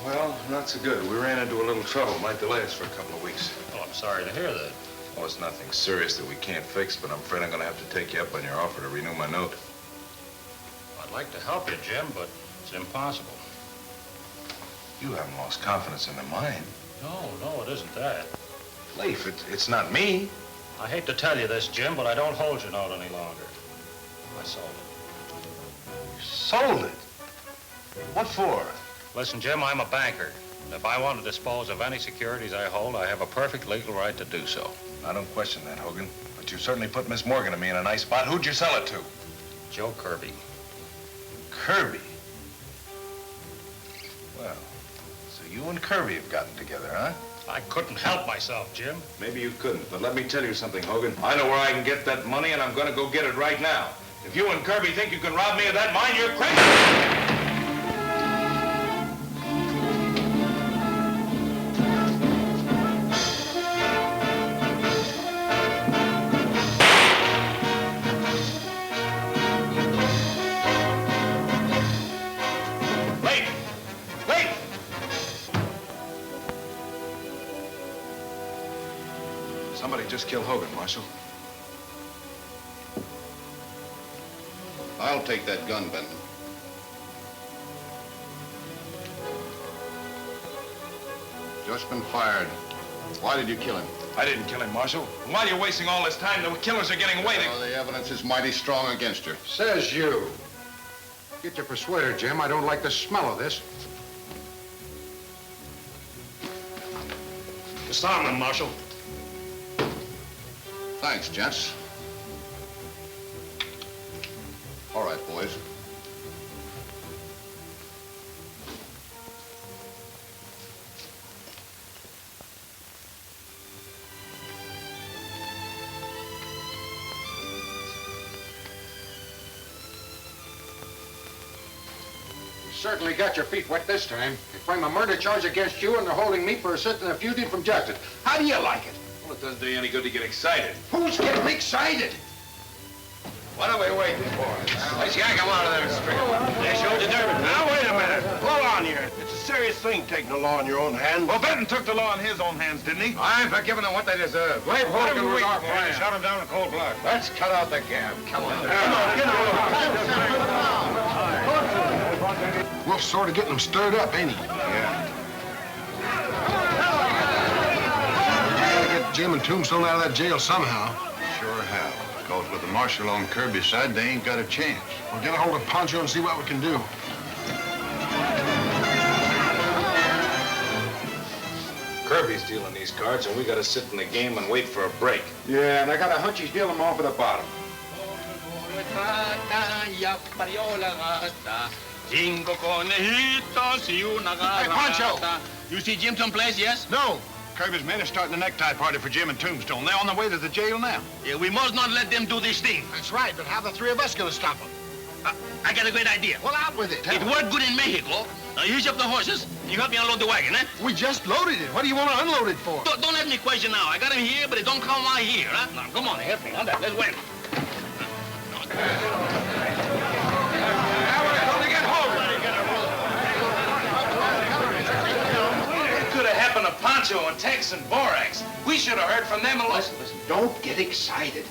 Well, not so good. We ran into a little trouble. Might delay us for a couple of weeks. Oh, I'm sorry to hear that. Oh, it's nothing serious that we can't fix, but I'm afraid I'm going to have to take you up on your offer to renew my note. I'd like to help you, Jim, but it's impossible. You haven't lost confidence in the mine. No, it isn't that. Leif, it's not me. I hate to tell you this, Jim, but I don't hold your note any longer. I sold it. Sold it? What for? Listen, Jim, I'm a banker. If I want to dispose of any securities I hold, I have a perfect legal right to do so. I don't question that, Hogan. But you certainly put Miss Morgan and me in a nice spot. Who'd you sell it to? Joe Kirby. Kirby? Well, so you and Kirby have gotten together, huh? I couldn't help myself, Jim. Maybe you couldn't, but let me tell you something, Hogan. I know where I can get that money, and I'm going to go get it right now. If you and Kirby think you can rob me of that mine, you're crazy! Somebody just killed Hogan, Marshal. I'll take that gun, Benton. Just been fired. Why did you kill him? I didn't kill him, Marshal. And while you're wasting all this time, the killers are getting away. Oh, the evidence is mighty strong against you. Says you. Get your persuader, Jim. I don't like the smell of this. Disarm them, Marshal. Thanks, gents. All right, boys. You certainly got your feet wet this time. They frame a murder charge against you, and they're holding me for assisting a fugitive from justice. How do you like it? Well, it doesn't do you any good to get excited. Who's getting excited? What are we waiting for? Let's yank him out of there and string him. They showed you dirt. Now, wait a minute. Hold on here. It's a serious thing, taking the law in your own hands. Well, Benton took the law in his own hands, didn't he? I'm for giving them what they deserve. Leif Hogan was our friend. Shot him down in cold blood. Let's cut out the gab. Come on. Wolf's sort of getting them stirred up, ain't he? Yeah. Gotta get Jim and Tombstone out of that jail somehow. Sure have. Because with the marshal on Kirby's side, they ain't got a chance. We'll get a hold of Pancho and see what we can do. Kirby's dealing these cards, and we gotta sit in the game and wait for a break. Yeah, and I got a hunch he's dealing them off at the bottom. Hey, Pancho! You see Jim someplace, yes? No. Kirby's men are starting a necktie party for Jim and Tombstone. They're on their way to the jail now. Yeah, we must not let them do this thing. That's right, but how the three of us gonna stop them? I got a great idea. Well, out with it. It worked good in Mexico. Now, you hitch up the horses, and you help me unload the wagon, eh? We just loaded it. What do you want to unload it for? Don't let me question now. I got him here, but it don't come out here, huh? Now, come on, help me. On that. Let's win. It could have happened to Pancho and Tex and Borax. We should have heard from them a lot. Listen, don't get excited.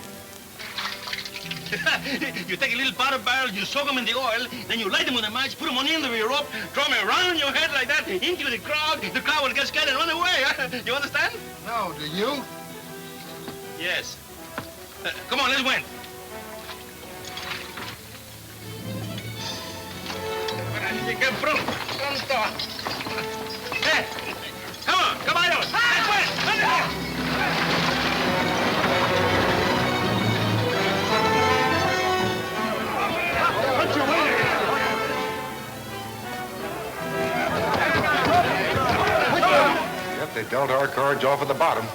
You take a little powder barrel, you soak them in the oil, then you light them with a match, put them on the end of your rope, throw them around your head like that into the crowd will get scared and run away. Huh? You understand? No, do you? Yes. Come on, let's win. Hey, come on, caballos, let's win. Yep, they dealt our cards off at the bottom.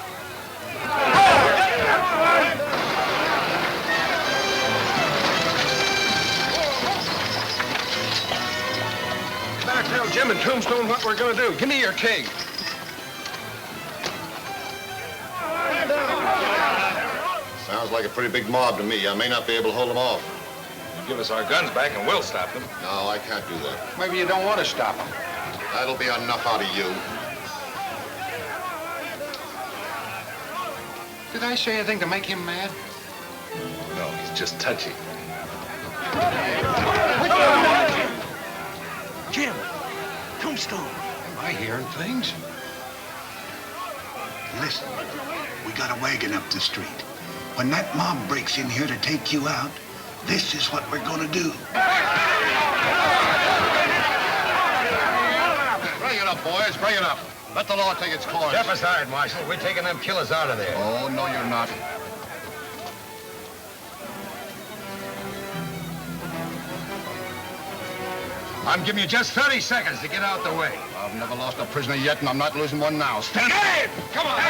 Better tell Jim and Tombstone what we're gonna do. Give me your keg. Sounds like a pretty big mob to me. I may not be able to hold them off. You give us our guns back and we'll stop them. No, I can't do that. Maybe you don't want to stop them. That'll be enough out of you. Did I say anything to make him mad? No, he's just touchy. Jim, Tombstone. Am I hearing things? Listen, we got a wagon up the street. When that mob breaks in here to take you out, this is what we're gonna do. Bring it up, boys. Bring it up. Let the law take its course. Step aside, Marshal. We're taking them killers out of there. Oh, no, you're not. I'm giving you just 30 seconds to get out the way. I've never lost a prisoner yet, and I'm not losing one now. Stand up! Hey! Come on!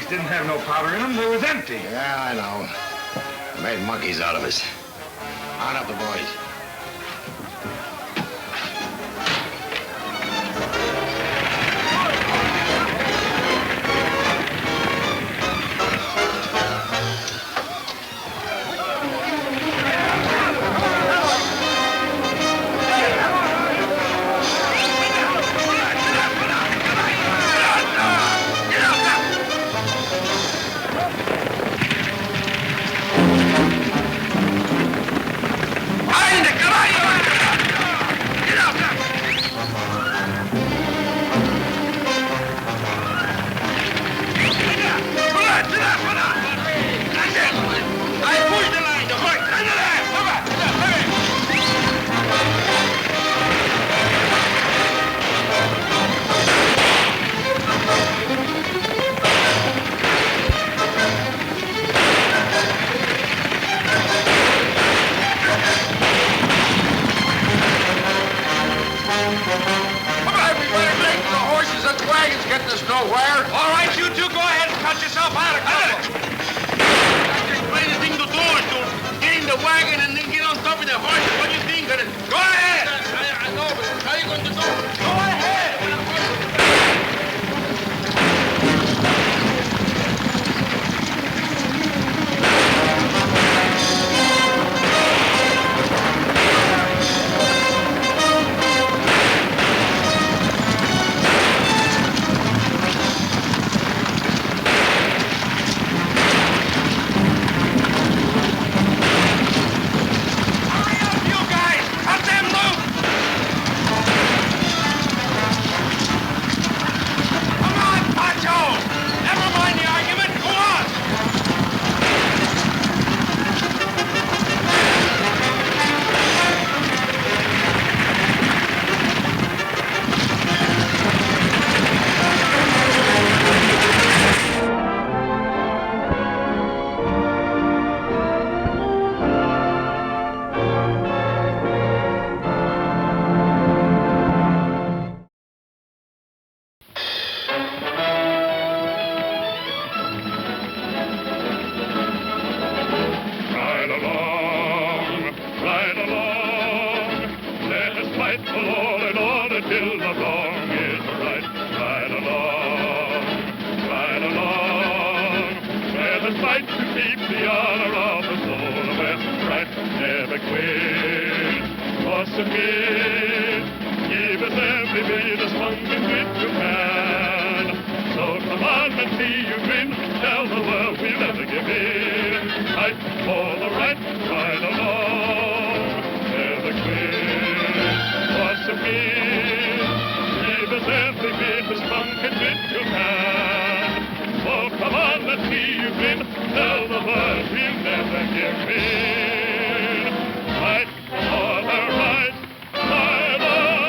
Didn't have no powder in them. They was empty. Yeah, I know. Made monkeys out of us. On up the boys. Every bit as fun can be. give in. Fight for the right side alone.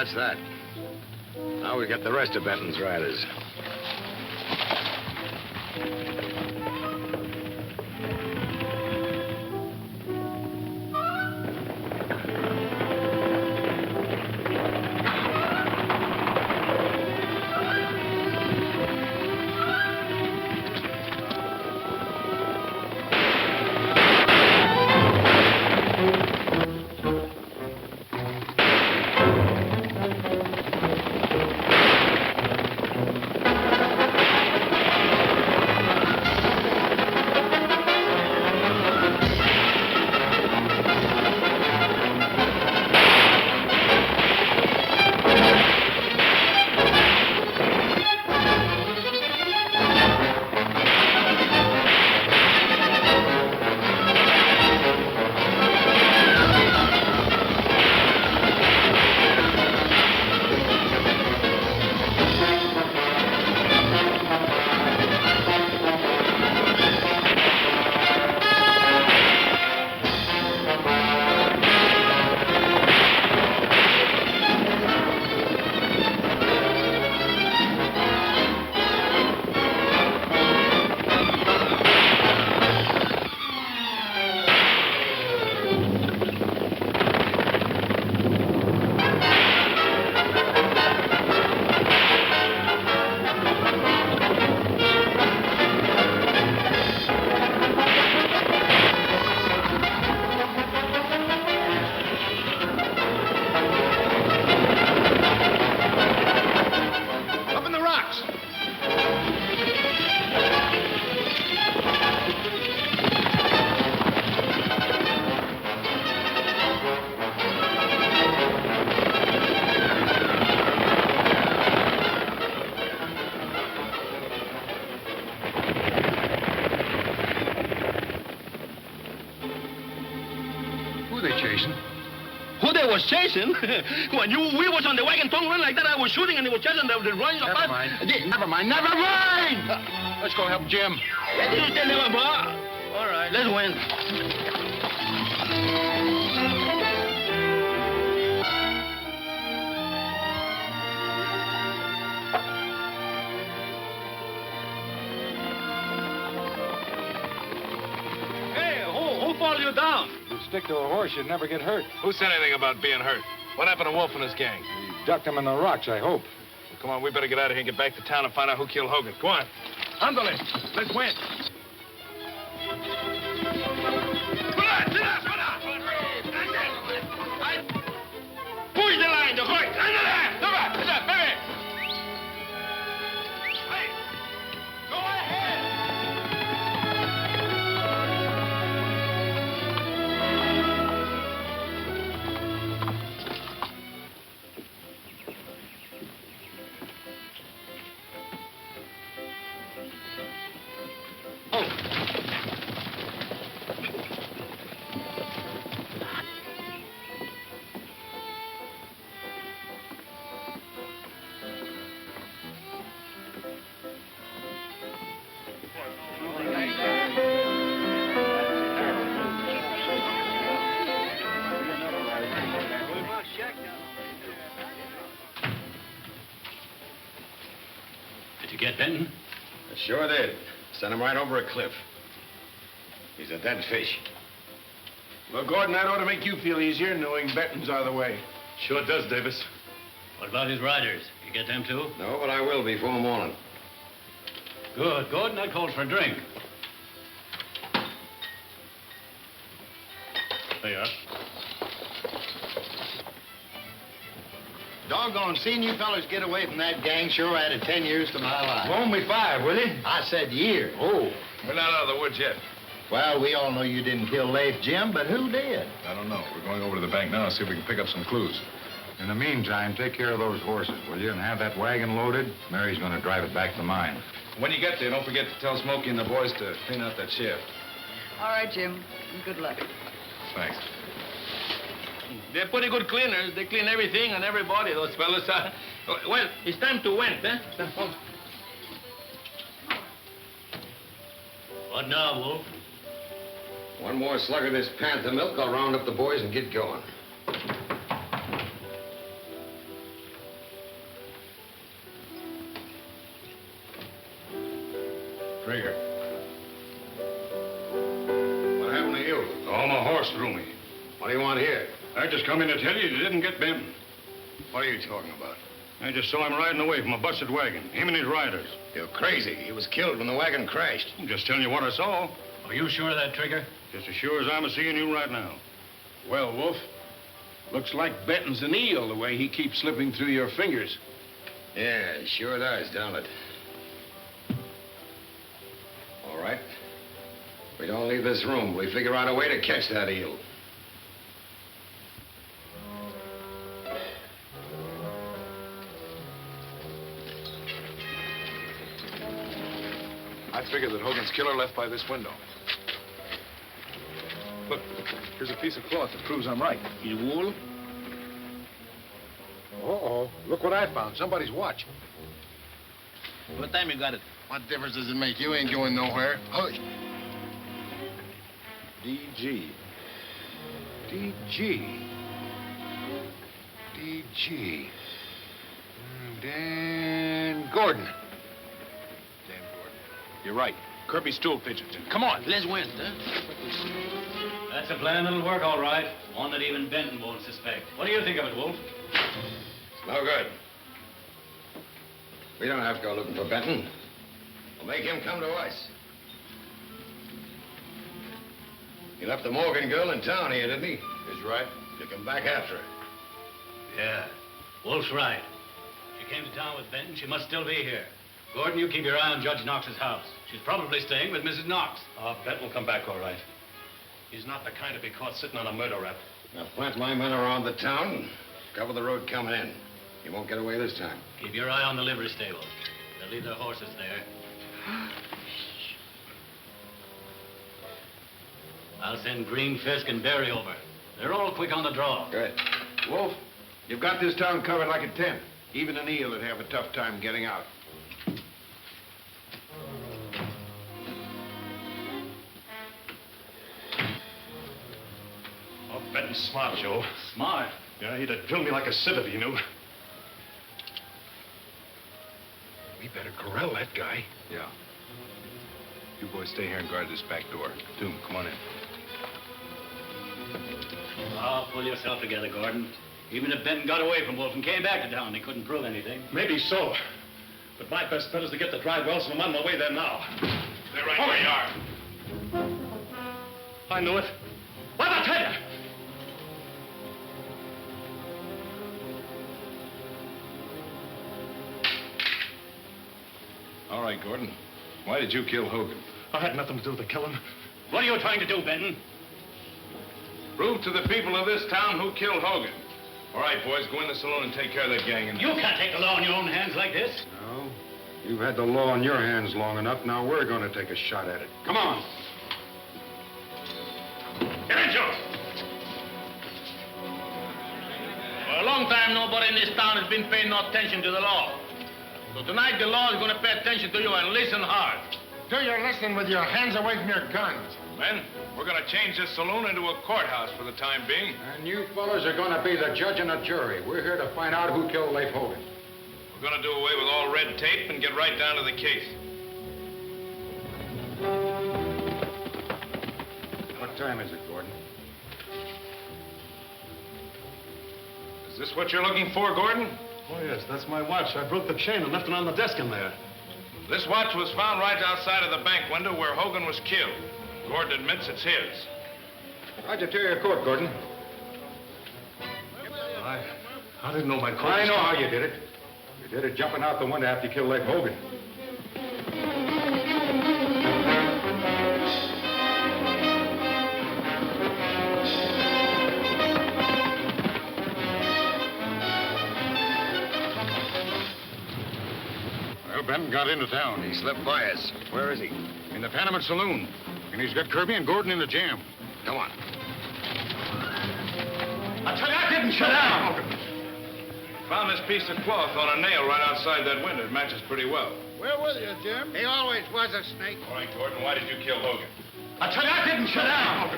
That's that. Now we got the rest of Benton's riders. Who they chasing? Who they was chasing? When we was on the wagon tongue run like that, I was shooting and they was chasing the Reins apart. Never mind. Let's go help Jim. All right, let's win. Hey, who followed you down? If you stick to a horse, you'd never get hurt. Who said anything about being hurt? What happened to Wolfe and his gang? You ducked him in the rocks, I hope. Well, come on, we better get out of here and get back to town and find out who killed Hogan. Go on. Andale. Let's win. Push the line, the hook. Baby. Hey, go ahead. Did you get Benton? I sure did. Sent him right over a cliff. He's a dead fish. Well, Gordon, that ought to make you feel easier knowing Benton's out of the way. Sure does, Davis. What about his riders? You get them too? No, but I will before morning. Good. Gordon, that calls for a drink. There you are. Doggone, seeing you fellas get away from that gang sure added 10 years to my life. Only 5, will you? I said years. Oh. We're not out of the woods yet. Well, we all know you didn't kill Leif, Jim, but who did? I don't know. We're going over to the bank now and see if we can pick up some clues. In the meantime, take care of those horses, will you? And have that wagon loaded. Mary's going to drive it back to the mine. When you get there, don't forget to tell Smokey and the boys to clean out that shaft. All right, Jim. And good luck. Thanks. They're pretty good cleaners. They clean everything and everybody, those fellas. Well, it's time to win, eh? What now, Wolfe? One more slug of this panther milk, I'll round up the boys and get going. Trigger. What happened to you? Oh, my horse threw me. What do you want here? I just come in to tell you didn't get Benton. What are you talking about? I just saw him riding away from a busted wagon, him and his riders. You're crazy. He was killed when the wagon crashed. I'm just telling you what I saw. Are you sure of that, Trigger? Just as sure as I'm seeing you right now. Well, Wolfe, looks like Benton's an eel the way he keeps slipping through your fingers. Yeah, it sure does, don't it? All right. If we don't leave this room, we figure out a way to catch that eel. I figured that Hogan's killer left by this window. Look, here's a piece of cloth that proves I'm right. You wool? Uh-oh. Look what I found. Somebody's watch. What time you got it? What difference does it make? You ain't going nowhere. Hush. DG. DG. DG. Dan Gordon. You're right. Kirby stool pigeons. Come on, let's win, huh? That's a plan that'll work, all right. One that even Benton won't suspect. What do you think of it, Wolfe? It's no good. We don't have to go looking for Benton. We'll make him come to us. He left the Morgan girl in town here, didn't he? He's right. You come back after her. Yeah. Wolfe's right. She came to town with Benton. She must still be here. Gordon, you keep your eye on Judge Knox's house. She's probably staying with Mrs. Knox. Benton will come back all right. He's not the kind to be caught sitting on a murder rap. Now plant my men around the town. Cover the road coming in. You won't get away this time. Keep your eye on the livery stable. They'll leave their horses there. I'll send Green, Fisk, and Barry over. They're all quick on the draw. Good. Wolf, you've got this town covered like a tent. Even an eel would have a tough time getting out. Oh, Benton's smart, Joe. Smart. Yeah, he'd have drilled me like a sieve if he knew. We better corral that guy. Yeah. You boys stay here and guard this back door. Doom, come on in. Oh, pull yourself together, Gordon. Even if Ben got away from Wolfe and came back to town, they couldn't prove anything. Maybe so. But my best bet is to get the dry wells, and I'm on my way there now. They're right where you are. I knew it. What'd I tell you? All right, Gordon. Why did you kill Hogan? I had nothing to do with the killing. What are you trying to do, Benton? Prove to the people of this town who killed Hogan. All right, boys, go in the saloon and take care of that gang. You can't take the law in your own hands like this. No. You've had the law in your hands long enough. Now we're going to take a shot at it. Come on. Get in, Joe. For a long time, nobody in this town has been paying no attention to the law. So tonight, the law is going to pay attention to you and listen hard. Do your listening with your hands away from your guns. Men, we're going to change this saloon into a courthouse for the time being. And you fellas are going to be the judge and the jury. We're here to find out who killed Leif Hogan. We're going to do away with all red tape and get right down to the case. What time is it, Gordon? Is this what you're looking for, Gordon? Oh, yes, that's my watch. I broke the chain and left it on the desk in there. This watch was found right outside of the bank window where Hogan was killed. Gordon admits it's his. How'd you tear your coat, Gordon? I didn't know my coat. I know how you did it. You did it jumping out the window after you killed Leif Hogan. Well, Ben got into town. He slept by us. Where is he? In the Panama Saloon. And he's got Kirby and Gordon in the jam. Come on. I tell you, I didn't shut down. Found this piece of cloth on a nail right outside that window. It matches pretty well. We're with you, Jim. He always was a snake. All right, Gordon, why did you kill Hogan? I tell you, I didn't shut down.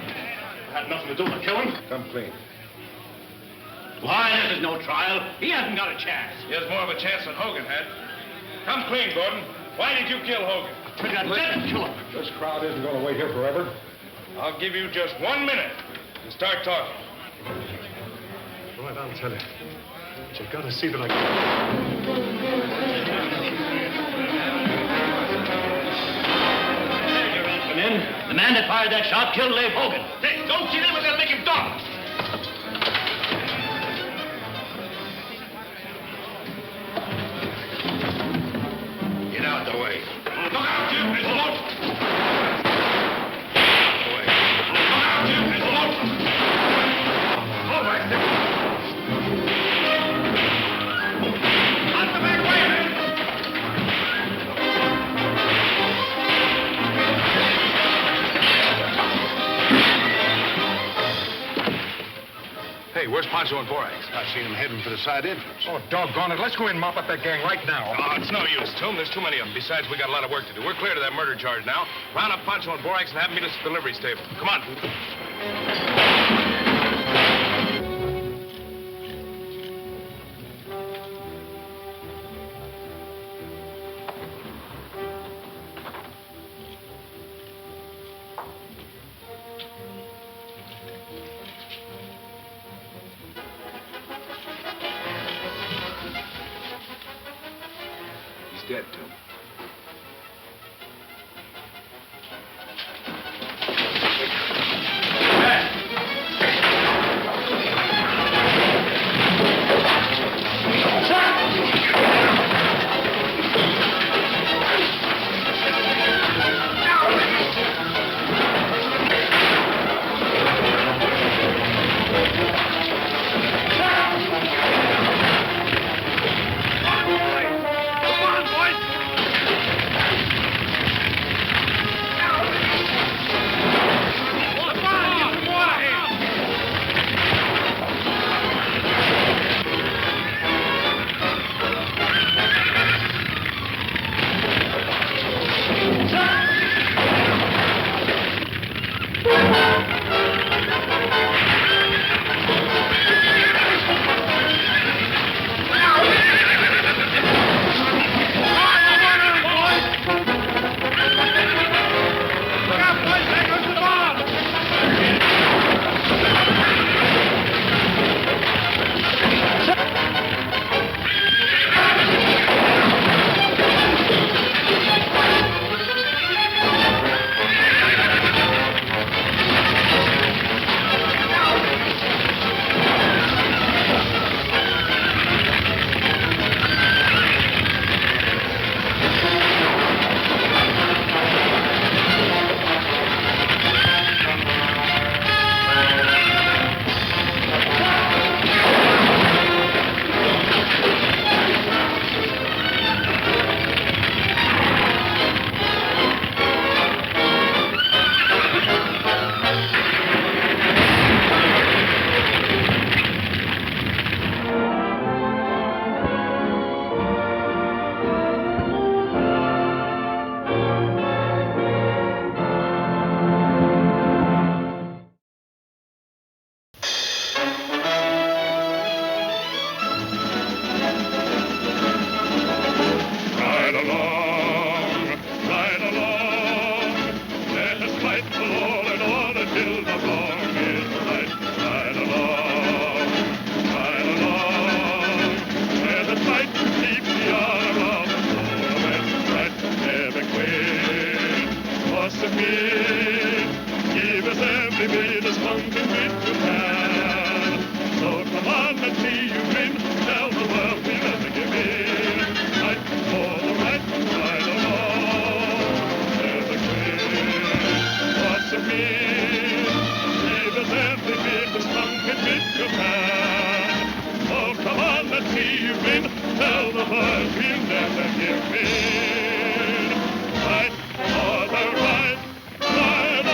I had nothing to do with the killing. Come clean. Why, this is no trial. He hasn't got a chance. He has more of a chance than Hogan had. Come clean, Gordon. Why did you kill Hogan? I didn't kill him. This crowd isn't going to wait here forever. I'll give you just 1 minute to start talking. All right, I'll tell you. But you've got to see that I Come in. The man that fired that shot killed Leif Hogan. Hey, don't kill him or they'll make him talk. Get out the way. Look out, Jim. It's a boat. Hey, where's Pancho and Borax? I seen them heading for the side entrance. Oh, doggone it. Let's go in and mop up that gang right now. Oh, it's no use, Tom. There's too many of them. Besides, we got a lot of work to do. We're clear to that murder charge now. Round up Pancho and Borax and have them meet us at the livery stable. Come on. He's dead, Tom. Come on, boys. this pumpkin bit you can. So come on, let's see you win. Tell the world we'll never give in. Fight for the right side of all. There's a queen. What's a mean? Save us every bit this pumpkin bit you can. So come on, let's see you win. Tell the world we'll never give in. Fight for the right side of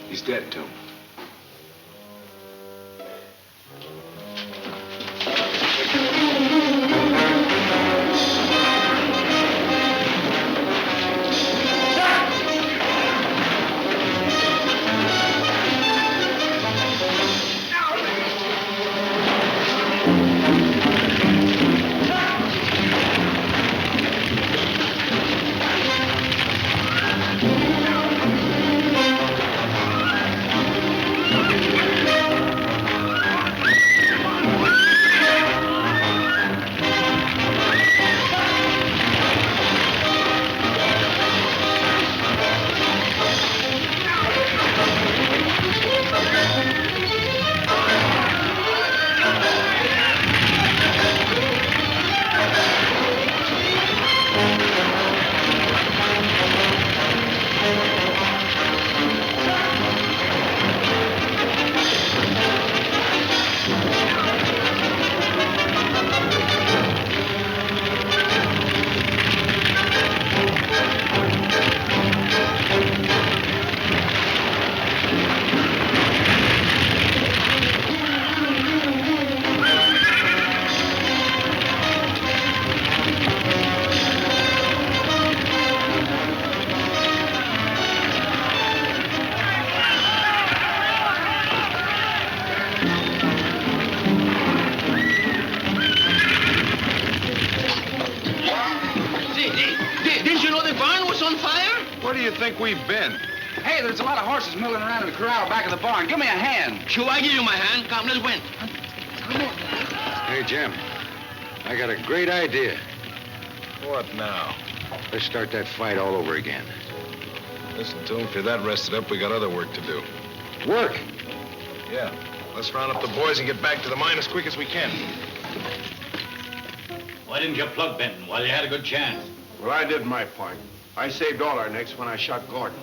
He's dead, Tom. Where do you think we've been? Hey, there's a lot of horses milling around in the corral back of the barn. Give me a hand. Sure, I give you my hand. Come, let's win. Hey, Jim. I got a great idea. What now? Let's start that fight all over again. Listen to him. If you're that rested up, we got other work to do. Work? Yeah. Let's round up the boys and get back to the mine as quick as we can. Why didn't you plug Benton while you had a good chance? Well, I did my part. I saved all our necks when I shot Gordon.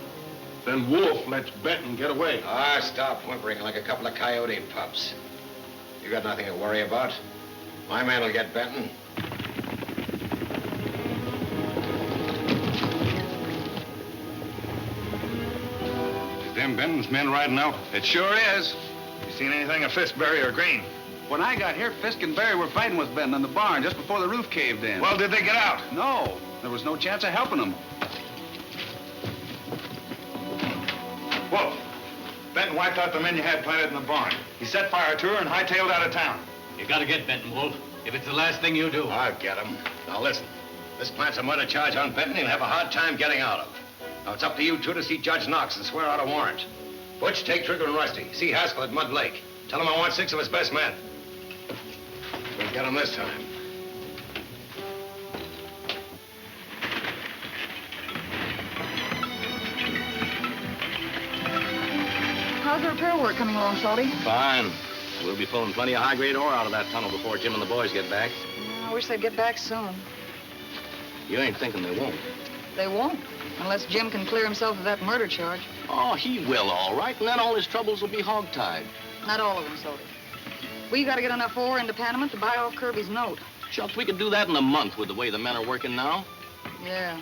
Then Wolfe lets Benton get away. Ah, stop whimpering like a couple of coyote pups. You got nothing to worry about. My man will get Benton. Is them Benton's men riding out? It sure is. You seen anything of Fisk, Berry, or Green? When I got here, Fisk and Barry were fighting with Benton in the barn just before the roof caved in. Well, did they get out? No. There was no chance of helping them. Wolfe, Benton wiped out the men you had planted in the barn. He set fire to her and hightailed out of town. You gotta get Benton, Wolfe. If it's the last thing you do. I'll get him. Now listen, this plants a murder charge on Benton he'll have a hard time getting out of. Now it's up to you two to see Judge Knox and swear out a warrant. Butch, take Trigger and Rusty. See Haskell at Mud Lake. Tell him I want 6 of his best men. We'll get him this time. How's the repair work coming along, Salty? Fine. We'll be pulling plenty of high-grade ore out of that tunnel before Jim and the boys get back. I wish they'd get back soon. You ain't thinking they won't. They won't, unless Jim can clear himself of that murder charge. Oh, he will, all right, and then all his troubles will be hog-tied. Not all of them, Salty. We got to get enough ore into Panama to buy off Kirby's note. Shucks, we could do that in a month with the way the men are working now. Yeah,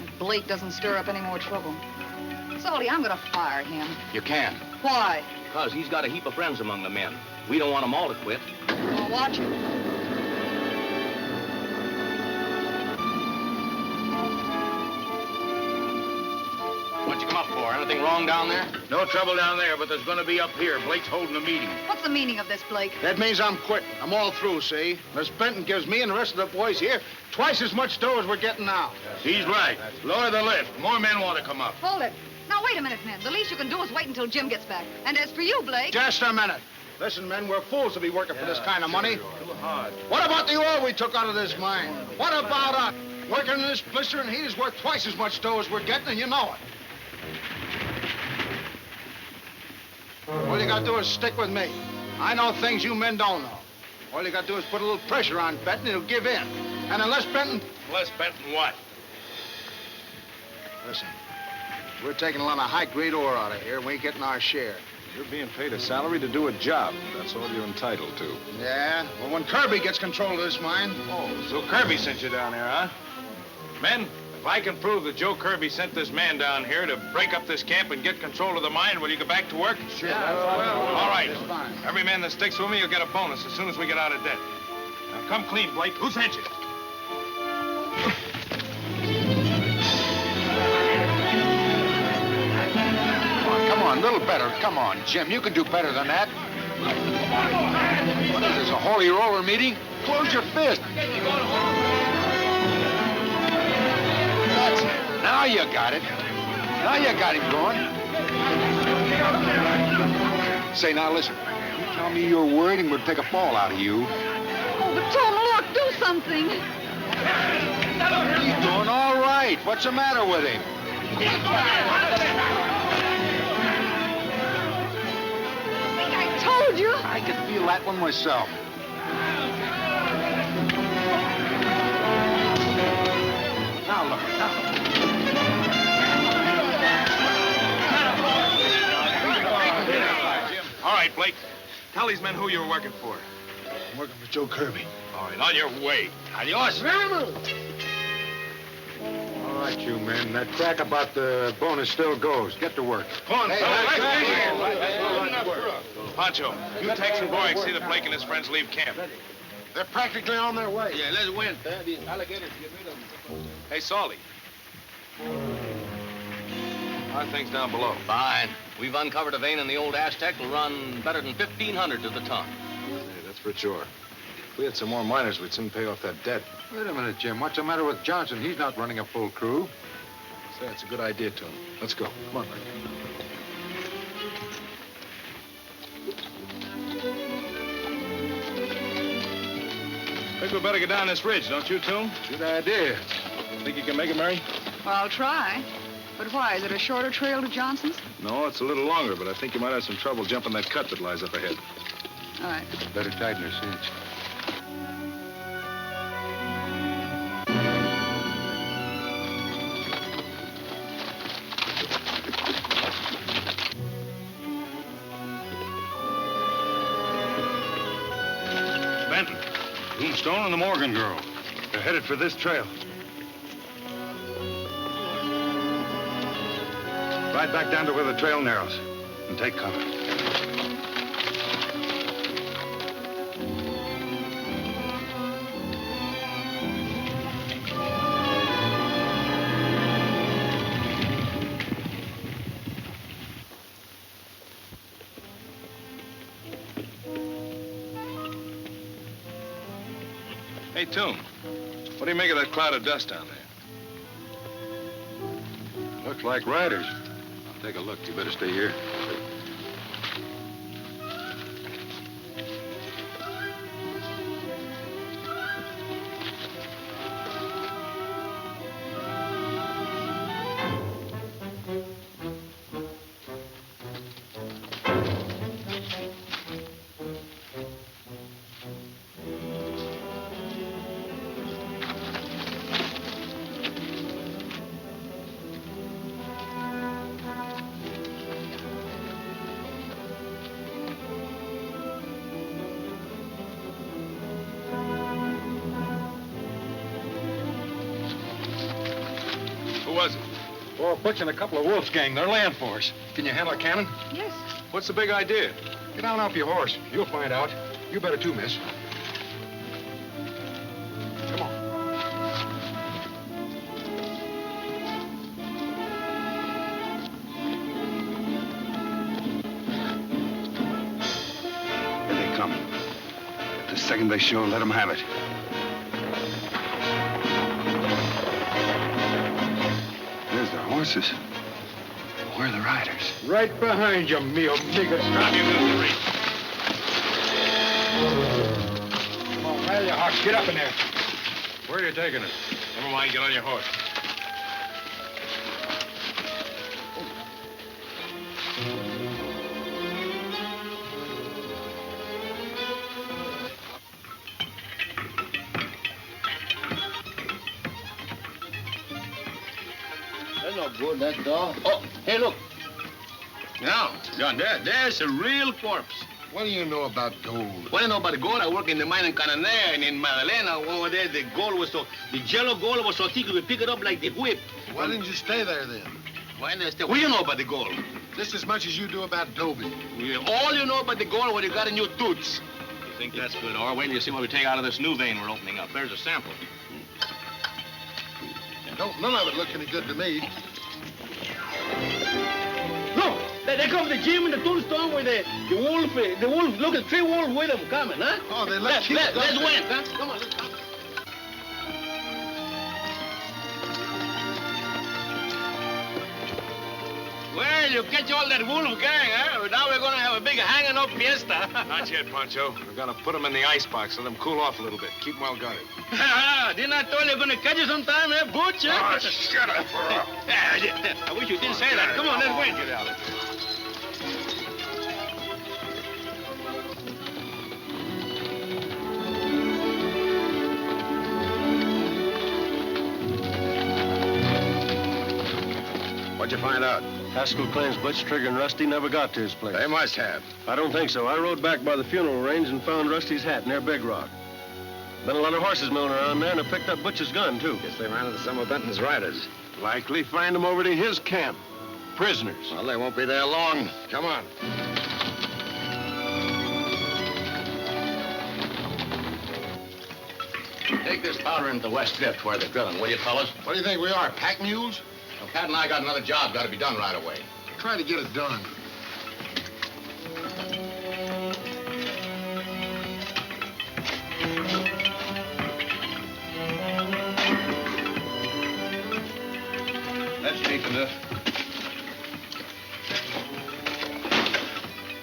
if Blake doesn't stir up any more trouble. Salty, I'm gonna fire him. You can't. Why? Because he's got a heap of friends among the men. We don't want them all to quit. Well, watch him. What'd you come up for? Anything wrong down there? No trouble down there, but there's gonna be up here. Blake's holding a meeting. What's the meaning of this, Blake? That means I'm quitting. I'm all through, see? Miss Benton gives me and the rest of the boys here twice as much dough as we're getting now. He's right. Lower the lift. More men want to come up. Hold it. Now, wait a minute, men. The least you can do is wait until Jim gets back. And as for you, Blake... Just a minute. Listen, men, we're fools to be working for this kind of money. Too hard. What about the oil we took out of this mine? What about us? Working in this blister and heat is worth twice as much dough as we're getting, and you know it. All you gotta do is stick with me. I know things you men don't know. All you gotta do is put a little pressure on Benton, he'll give in. And unless Benton... Unless Benton what? Listen, we're taking a lot of high-grade ore out of here, and we ain't getting our share. You're being paid a salary to do a job. That's all you're entitled to. Yeah? Well, when Kirby gets control of this mine... Oh, so Kirby sent you down here, huh? Men, if I can prove that Joe Kirby sent this man down here to break up this camp and get control of the mine, will you go back to work? Sure. All right. Every man that sticks with me will get a bonus as soon as we get out of debt. Now, come clean, Blake. Who sent you? Come on, a little better. Come on, Jim. You can do better than that. What is this, a holy roller meeting? Close your fist. That's it. Now you got it. Now you got him going. Say, now listen. You tell me you're worried and we'll take a fall out of you. Oh, but Tom, look, do something. He's doing all right. What's the matter with him? I told you. I could feel that one myself. Now look, All right, Blake. Tell these men who you were working for. I'm working for Joe Kirby. All right, on your way. Adios. All right, you men. That crack about the bonus still goes. Get to work. Come on, Pancho, you take some boy and see that Blake and his friends leave camp. They're practically on their way. Yeah, let's win. These alligators get rid of them. Hey, Salty. How are things down below? Fine. We've uncovered a vein in the old Aztec will run better than 1,500 to the ton. Hey, that's for sure. If we had some more miners, we'd soon pay off that debt. Wait a minute, Jim. What's the matter with Johnson? He's not running a full crew. Say, it's a good idea, Tom. Let's go. Come on, Blake. Think we better get down this ridge, don't you, Toom? Good idea. Think you can make it, Mary? Well, I'll try. But why? Is it a shorter trail to Johnson's? No, it's a little longer, but I think you might have some trouble jumping that cut that lies up ahead. All right. Better tighten her cinch. Benton, Tombstone and the Morgan girl. They're headed for this trail. Ride back down to where the trail narrows and take cover. Hey, Toom, what do you make of that cloud of dust down there? Looks like riders. I'll take a look. You better stay here. Who was it? Oh, Butch and a couple of Wolf's gang. They're land for us. Can you handle a cannon? Yes. What's the big idea? Get down off your horse. You'll find out. You better too, miss. Come on. Here they come. The second they show, let them have it. There's their horses. Where are the riders? Right behind you, me amigo. Drop your misery. Come on, rail your horse. Get up in there. Where are you taking us? Never mind, get on your horse. That's not good, that dog. Oh, hey, look. Now, John, there's a real corpse. What do you know about gold? What do you know about the gold? I work in the mine in Cananea and in Magdalena. Over there, the yellow gold was so thick you could pick it up like the whip. Why didn't you stay there then? Why didn't I stay? What do you know about the gold? Just as much as you do about Dobie. All you know about the gold when you got in your toots. You think that's good, or wait till you see what we take out of this new vein we're opening up. There's a sample. None of it look any good to me. Look! There comes the Jim and the tombstone with the wolf. The wolf, look at 3 wolves with them coming, huh? Oh, they let's win, huh? Come on, let's go. Well, you catch all that wolf gang, huh? Now we're gonna have a big hanging up fiesta. Not yet, Pancho. We're gonna put them in the icebox, let them cool off a little bit. Keep them well guarded. Didn't I tell you you're gonna catch you sometime, eh, Butch? Oh, shut up. I wish you didn't say that. Come on, let's win. Get out of here. What'd you find out? Haskell claims Butch, Trigger, and Rusty never got to his place. They must have. I don't think so. I rode back by the funeral range and found Rusty's hat near Big Rock. Been a lot of horses milling around there, and I picked up Butch's gun, too. Guess they ran into some of Benton's riders. Likely find them over to his camp. Prisoners. Well, they won't be there long. Come on. Take this powder into the West Drift where they're drilling, will you, fellas? What do you think we are, pack mules? Well, Pat and I got another job got to be done right away. Try to get it done. That's deep enough.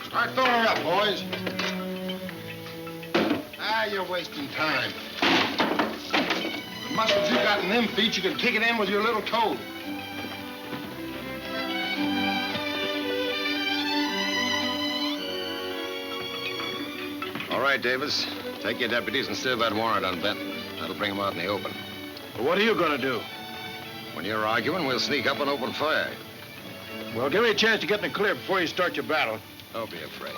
Start throwing her up, boys. You're wasting time. The muscles you got in them feet, you can kick it in with your little toe. All right, Davis. Take your deputies and serve that warrant on Benton. That'll bring him out in the open. Well, what are you going to do? When you're arguing, we'll sneak up and open fire. Well, give me a chance to get in the clear before you start your battle. Don't be afraid.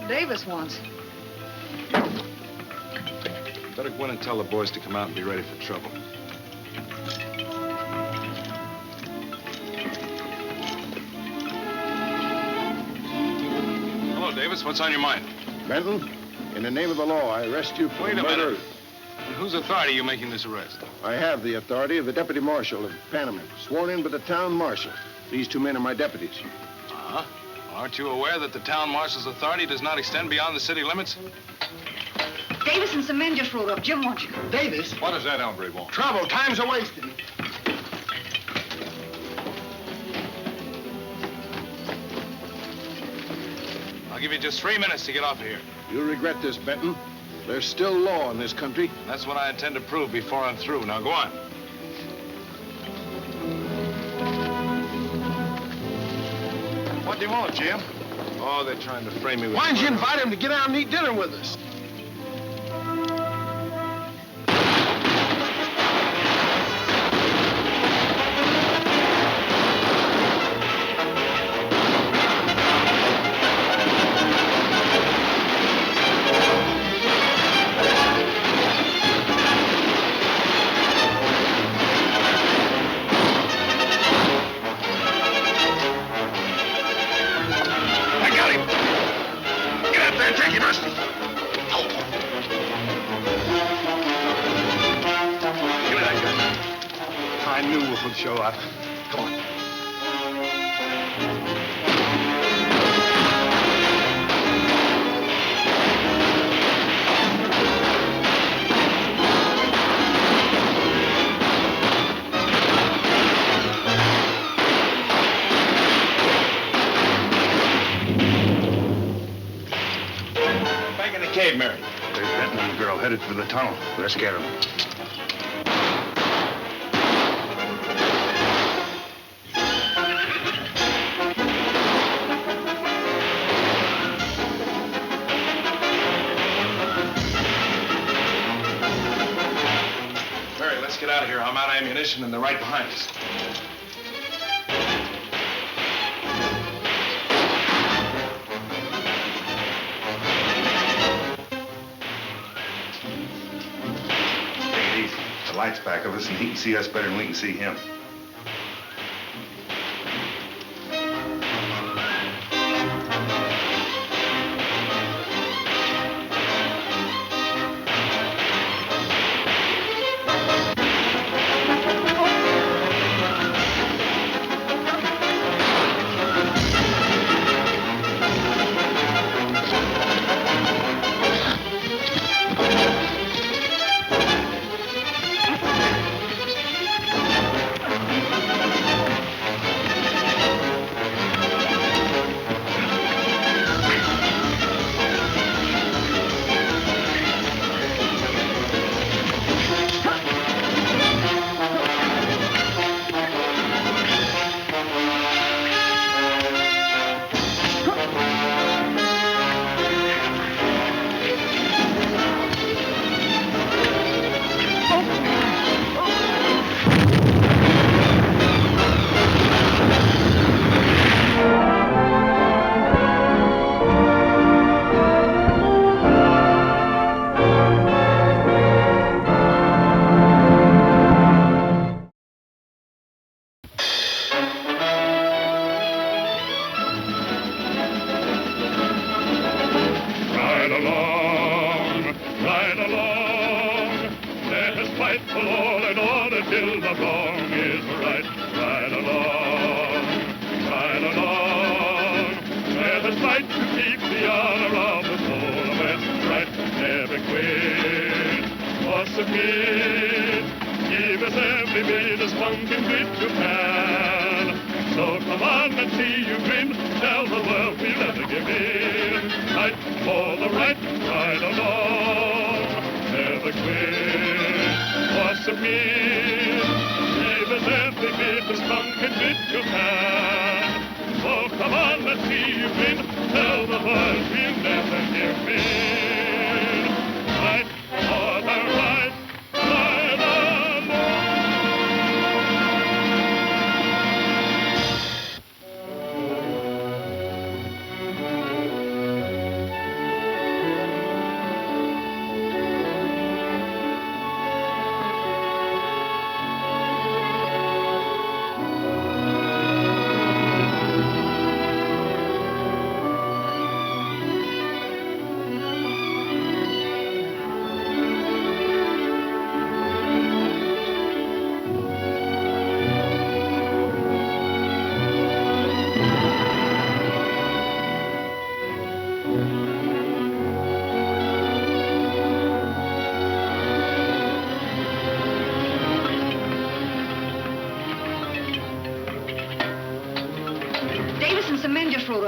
Davis wants. Better go in and tell the boys to come out and be ready for trouble. Hello, Davis. What's on your mind? Benton, in the name of the law, I arrest you for murder. Wait a minute. On whose authority are you making this arrest? I have the authority of the deputy marshal of Panama, sworn in by the town marshal. These 2 men are my deputies. Uh-huh. Aren't you aware that the town marshal's authority does not extend beyond the city limits? Davis and some men just rode up. Jim wants you. Davis? What does that hombre want? Trouble. Time's a-wasting. I'll give you just 3 minutes to get off of here. You'll regret this, Benton. There's still law in this country. That's what I intend to prove before I'm through. Now, go on. What do you want, Jim? Oh, they're trying to frame me with... Why didn't you invite him to get out and eat dinner with us? Show up. Come on. Back in the cave, Mary. There's Benton and the girl headed for the tunnel. Let's get them. Get out of here. I'm out of ammunition and they're right behind us. Take it easy. The light's back of us and he can see us better than we can see him.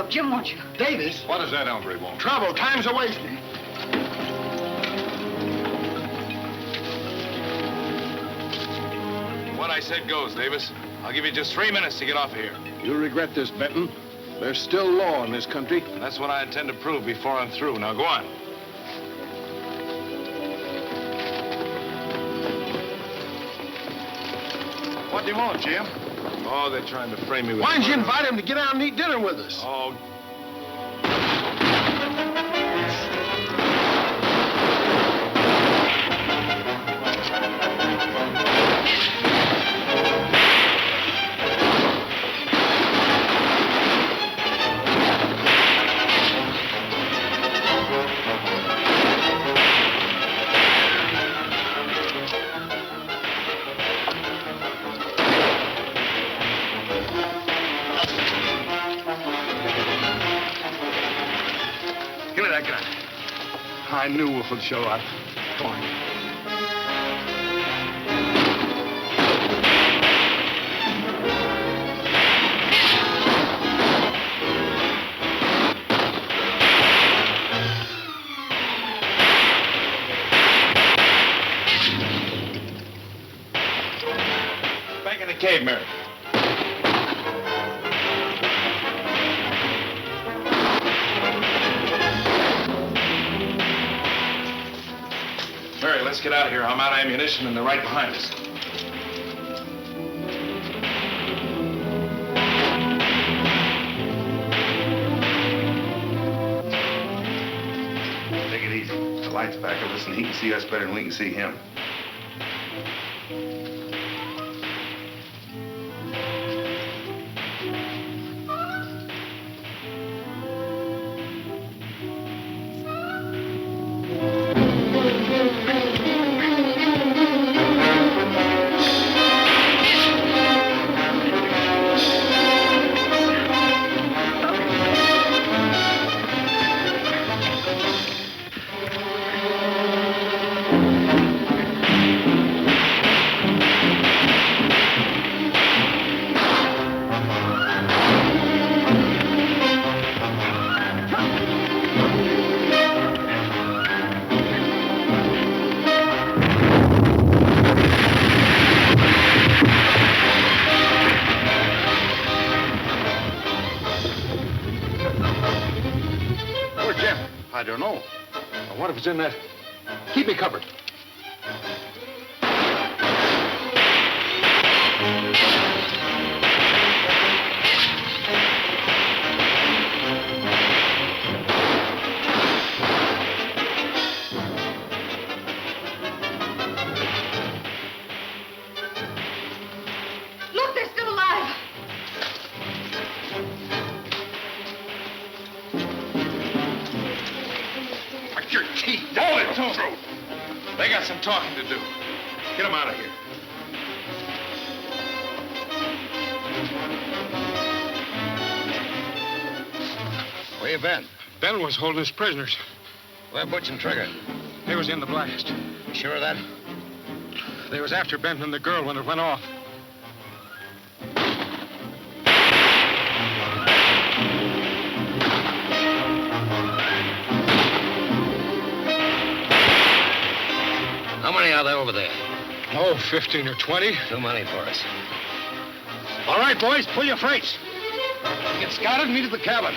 Jim wants you. Davis? What does that hombre want? Trouble. Time's a-wasting. I said goes, Davis. I'll give you just 3 minutes to get off of here. You'll regret this, Benton. There's still law in this country. And that's what I intend to prove before I'm through. Now, go on. What do you want, Jim? Oh, they're trying to frame me with... Why didn't you invite him to get out and eat dinner with us? Oh, I knew Wolfe would show up. Come on. back in the cave, Mary. Mary, let's get out of here. I'm out of ammunition and they're right behind us. Take it easy. The light's back of us and he can see us better than we can see him. I don't know. What if it's in that? Keep me covered. Look, they're still alive. Your teeth. Hold it, Tom. They got some talking to do. Get them out of here. Where you been? Ben was holding us prisoners. Where Butch and Trigger? They was in the blast. You sure of that? They was after Benton and the girl when it went off. How many are there over there? Oh, 15 or 20. Too many for us. All right, boys, pull your freights. Get scouted and meet at the cabin.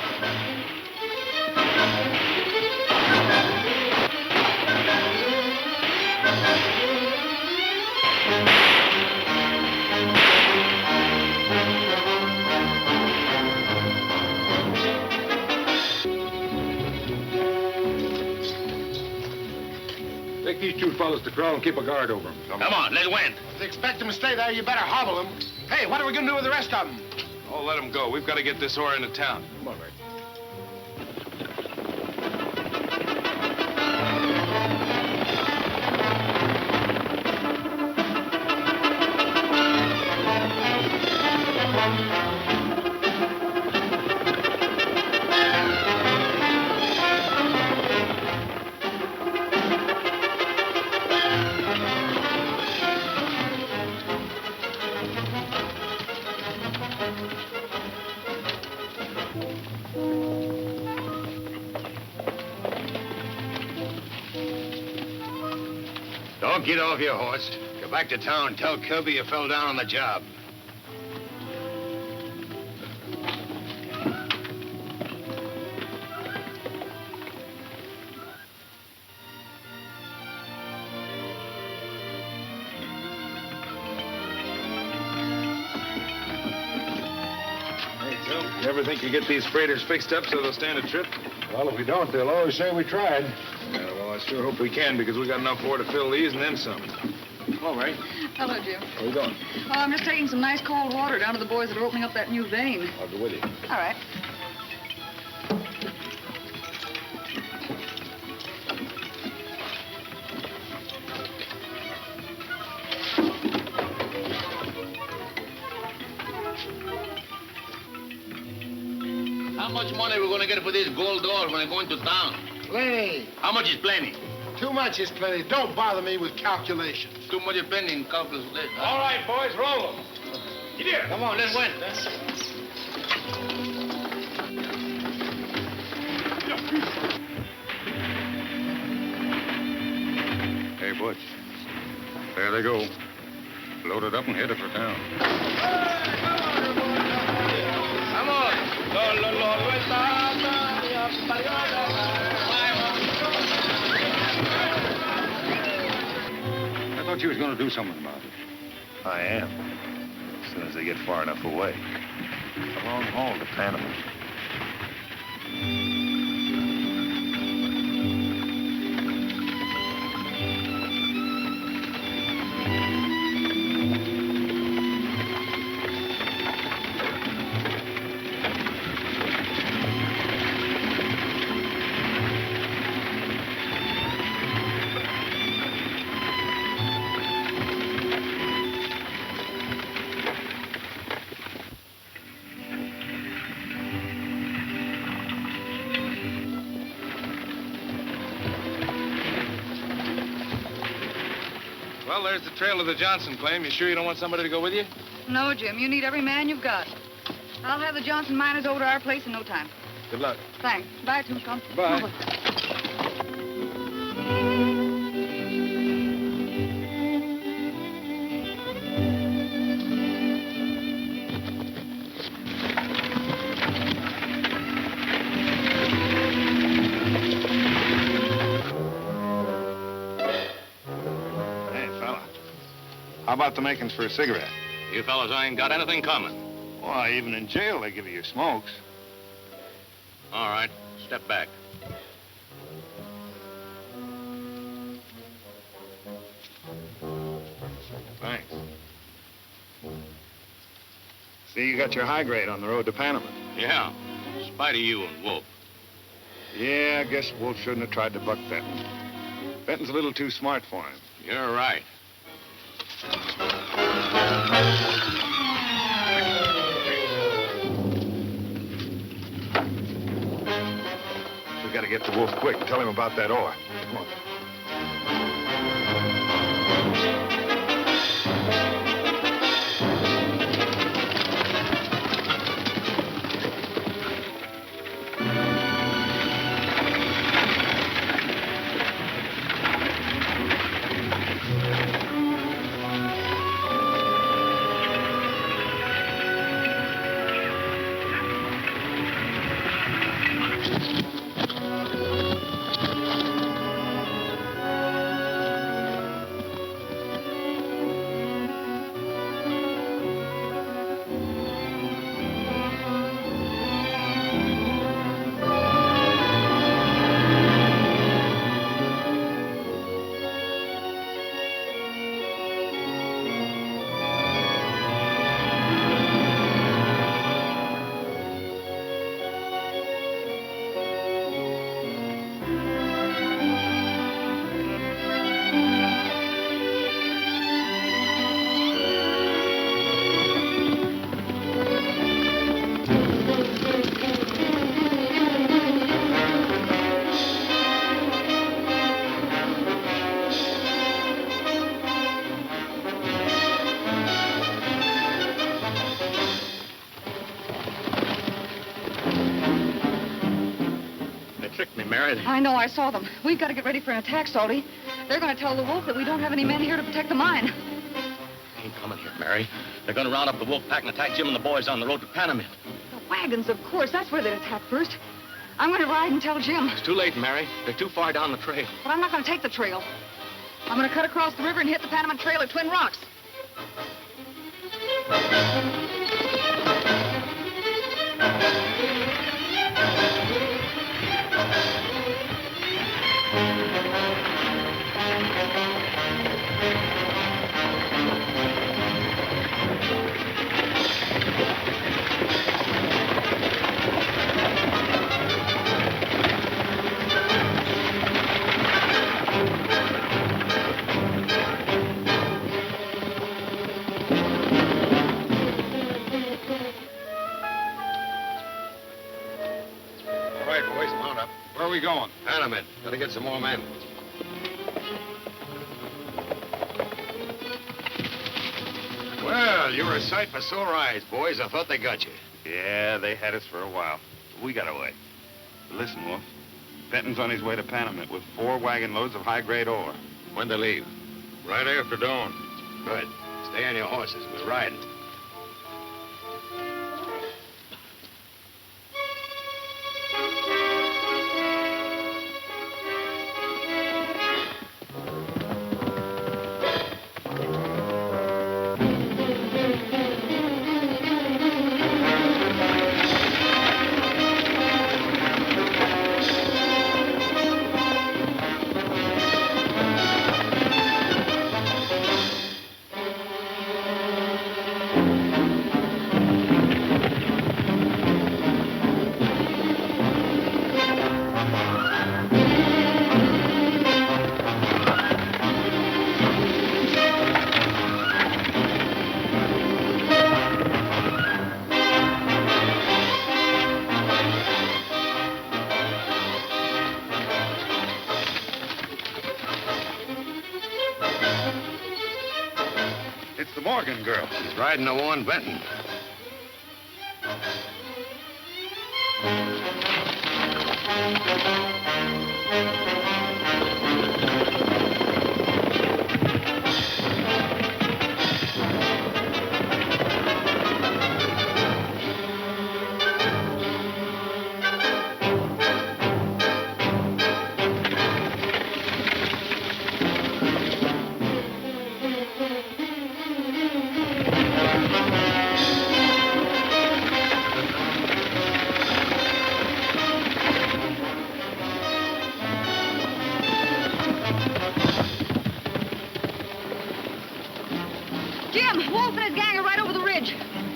Take these two fellas to corral and keep a guard over them. Come on, let's win. If they expect them to stay there, you better hobble them. Hey, what are we going to do with the rest of them? Oh, let them go. We've got to get this ore into town. Come on, Ray. Don't get off your horse. Go back to town. Tell Kirby you fell down on the job. You ever think you get these freighters fixed up so they'll stand a trip? Well, if we don't, they'll always say we tried. Yeah, well, I sure hope we can, because we got enough ore to fill these and then some. Hello, Ray. Hello, Jim. Where you going? Oh, I'm just taking some nice cold water down to the boys that are opening up that new vein. I'll go with you. All right. How much money are we going to get for this gold ore when I go into town? Plenty. How much is plenty? Too much is plenty. Don't bother me with calculations. Too much is plenty in calculations. All right, boys, roll them. Get here. Come on, let's win. Hey, Butch. There they go. Loaded up and headed for town. Come on. I thought you was going to do something about it. I am. As soon as they get far enough away. It's a long haul to Panama. Well, there's the trail of the Johnson claim. You sure you don't want somebody to go with you? No, Jim. You need every man you've got. I'll have the Johnson miners over to our place in no time. Good luck. Thanks. Bye, Tombstone. Bye. Over. How about the makings for a cigarette? You fellas ain't got anything coming. Why, even in jail, they give you your smokes. All right, step back. Thanks. See, you got your high grade on the road to Panama. Yeah, in spite of you and Wolfe. Yeah, I guess Wolfe shouldn't have tried to buck Benton. Benton's a little too smart for him. You're right. We gotta get to Wolfe quick and tell him about that ore. Come on. They tricked me, Mary. I know, I saw them. We've got to get ready for an attack, Salty. They're going to tell the Wolf that we don't have any men here to protect the mine. They ain't coming here, Mary. They're going to round up the Wolf pack and attack Jim and the boys on the road to Panamint. The wagons, of course. That's where they'd attack first. I'm going to ride and tell Jim. It's too late, Mary. They're too far down the trail. But I'm not going to take the trail. I'm going to cut across the river and hit the Panamint Trail at Twin Rocks. Where are we going? Panamint. Gotta get some more men. Well, you were a sight for sore eyes, boys. I thought they got you. Yeah, they had us for a while. But we got away. But listen, Wolf. Benton's on his way to Panamint with 4 wagon loads of high-grade ore. When to leave? Right after dawn. Good. Stay on your horses. We're riding. Girl. He's riding to warn Benton.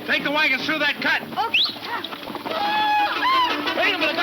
Take the wagons through that cut. Wait a minute,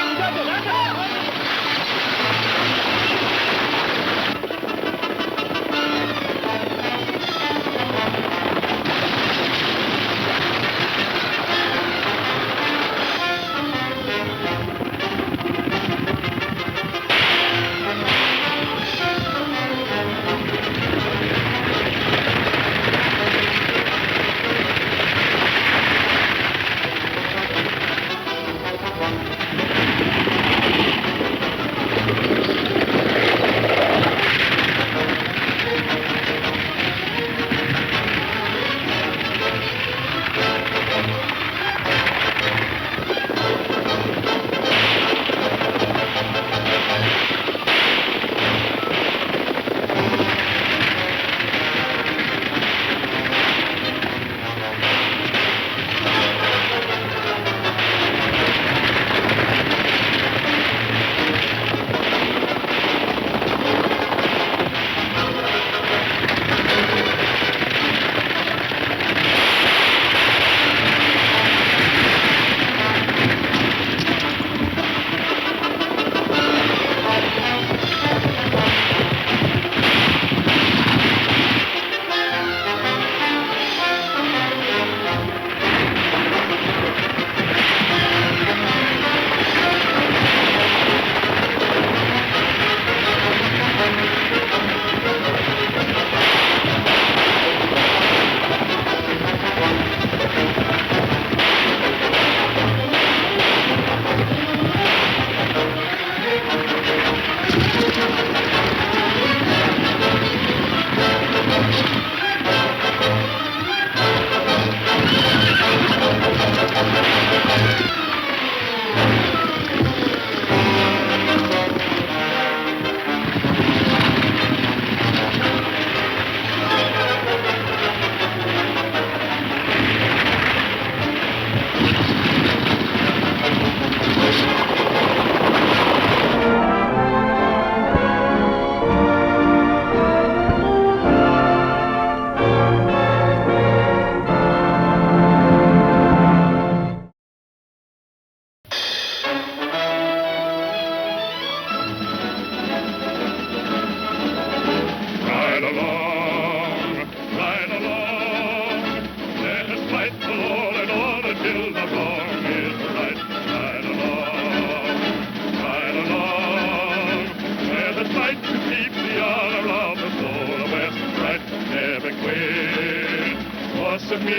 what's of me?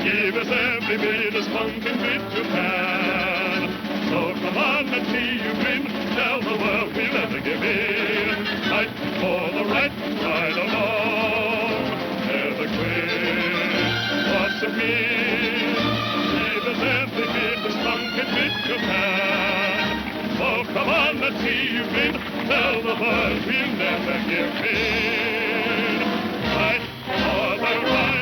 Give us every bit of spunk and bit you can. So come on, let's see you grin. Tell the world we'll never give in. Fight for the right, right along. Never quit. What's of me? Give us every bit of spunk and bit you can. So come on, let's see you grin. Tell the world we'll never give in. Fight for the right, right along.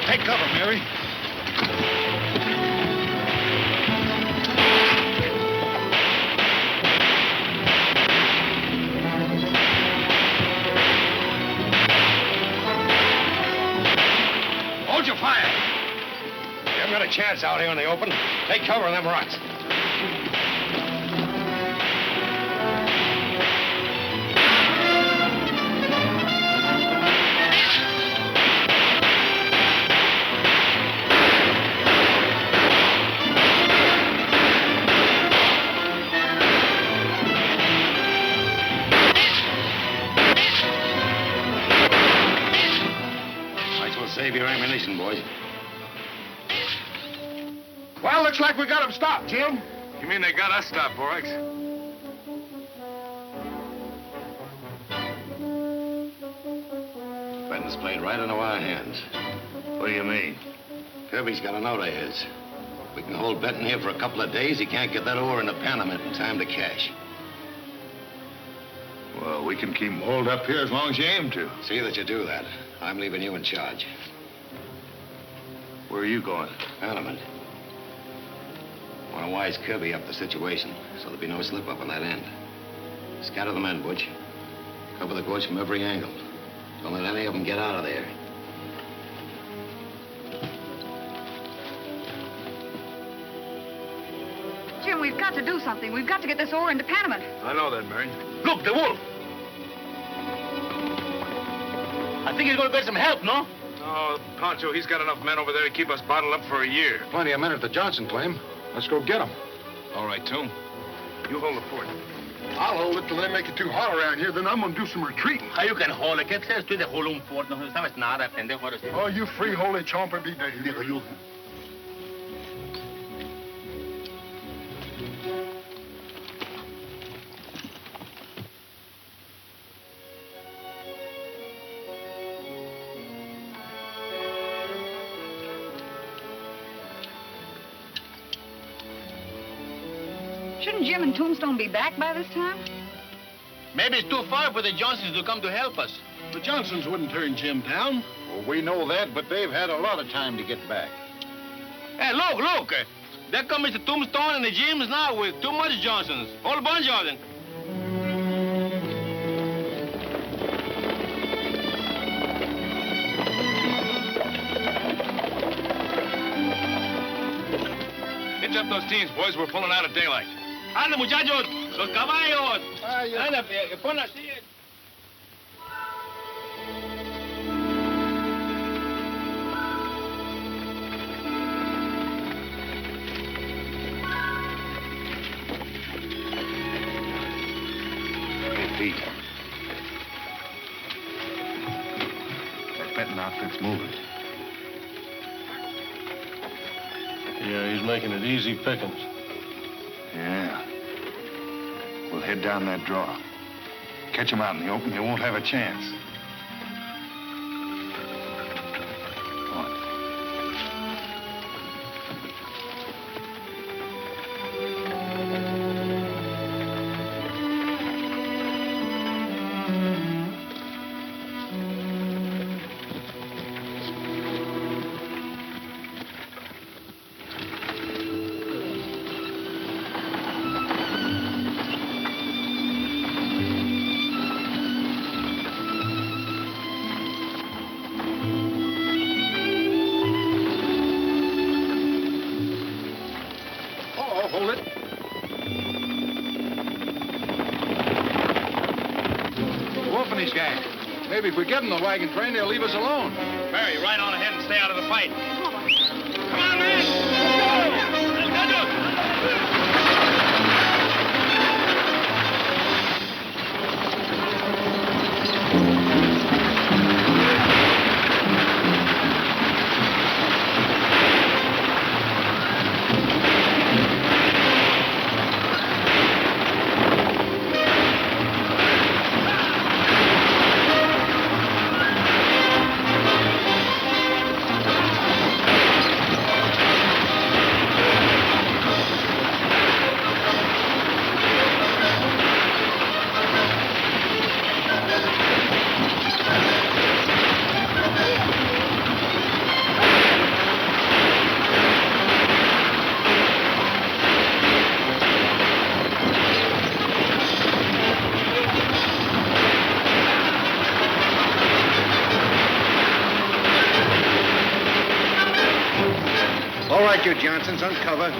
Take cover, Mary. Hold your fire. You haven't got a chance out here in the open. Take cover in them rocks. Save your ammunition, boys. Well, looks like we got them stopped, Jim. You mean they got us stopped, Borax? Benton's played right into our hands. What do you mean? Kirby's got a note of his. We can hold Benton here for a couple of days. He can't get that ore into Panama in time to cash. Well, Well, we can keep them holed up here as long as you aim to. See that you do that. I'm leaving you in charge. Where are you going? Element. Want to wise Kirby up the situation, so there'll be no slip-up on that end. Scatter the men, Butch. Cover the gorge from every angle. Don't let any of them get out of there. Jim, we've got to do something. We've got to get this ore into Panama. I know that, Mary. Look, the wolf. I think he's going to get some help, no? Oh, Pancho, he's got enough men over there to keep us bottled up for a year. Plenty of men at the Johnson claim. Let's go get them. All right, Toom. You hold the fort. I'll hold it till they make it too hot around here, then I'm gonna do some retreating. How you can hold it? ¿Qué crees tú de hold un fort? No sabes nada, pendejo. Oh, you free holy chomper, be dirty little you. Shouldn't Jim and Tombstone be back by this time? Maybe it's too far for the Johnsons to come to help us. The Johnsons wouldn't turn Jim down. Well, we know that, but they've had a lot of time to get back. Hey, look. There come Mr. Tombstone and the Jims now with too much Johnsons. Whole bunch of them. Hitch up those teams, boys. We're pulling out at daylight. ¡Anda, muchachos! ¡Los caballos! ¡Anda, pon así! Hey, Pete. That Benton outfit's moving. Yeah, he's making it easy pickings. Yeah. We'll head down that draw. Catch him out in the open, you won't have a chance. Come on. Maybe if we get in the wagon train, they'll leave us alone. Mary, ride on ahead and stay out of the fight. Come on, man! Let's go! All right, you Johnsons, uncover.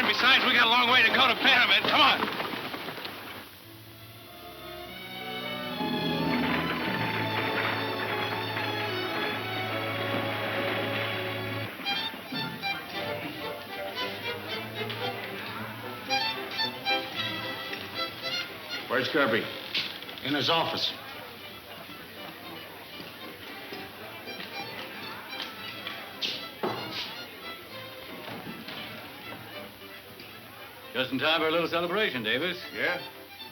Besides, we got a long way to go to Panama. Come on. Where's Kirby? In his office. Just in time for a little celebration, Davis. Yeah?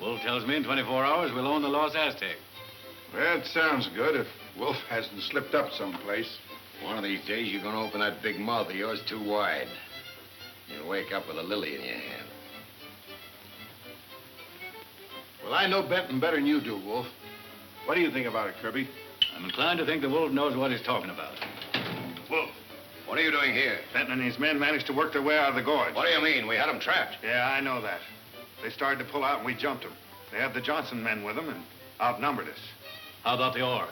Wolf tells me in 24 hours we'll own the Lost Aztec. Well, it sounds good if Wolf hasn't slipped up someplace. One of these days, you're gonna open that big mouth of yours too wide. You'll wake up with a lily in your hand. Well, I know Benton better than you do, Wolf. What do you think about it, Kirby? I'm inclined to think the Wolf knows what he's talking about. Wolf, what are you doing here? Benton and his men managed to work their way out of the gorge. What do you mean? We had them trapped. Yeah, I know that. They started to pull out and we jumped them. They had the Johnson men with them and outnumbered us. How about the ore?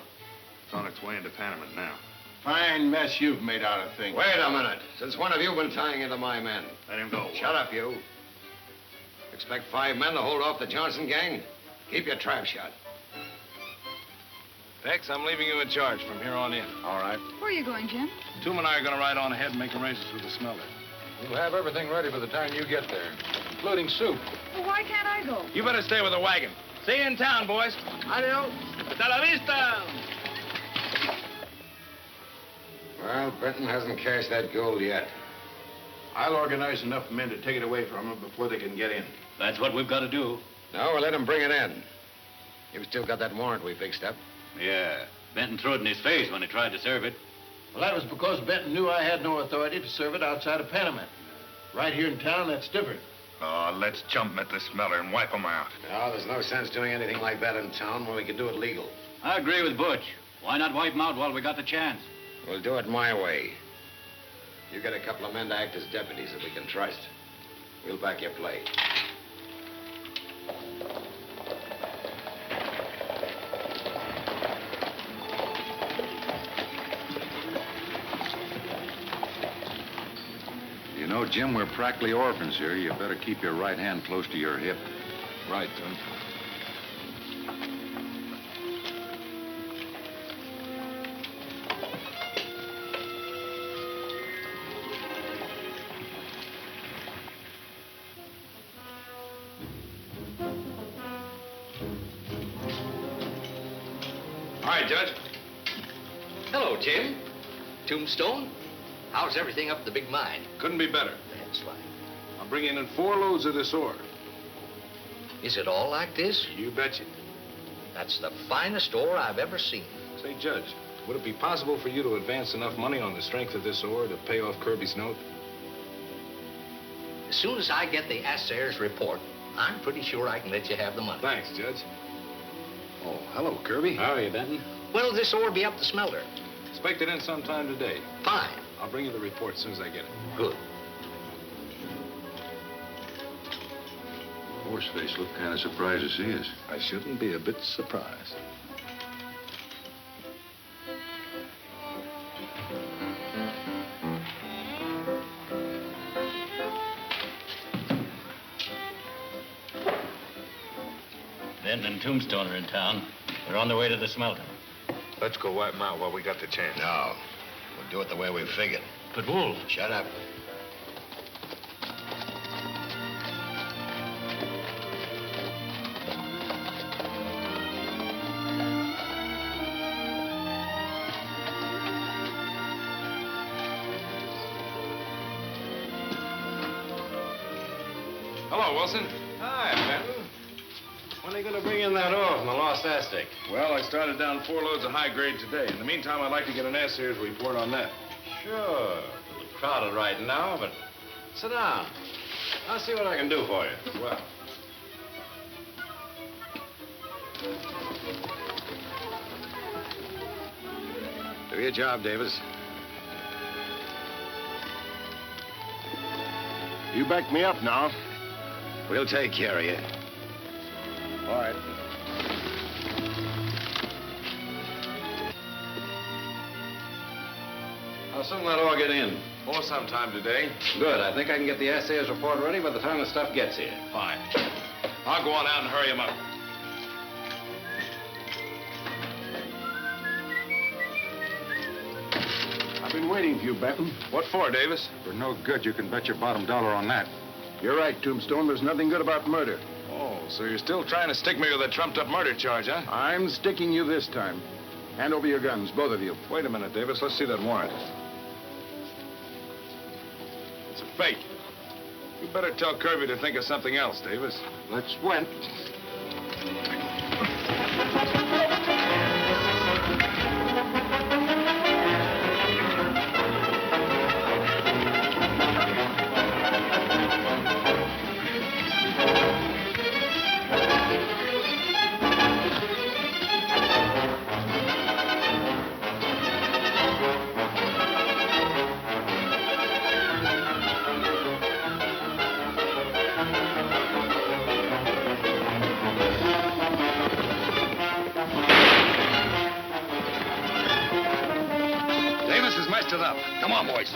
It's on its way into Panama now. Fine mess you've made out of things. Wait a minute. Since when have you been tying into my men? Let him go. Shut up, you. Expect 5 men to hold off the Johnson gang? Keep your trap shut. Tex, I'm leaving you in charge from here on in. All right. Where are you going, Jim? Toom and I are going to ride on ahead and make arrangements with the smelter. We'll have everything ready by the time you get there, including soup. Well, why can't I go? You better stay with the wagon. See you in town, boys. Adios. Hasta la vista. Well, Benton hasn't cashed that gold yet. I'll organize enough men to take it away from them before they can get in. That's what we've got to do. No, we'll let him bring it in. You've still got that warrant we fixed up. Yeah. Benton threw it in his face when he tried to serve it. Well, that was because Benton knew I had no authority to serve it outside of Panama. Right here in town, that's different. Oh, let's jump 'em at the smelter and wipe 'em out. No, there's no sense doing anything like that in town when we can do it legal. I agree with Butch. Why not wipe him out while we got the chance? We'll do it my way. You get a couple of men to act as deputies that we can trust. We'll back your play. You know, Jim, we're practically orphans here. You better keep your right hand close to your hip. Right, Toom. All right, Judge. Hello, Jim. Tombstone. How's everything up at the big mine? Couldn't be better. That's right. I'm bringing in 4 loads of this ore. Is it all like this? You betcha. That's the finest ore I've ever seen. Say, Judge, would it be possible for you to advance enough money on the strength of this ore to pay off Kirby's note? As soon as I get the assayer's report, I'm pretty sure I can let you have the money. Thanks, Judge. Oh, hello, Kirby. How are you, Benton? When'll this ore be up the smelter? Expect it in sometime today. Fine. I'll bring you the report as soon as I get it. Good. Horseface looked kind of surprised to see us. I shouldn't be a bit surprised. Benton and Tombstone are in town. They're on their way to the smelter. Let's go wipe 'em out while we got the chance. No. We'll do it the way we figured. But Wolf. Shut up. Hello, Wilson. Hi, Benton. When are you going to bring in that ore from the Lost Aztec? Well, I started down 4 loads of high grade today. In the meantime, I'd like to get an assayer's report on that. Sure. A little crowded right now, but sit down. I'll see what I can do for you. Well. Do your job, Davis. You back me up now. We'll take care of you. All right. How soon will that ore get in? Or sometime today. Good. I think I can get the assayer's report ready by the time the stuff gets here. Fine. I'll go on out and hurry him up. I've been waiting for you, Benton. What for, Davis? For no good, you can bet your bottom dollar on that. You're right, Tombstone. There's nothing good about murder. Oh, So you're still trying to stick me with a trumped-up murder charge, huh? I'm sticking you this time. Hand over your guns, both of you. Wait a minute, Davis. Let's see that warrant. It's a fake. You better tell Kirby to think of something else, Davis. Let's went. Come on, boys.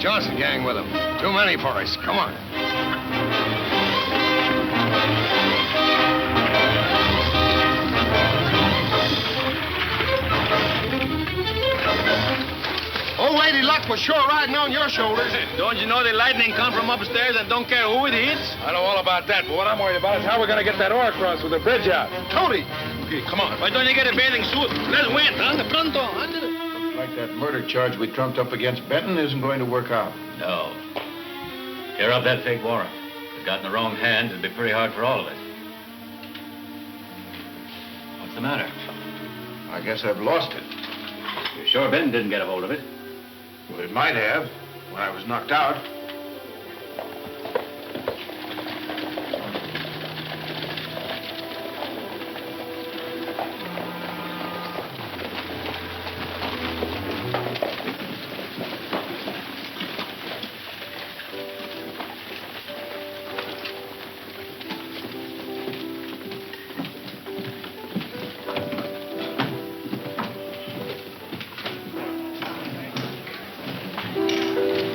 Johnson gang with them. Too many for us. Come on. Lady Luck was sure riding on your shoulders. Don't you know the lightning come from upstairs and don't care who it hits? I know all about that, but what I'm worried about is how we're going to get that ore across with the bridge out. Tony! Okay, come on. Why don't you get a bathing suit? Let's win. Ande pronto. Looks like that murder charge we trumped up against Benton isn't going to work out. No. Tear up that fake warrant. If it got in the wrong hands, it'd be pretty hard for all of us. What's the matter? I guess I've lost it. You're sure Ben didn't get a hold of it? Well, it might have when I was knocked out.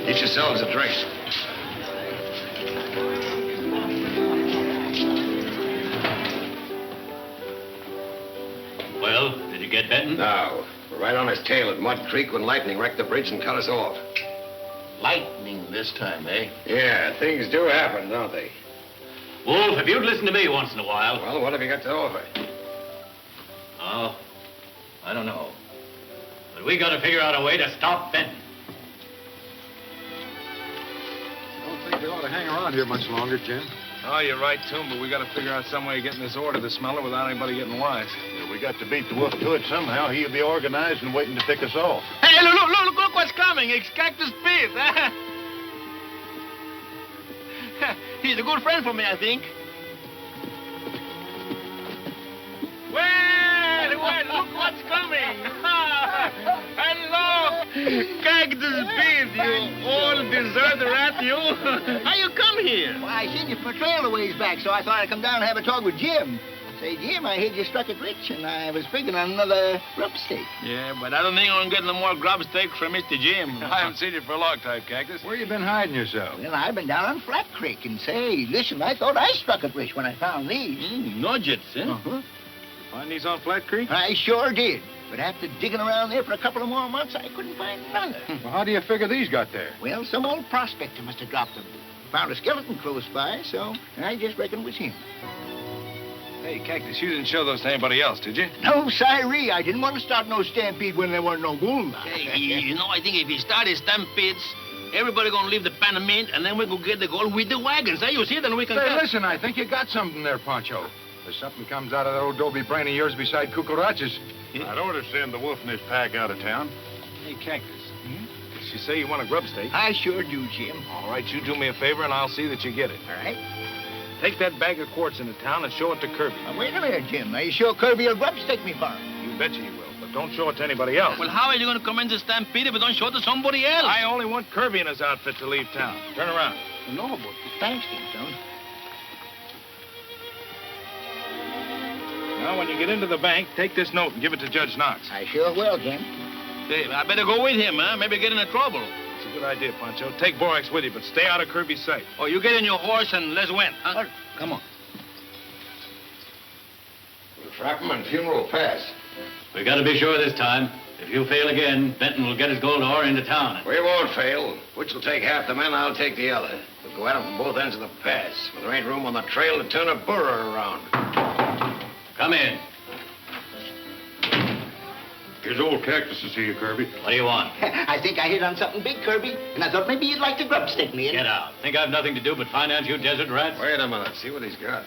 Get yourselves a drink. Well, did you get Benton? No. We're right on his tail at Mud Creek when lightning wrecked the bridge and cut us off. Lightning this time, eh? Yeah, things do happen, don't they? Wolf, if you'd listen to me once in a while. Well, what have you got to offer? Oh, I don't know. But we got to figure out a way to stop Benton. I don't think we ought to hang around here much longer, Jim. Oh, you're right, too, but we got to figure out some way of getting this ore to the smelter without anybody getting wise. Yeah, we got to beat the wolf to it somehow. He'll be organized and waiting to pick us off. Hey, look what's coming. It's Cactus Pete. He's a good friend for me, I think. Well, look what's coming. Hello, Cactus Pete, you old dessert rat, you. How you come here? Well, I seen you patrol a ways back, so I thought I'd come down and have a talk with Jim. Say, Jim, I heard you struck it rich, and I was figuring on another grub steak. Yeah, but I don't think I'm getting no more grub steak from Mr. Jim. I haven't seen you for a long time, Cactus. Where you been hiding yourself? Well, I've been down on Flat Creek, and say, listen, I thought I struck it rich when I found these. No jets, eh? Uh-huh. Find these on Flat Creek? I sure did. But after digging around there for a couple of more months, I couldn't find none. Well, how do you figure these got there? Well, some old prospector must have dropped them. Found a skeleton close by, so I just reckoned it was him. Hey, Cactus, you didn't show those to anybody else, did you? No, siree. I didn't want to start no stampede when there weren't no gold. Hey, you know, I think if he started stampedes, everybody gonna leave the Panamint, and then we go get the gold with the wagons. Hey, you see, then we can... Hey, listen, I think you got something there, Pancho. If something comes out of that old Dobie brain of yours beside cucarachas. I'd order send the wolf and his pack out of town. Hey, Cactus. Did you say you want a grub steak? I sure do, Jim. All right, you do me a favor, and I'll see that you get it. All right. Take that bag of quartz into town and show it to Kirby. Now, wait a minute, Jim. Are you sure Kirby will grub steak me for him? You betcha he will, but don't show it to anybody else. Well, how are you gonna commence a stampede if you don't show it to somebody else? I only want Kirby and his outfit to leave town. Turn around. No, but thanks, Tombstone. Now, when you get into the bank, take this note and give it to Judge Knox. I sure will, Jim. Hey, I better go with him, huh? Maybe get into trouble. It's a good idea, Pancho. Take Borax with you, but stay out of Kirby's sight. Oh, you get in your horse and let's win, huh? Come on. We'll trap him and funeral pass. We got to be sure this time. If you fail again, Benton will get his gold ore into town. We won't fail. Butch will take half the men, I'll take the other. We'll go at him from both ends of the pass. But there ain't room on the trail to turn a burro around. Come in. Here's old Cactus to see you, Kirby. What do you want? I think I hit on something big, Kirby, and I thought maybe you'd like to grub stick me in. Get out. Think I've nothing to do but finance you desert rats? Wait a minute. See what he's got.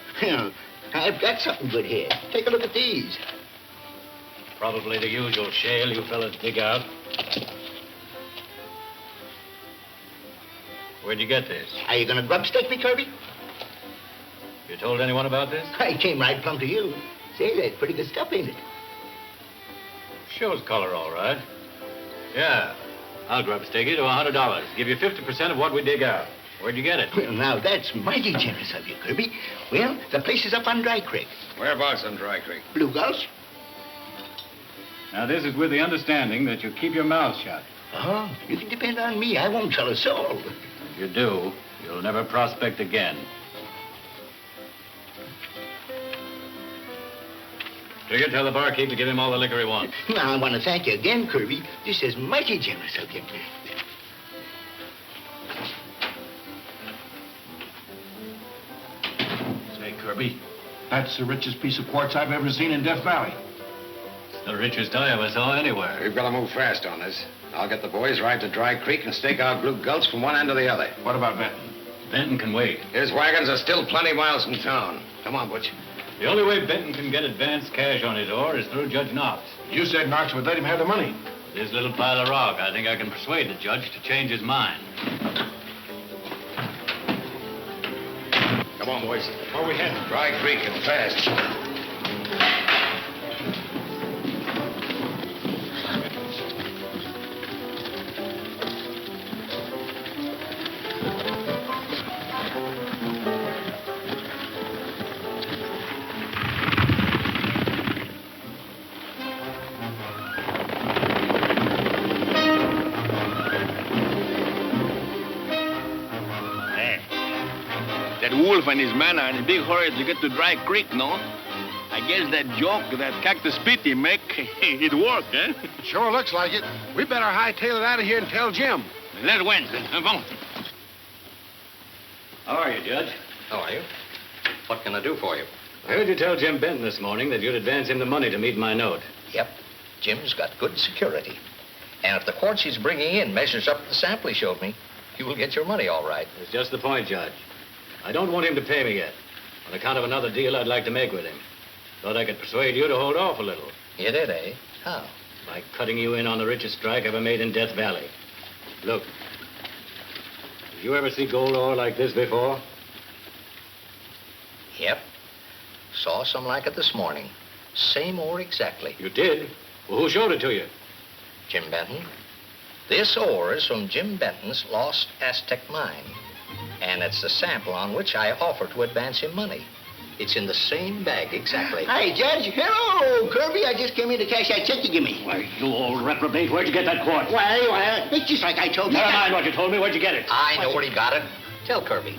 I've got something good here. Take a look at these. Probably the usual shale you fellas dig out. Where'd you get this? Are you going to grub stick me, Kirby? You told anyone about this? I came right plumb to you. Say, that's pretty good stuff, ain't it? Shows color, all right. Yeah. I'll grub stake you to $100. Give you 50% of what we dig out. Where'd you get it? Well, now, that's mighty generous of you, Kirby. Well, the place is up on Dry Creek. Whereabouts on Dry Creek? Blue Gulch. Now, this is with the understanding that you keep your mouth shut. Oh, you can depend on me. I won't tell a soul. If you do, you'll never prospect again. Trigger, tell the barkeep to give him all the liquor he wants. Now, I want to thank you again, Kirby. This is mighty generous of you. Kirby. That's the richest piece of quartz I've ever seen in Death Valley. It's the richest I ever saw anywhere. We've got to move fast on this. I'll get the boys right to Dry Creek and stake out Blue Gulch from one end to the other. What about Benton? Benton can wait. His wagons are still plenty miles from town. Come on, Butch. The only way Benton can get advance cash on his ore is through Judge Knox. You said Knox would let him have the money. This little pile of rock, I think I can persuade the judge to change his mind. Come on, boys. Where are we heading? Dry Creek and fast. Wolfe and his men are in a big hurry to get to Dry Creek, no? I guess that joke that Cactus Pete he make, it worked, eh? Sure looks like it. We better hightail it out of here and tell Jim. Let's win. Come on. How are you, Judge? How are you? What can I do for you? I heard you tell Jim Benton this morning that you'd advance him the money to meet my note. Yep. Jim's got good security. And if the quartz he's bringing in measures up to the sample he showed me, you will get your money all right. That's just the point, Judge. I don't want him to pay me yet, on account of another deal I'd like to make with him. Thought I could persuade you to hold off a little. You did, eh? How? By cutting you in on the richest strike ever made in Death Valley. Look, did you ever see gold ore like this before? Yep. Saw some like it this morning. Same ore exactly. You did? Well, who showed it to you? Jim Benton. This ore is from Jim Benton's lost Aztec mine. And it's the sample on which I offer to advance him money. It's in the same bag exactly. Hi, Judge. Hello, Kirby. I just came in to cash that check you give me. Why, you old reprobate, where'd you get that quartz? Well, it's just like I told you. Never mind what you told me. Where'd you get it? I know where he got it. Tell Kirby.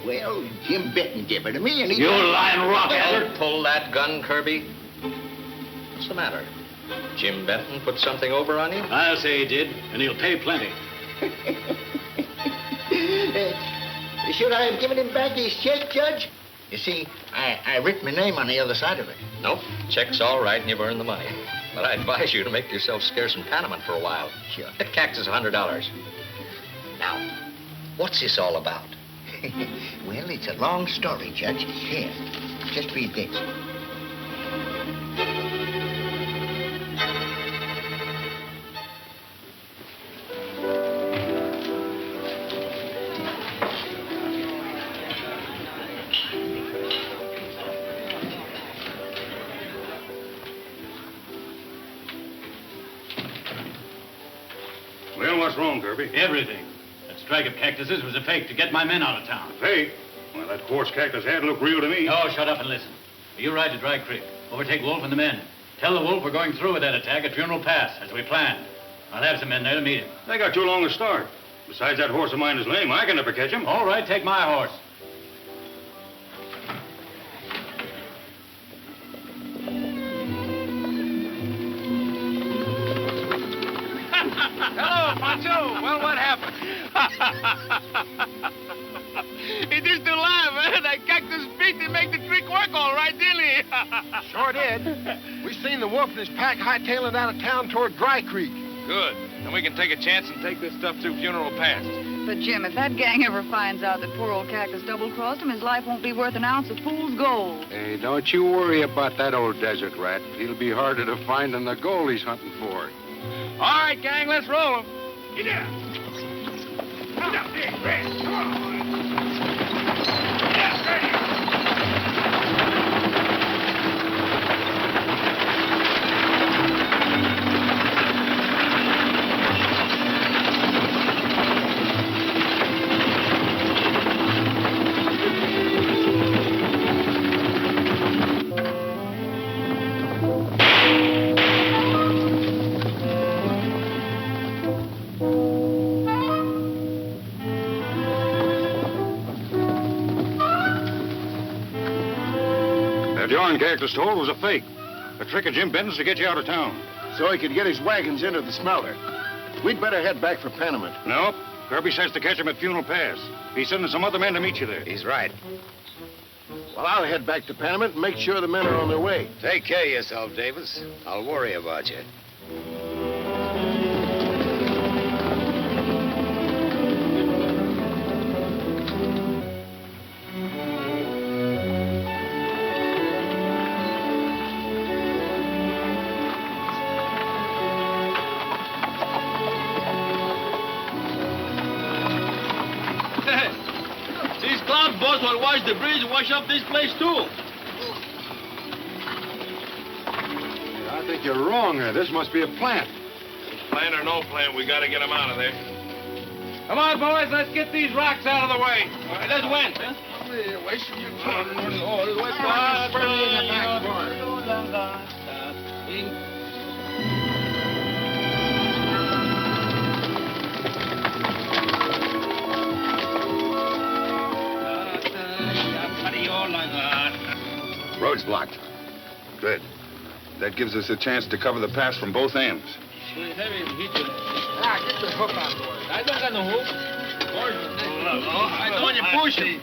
Well, Jim Benton gave it to me, and he... You lying rockhead. Don't pull that gun, Kirby. What's the matter? Jim Benton put something over on you? I'll say he did, and he'll pay plenty. Should I have given him back his check, Judge? You see, I written my name on the other side of it. Nope. Check's all right, and you've earned the money. But I advise you to make yourself scarce in Panama for a while. Sure. That cactus $100. Now, what's this all about? Well, it's a long story, Judge. Here, just read this. Well, what's wrong, Kirby? Everything. That strike of cactuses was a fake to get my men out of town. Fake? Well, that quartz cactus hat looked real to me. No, shut up and listen. You ride to Dry Creek. Overtake Wolfe and the men. Tell the Wolfe we're going through with that attack at Funeral Pass, as we planned. I'll have some men there to meet him. They got too long a start. Besides, that horse of mine is lame. I can never catch him. All right, take my horse. Hello, Pancho. Well, what happened? He just still alive, eh? That Cactus Pete did make the trick work all right, didn't he? Sure did. We seen the wolf and his pack hightailing out of town toward Dry Creek. Good. Then we can take a chance and take this stuff through Funeral Pass. But, Jim, if that gang ever finds out that poor old Cactus double-crossed him, his life won't be worth an ounce of fool's gold. Hey, don't you worry about that old desert rat. He'll be harder to find than the gold he's hunting for. All right, gang, let's roll him. Get down. Get up there, Reins. Come on. Get up, ready. That yarn Cactus told was a fake. A trick of Jim Benton's to get you out of town. So he could get his wagons into the smelter. We'd better head back for Panama. Nope. Kirby says to catch him at Funeral Pass. He's sending some other men to meet you there. He's right. Well, I'll head back to Panamint and make sure the men are on their way. Take care of yourself, Davis. I'll worry about you. These cloud boats will wash the bridge and wash up this place, too. I think you're wrong there. This must be a plant. Plan or no plan, we gotta get them out of there. Come on, boys, let's get these rocks out of the way. Let's win. Huh? Wasting your time. Road's blocked. Good. That gives us a chance to cover the pass from both ends. Get the hook on, boys. I don't got no hook. I don't want you pushing.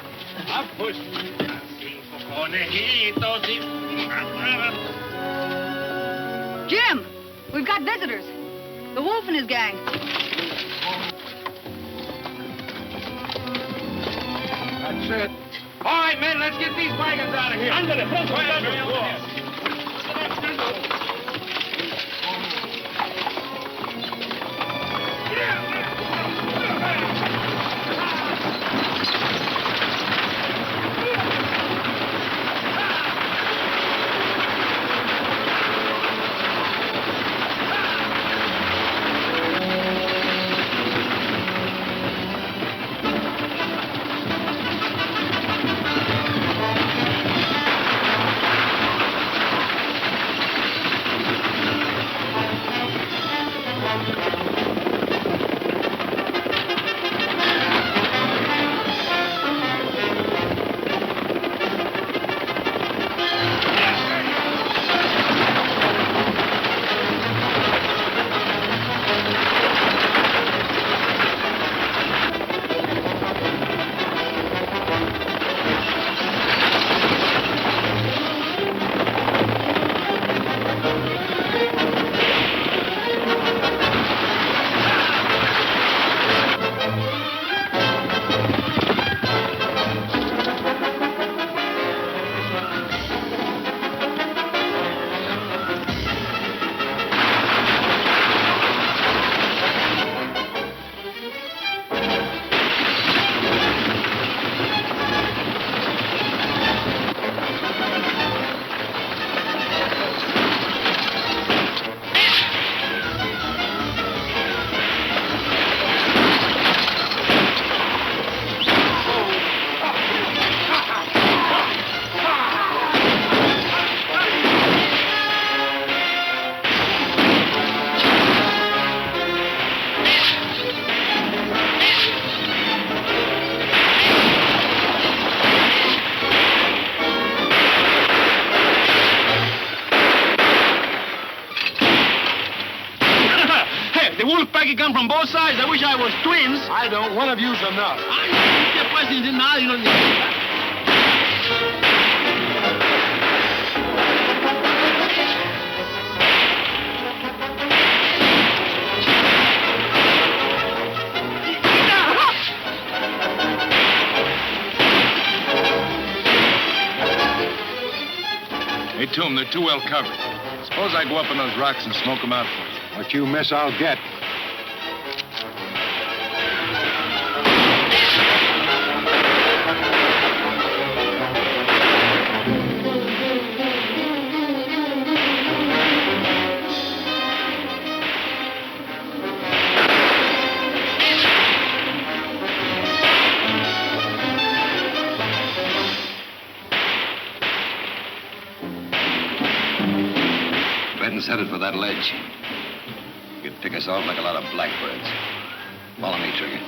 I'm pushing. Jim, we've got visitors. The Wolf and his gang. That's it. All right, men, let's get these wagons out of here. Under the front Wolfpack come from both sides. I wish I was twins. I don't. One of you's enough. Hey, Toom, they're too well covered. Suppose I go up on those rocks and smoke them out for you. What you miss, I'll get. Benton's headed for that ledge. He could pick us off like a lot of blackbirds. Follow me, Trigger.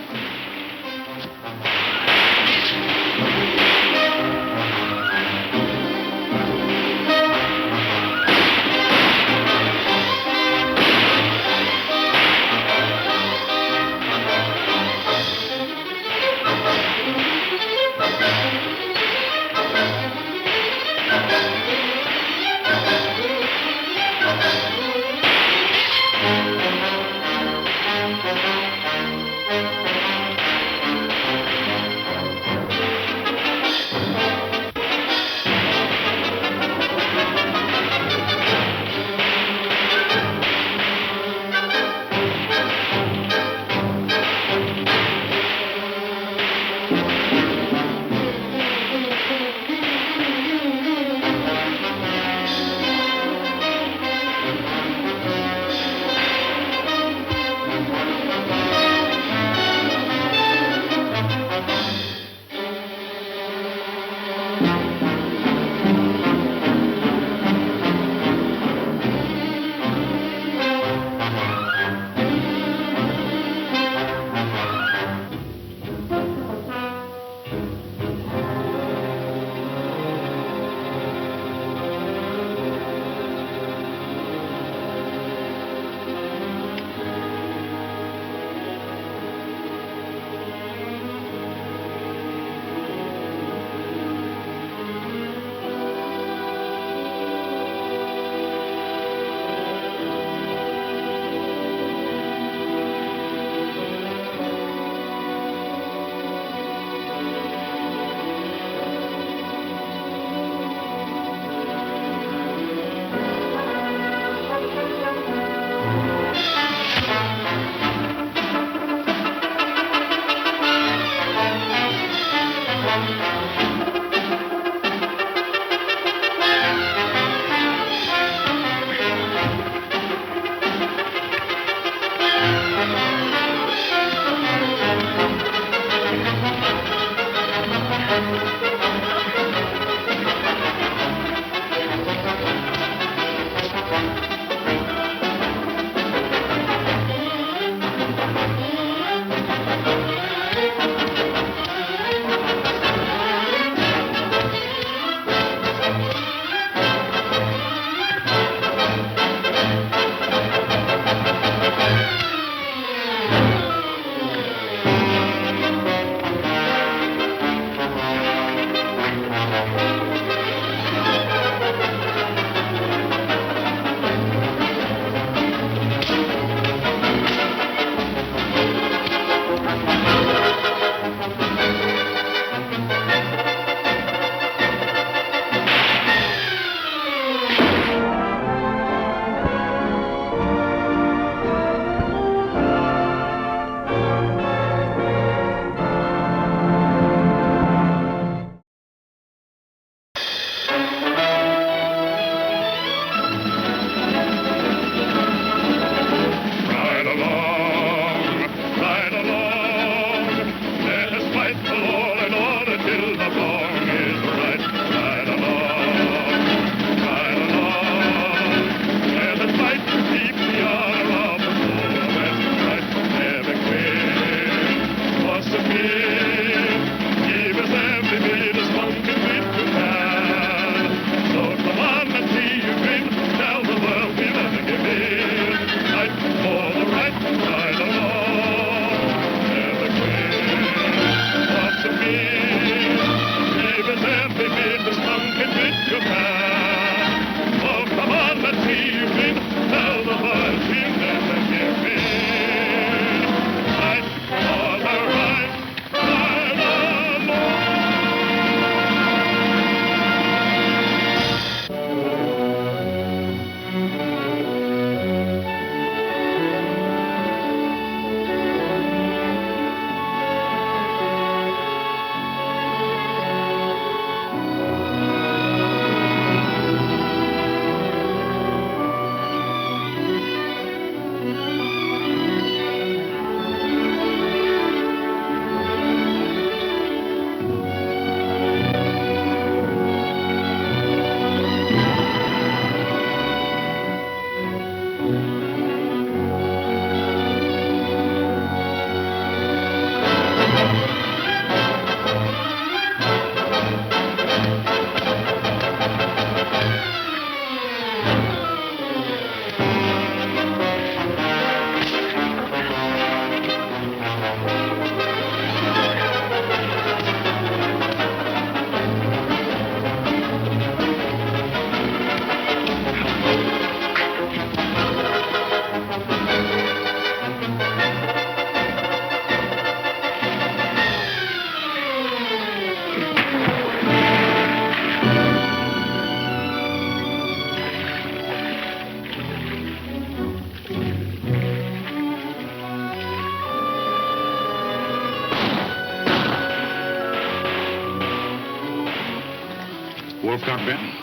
got Benton.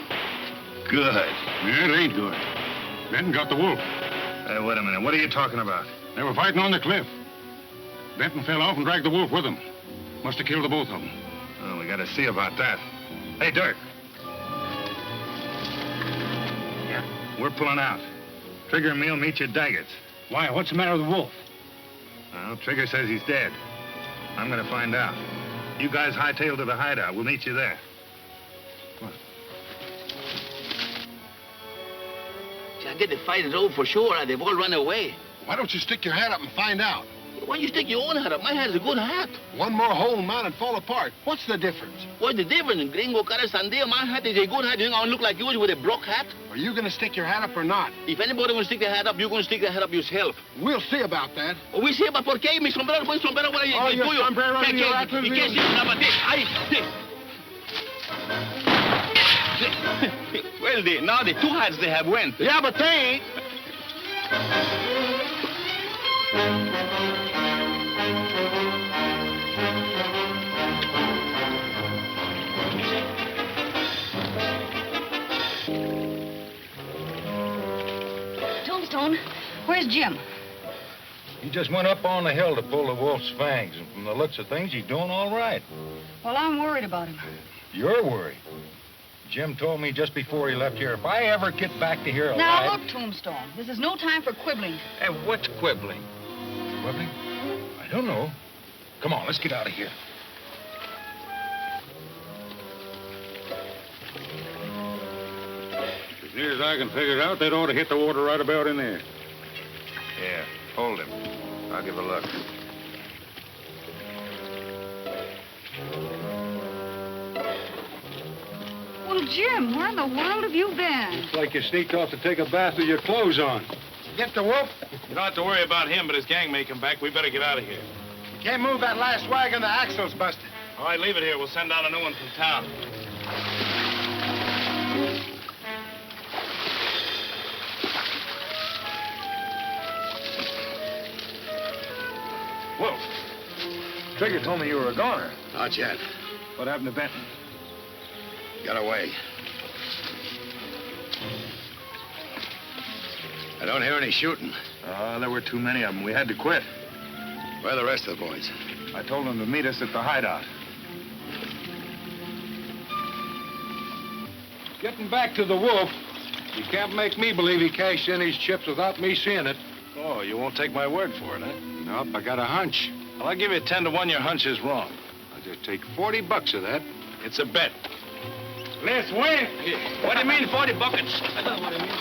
Good. Yeah, it ain't good. Benton got the wolf. Hey, wait a minute. What are you talking about? They were fighting on the cliff. Benton fell off and dragged the wolf with him. Must have killed the both of them. Oh, we got to see about that. Hey, Dirk. Yeah. We're pulling out. Trigger and me'll meet you at Daggett's. Why? What's the matter with the wolf? Well, Trigger says he's dead. I'm going to find out. You guys hightail to the hideout. We'll meet you there. I get the fight is over for sure. They've all run away. Why don't you stick your hat up and find out? Why you stick your own hat up? My hat is a good hat. One more hole in mine and fall apart. What's the difference? What's the difference? Gringo cara sandeo. My hat is a good hat. You think I look like yours with a broke hat? Are you going to stick your hat up or not? If anybody going to stick their hat up, you're going to stick their hat up yourself. We'll see about that. Oh, we see about por qué? Mi sombrero, buen sombrero. Oh, your sombrero and your hat. ¿Y qué es eso? Well, now the two hats they have went. Yeah, but they ain't. Tombstone, where's Jim? He just went up on the hill to pull the wolf's fangs, and from the looks of things, he's doing all right. Well, I'm worried about him. You're worried. Jim told me just before he left here, if I ever get back to here alive... Now, look, Tombstone, this is no time for quibbling. Hey, what's quibbling? Quibbling? I don't know. Come on, let's get out of here. As near as I can figure it out, they'd ought to hit the water right about in there. Yeah, hold him. I'll give a look. Well, Jim, where in the world have you been? It's like you sneaked off to take a bath with your clothes on. Get the wolf? You don't have to worry about him, but his gang may come back. We better get out of here. You can't move that last wagon. The axle's busted. All right, leave it here. We'll send down a new one from town. Whoa. Trigger told me you were a goner. Not yet. What happened to Benton? Got away. I don't hear any shooting. There were too many of them. We had to quit. Where are the rest of the boys? I told them to meet us at the hideout. Getting back to the wolf, you can't make me believe he cashed in his chips without me seeing it. Oh, you won't take my word for it, huh? Nope, I got a hunch. Well, I'll give you 10 to 1 your hunch is wrong. I'll just take $40 of that. It's a bet. Let's win. What do you mean 40 buckets? I don't know what it means.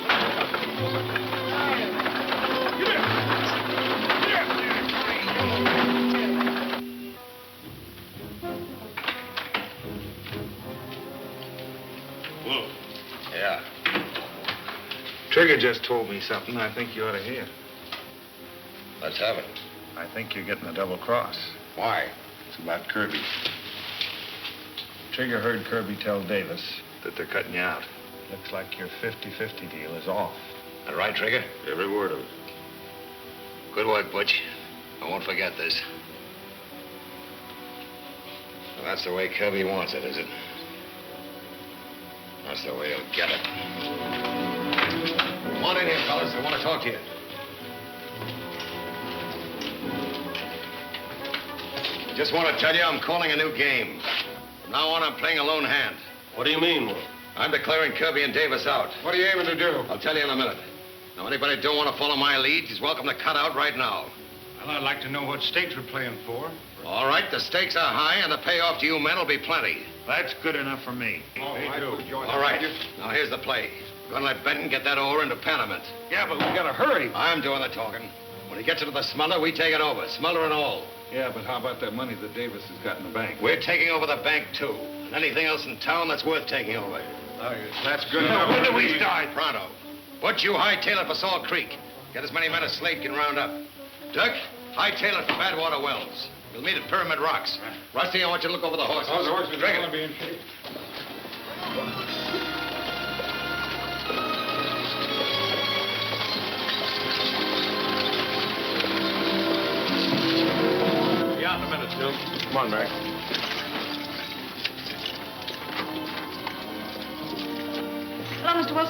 Whoa. Yeah. Trigger just told me something I think you ought to hear. Let's have it. I think you're getting a double cross. Why? It's about Kirby. Trigger heard Kirby tell Davis that they're cutting you out. Looks like your 50-50 deal is off. That right, Trigger? Every word of it. Good work, Butch. I won't forget this. Well, that's the way Kirby wants it, is it? That's the way he'll get it. Come on in here, fellas. I want to talk to you. Just want to tell you I'm calling a new game. From now on, I'm playing a lone hand. What do you mean, Wolf? I'm declaring Kirby and Davis out. What are you aiming to do? I'll tell you in a minute. Now, anybody who don't want to follow my lead, he's welcome to cut out right now. Well, I'd like to know what stakes we're playing for. All right, the stakes are high, and the payoff to you men will be plenty. That's good enough for me. Oh, I do. All right, now here's the play. We're going to let Benton get that ore into Panamint. Yeah, but we gotta hurry. I'm doing the talking. When he gets into the smuggler, we take it over, smuggler and all. Yeah, but how about that money that Davis has got in the bank? We're taking over the bank, too. And anything else in town that's worth taking over. That's good enough. When do we start? Pronto. Butch, you hightail it for Salt Creek. Get as many men as Slade can round up. Dirk, hightail it for Badwater Wells. We'll meet at Pyramid Rocks. Rusty, I want you to look over the horses. Oh, the horses are Drink going it. to be in shape. Be out in a minute, Phil. Come on, Mary.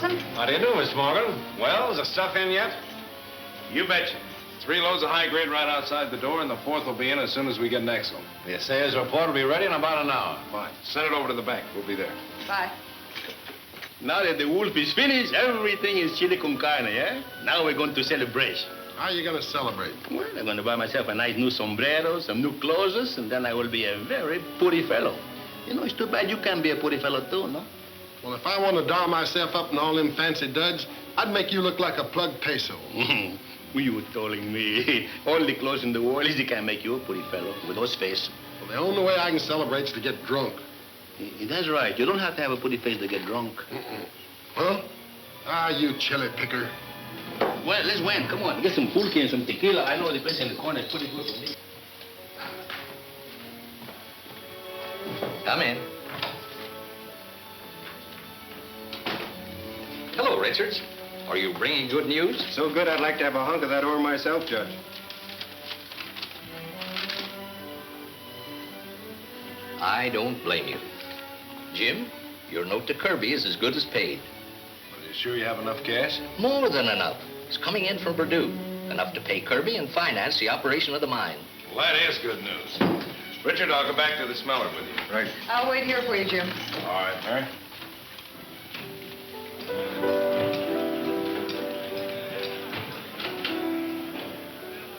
Wilson? How do you do, Miss Morgan? Well, is the stuff in yet? You betcha. 3 loads of high grade right outside the door, and the 4th will be in as soon as we get an Excel. The assayer's report will be ready in about an hour. Fine. Send it over to the bank. We'll be there. Bye. Now that the wolf is finished, everything is chili con carne, eh? Now we're going to celebrate. How are you going to celebrate? Well, I'm going to buy myself a nice new sombrero, some new clothes, and then I will be a very pretty fellow. You know, it's too bad you can't be a pretty fellow, too, no? Well, if I want to doll myself up in all them fancy duds, I'd make you look like a plugged peso. You were telling me. All the clothes in the world is they can make you a pretty fellow with those face. Well, the only way I can celebrate is to get drunk. That's right. You don't have to have a pretty face to get drunk. Huh? Ah, you chili picker. Well, let's win. Come on, get some pulque and some tequila. I know the place in the corner is pretty good for me. Come in. Hello, Richards. Are you bringing good news? So good, I'd like to have a hunk of that ore myself, Judge. I don't blame you. Jim, your note to Kirby is as good as paid. Are you sure you have enough cash? More than enough. It's coming in from Purdue. Enough to pay Kirby and finance the operation of the mine. Well, that is good news. Richard, I'll go back to the smeller with you. Right. I'll wait here for you, Jim. All right, Mary.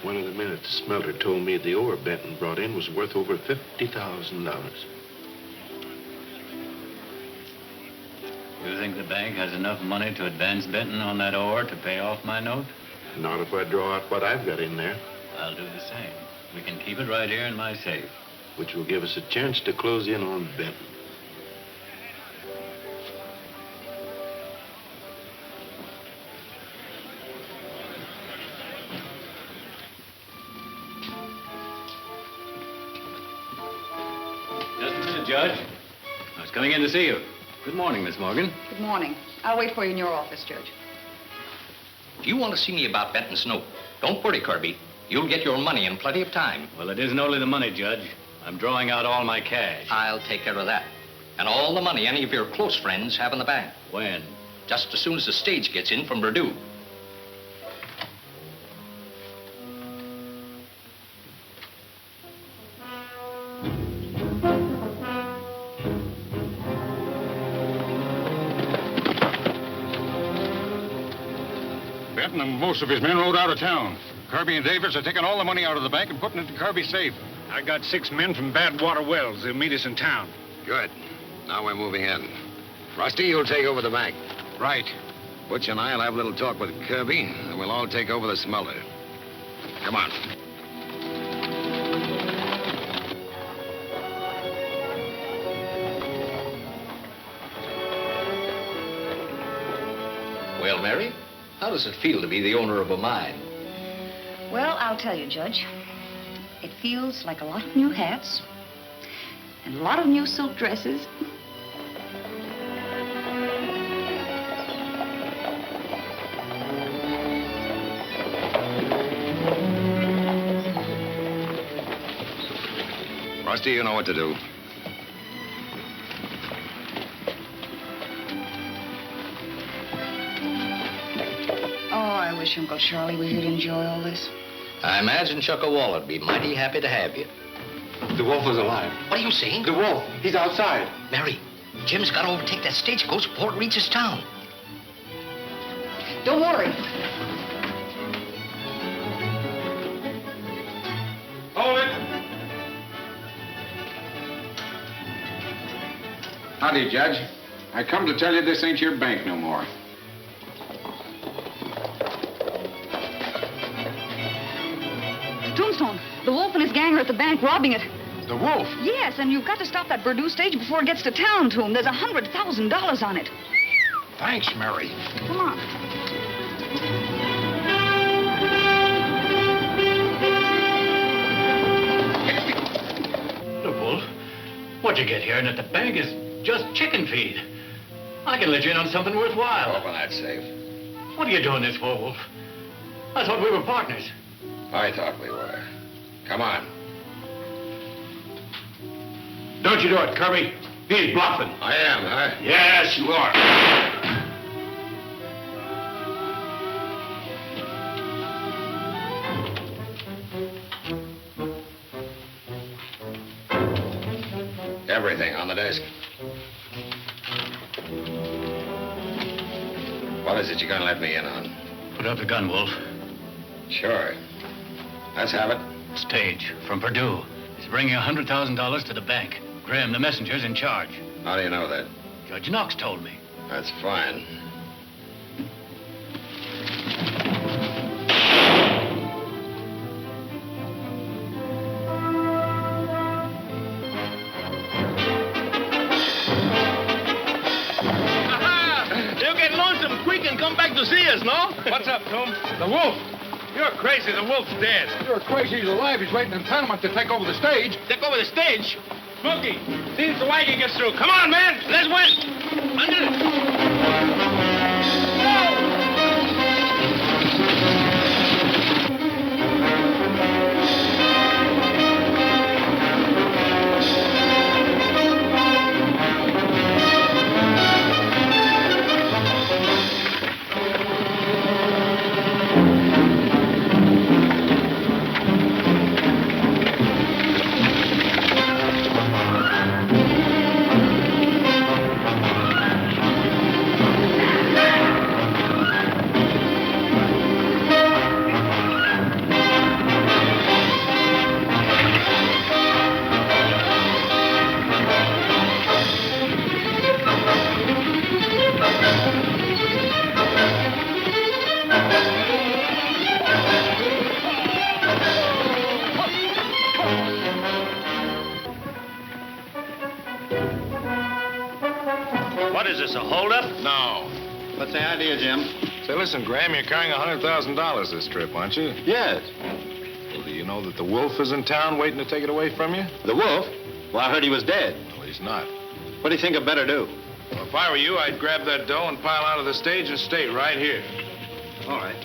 One of the men at the smelter told me the ore Benton brought in was worth over $50,000. You think the bank has enough money to advance Benton on that ore to pay off my note? Not if I draw out what I've got in there. I'll do the same. We can keep it right here in my safe. Which will give us a chance to close in on Benton. Just a minute, Judge. I was coming in to see you. Good morning, Miss Morgan. Good morning. I'll wait for you in your office, Judge. Do you want to see me about Benton's note? Don't worry, Kirby. You'll get your money in plenty of time. Well, it isn't only the money, Judge. I'm drawing out all my cash. I'll take care of that. And all the money any of your close friends have in the bank. When? Just as soon as the stage gets in from Purdue. Benton and most of his men rode out of town. Kirby and Davis are taking all the money out of the bank and putting it in Kirby's safe. I got 6 men from Badwater Wells. They'll meet us in town. Good. Now we're moving in. Rusty, you'll take over the bank. Right. Butch and I'll have a little talk with Kirby, and we'll all take over the smelter. Come on. Well, Mary, how does it feel to be the owner of a mine? Well, I'll tell you, Judge. It feels like a lot of new hats and a lot of new silk dresses. Rusty, you know what to do. Oh, I wish Uncle Charlie were here to enjoy all this. I imagine Chuckawalla would be mighty happy to have you. The wolf is alive. What are you saying? The wolf. He's outside. Mary, Jim's got to overtake that stagecoach before it reaches town. Don't worry. Hold it. Howdy, Judge. I come to tell you this ain't your bank no more. Tombstone, the wolf and his gang are at the bank robbing it. The wolf? Yes, and you've got to stop that Purdue stage before it gets to town, Tomb. There's $100,000 on it. Thanks, Mary. Come on. Look, Wolf, what'd you get here? And at the bank is just chicken feed. I can let you in on something worthwhile. Open that safe. What are you doing this for, Wolf? I thought we were partners. I thought we were. Come on. Don't you do it, Kirby. He's bluffing. I am, huh? Yes, you are. Everything on the desk. What is it you're going to let me in on? Put up the gun, Wolf. Sure. Let's have it. Stage from Purdue. He's bringing $100,000 to the bank. Graham, the messenger's in charge. How do you know that? Judge Knox told me. That's fine. You get lonesome quick and come back to see us, no? What's up, Tom? The Wolf. You're crazy. The Wolf's dead. You're crazy. He's alive. He's waiting in Panama to take over the stage. Take over the stage? Smokey, see if the wagon gets through. Come on, man. Let's win. Under it. What is this, a holdup? No. What's the idea, Jim? Say, listen, Graham, you're carrying $100,000 this trip, aren't you? Yes. Well, do you know that the Wolf is in town waiting to take it away from you? The Wolf? Well, I heard he was dead. Well, he's not. What do you think I'd better do? Well, if I were you, I'd grab that dough and pile out of the stage and stay right here. All right.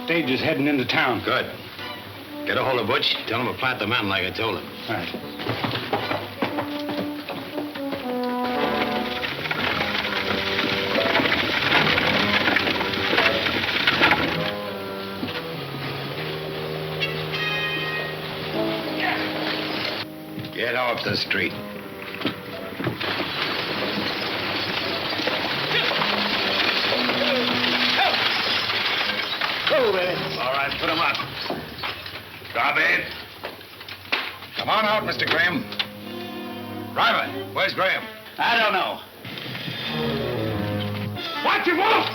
Stage is heading into town. Good. Get a hold of Butch. Tell him to plant the man like I told him. All right. Get off the street. All right, put him up. Stop it. Come on out, Mr. Graham. Driver, where's Graham? I don't know. Watch him, Wolf!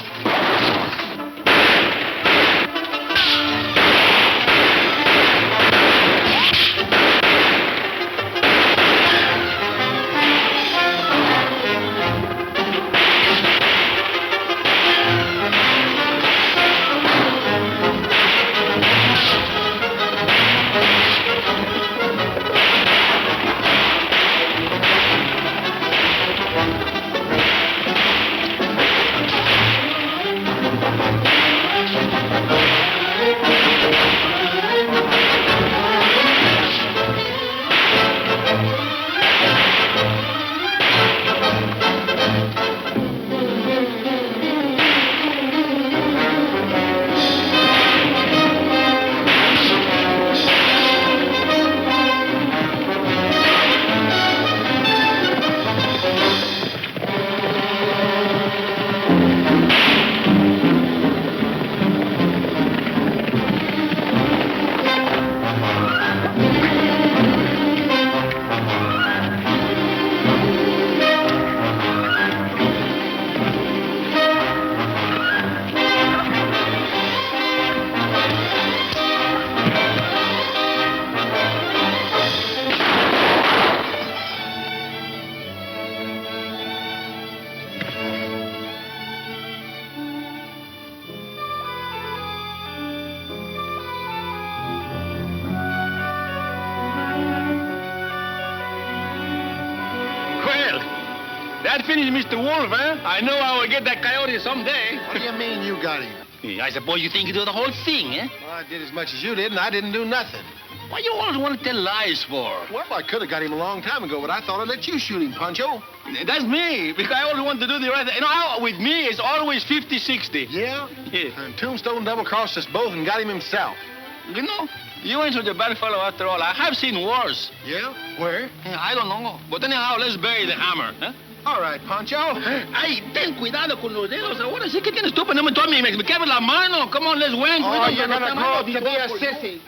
That finished Mr. Wolf, huh? I know I will get that coyote someday. What do you mean you got him? I suppose you think you do the whole thing, eh? Well, I did as much as you did, and I didn't do nothing. What you always want to tell lies for? Well, I could have got him a long time ago, but I thought I'd let you shoot him, Pancho. That's me, because I always want to do the right thing. You know how with me, it's always 50-60. Yeah? And Tombstone double-crossed us both and got him himself. You know, you ain't such a bad fellow after all. I have seen wars. Yeah? Where? I don't know. But anyhow, let's bury the hammer, huh? All right, Pancho. Ay, ten cuidado con los dedos. Ahora sí que tienes tú, pero no me tomes, me quebra la mano. Come on, let's win. Oh, you're gonna grow up to be a sissy.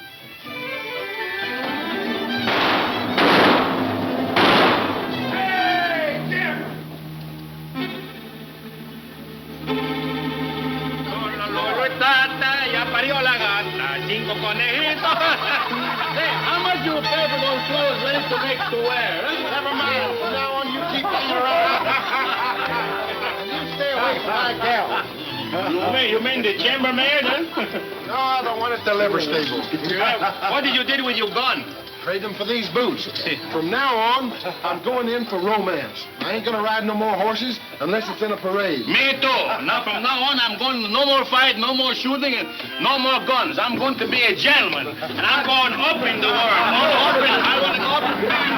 Ya parió la gata, 5 conejitos. Hey, how much you pay for those clothes ready to make to wear? Huh? Never mind. From now on, you keep hanging around. You stay away from my gal. You mean the chambermaid, huh? No, the one at the liver stable. What did you do with your gun? Trade them for these boots. From now on, I'm going in for romance. I ain't gonna ride no more horses unless it's in a parade. Me too. Now, from now on, I'm going no more fight, no more shooting, and no more guns. I'm going to be a gentleman, and I'm going up in the world. Oh, up in, I want to go up.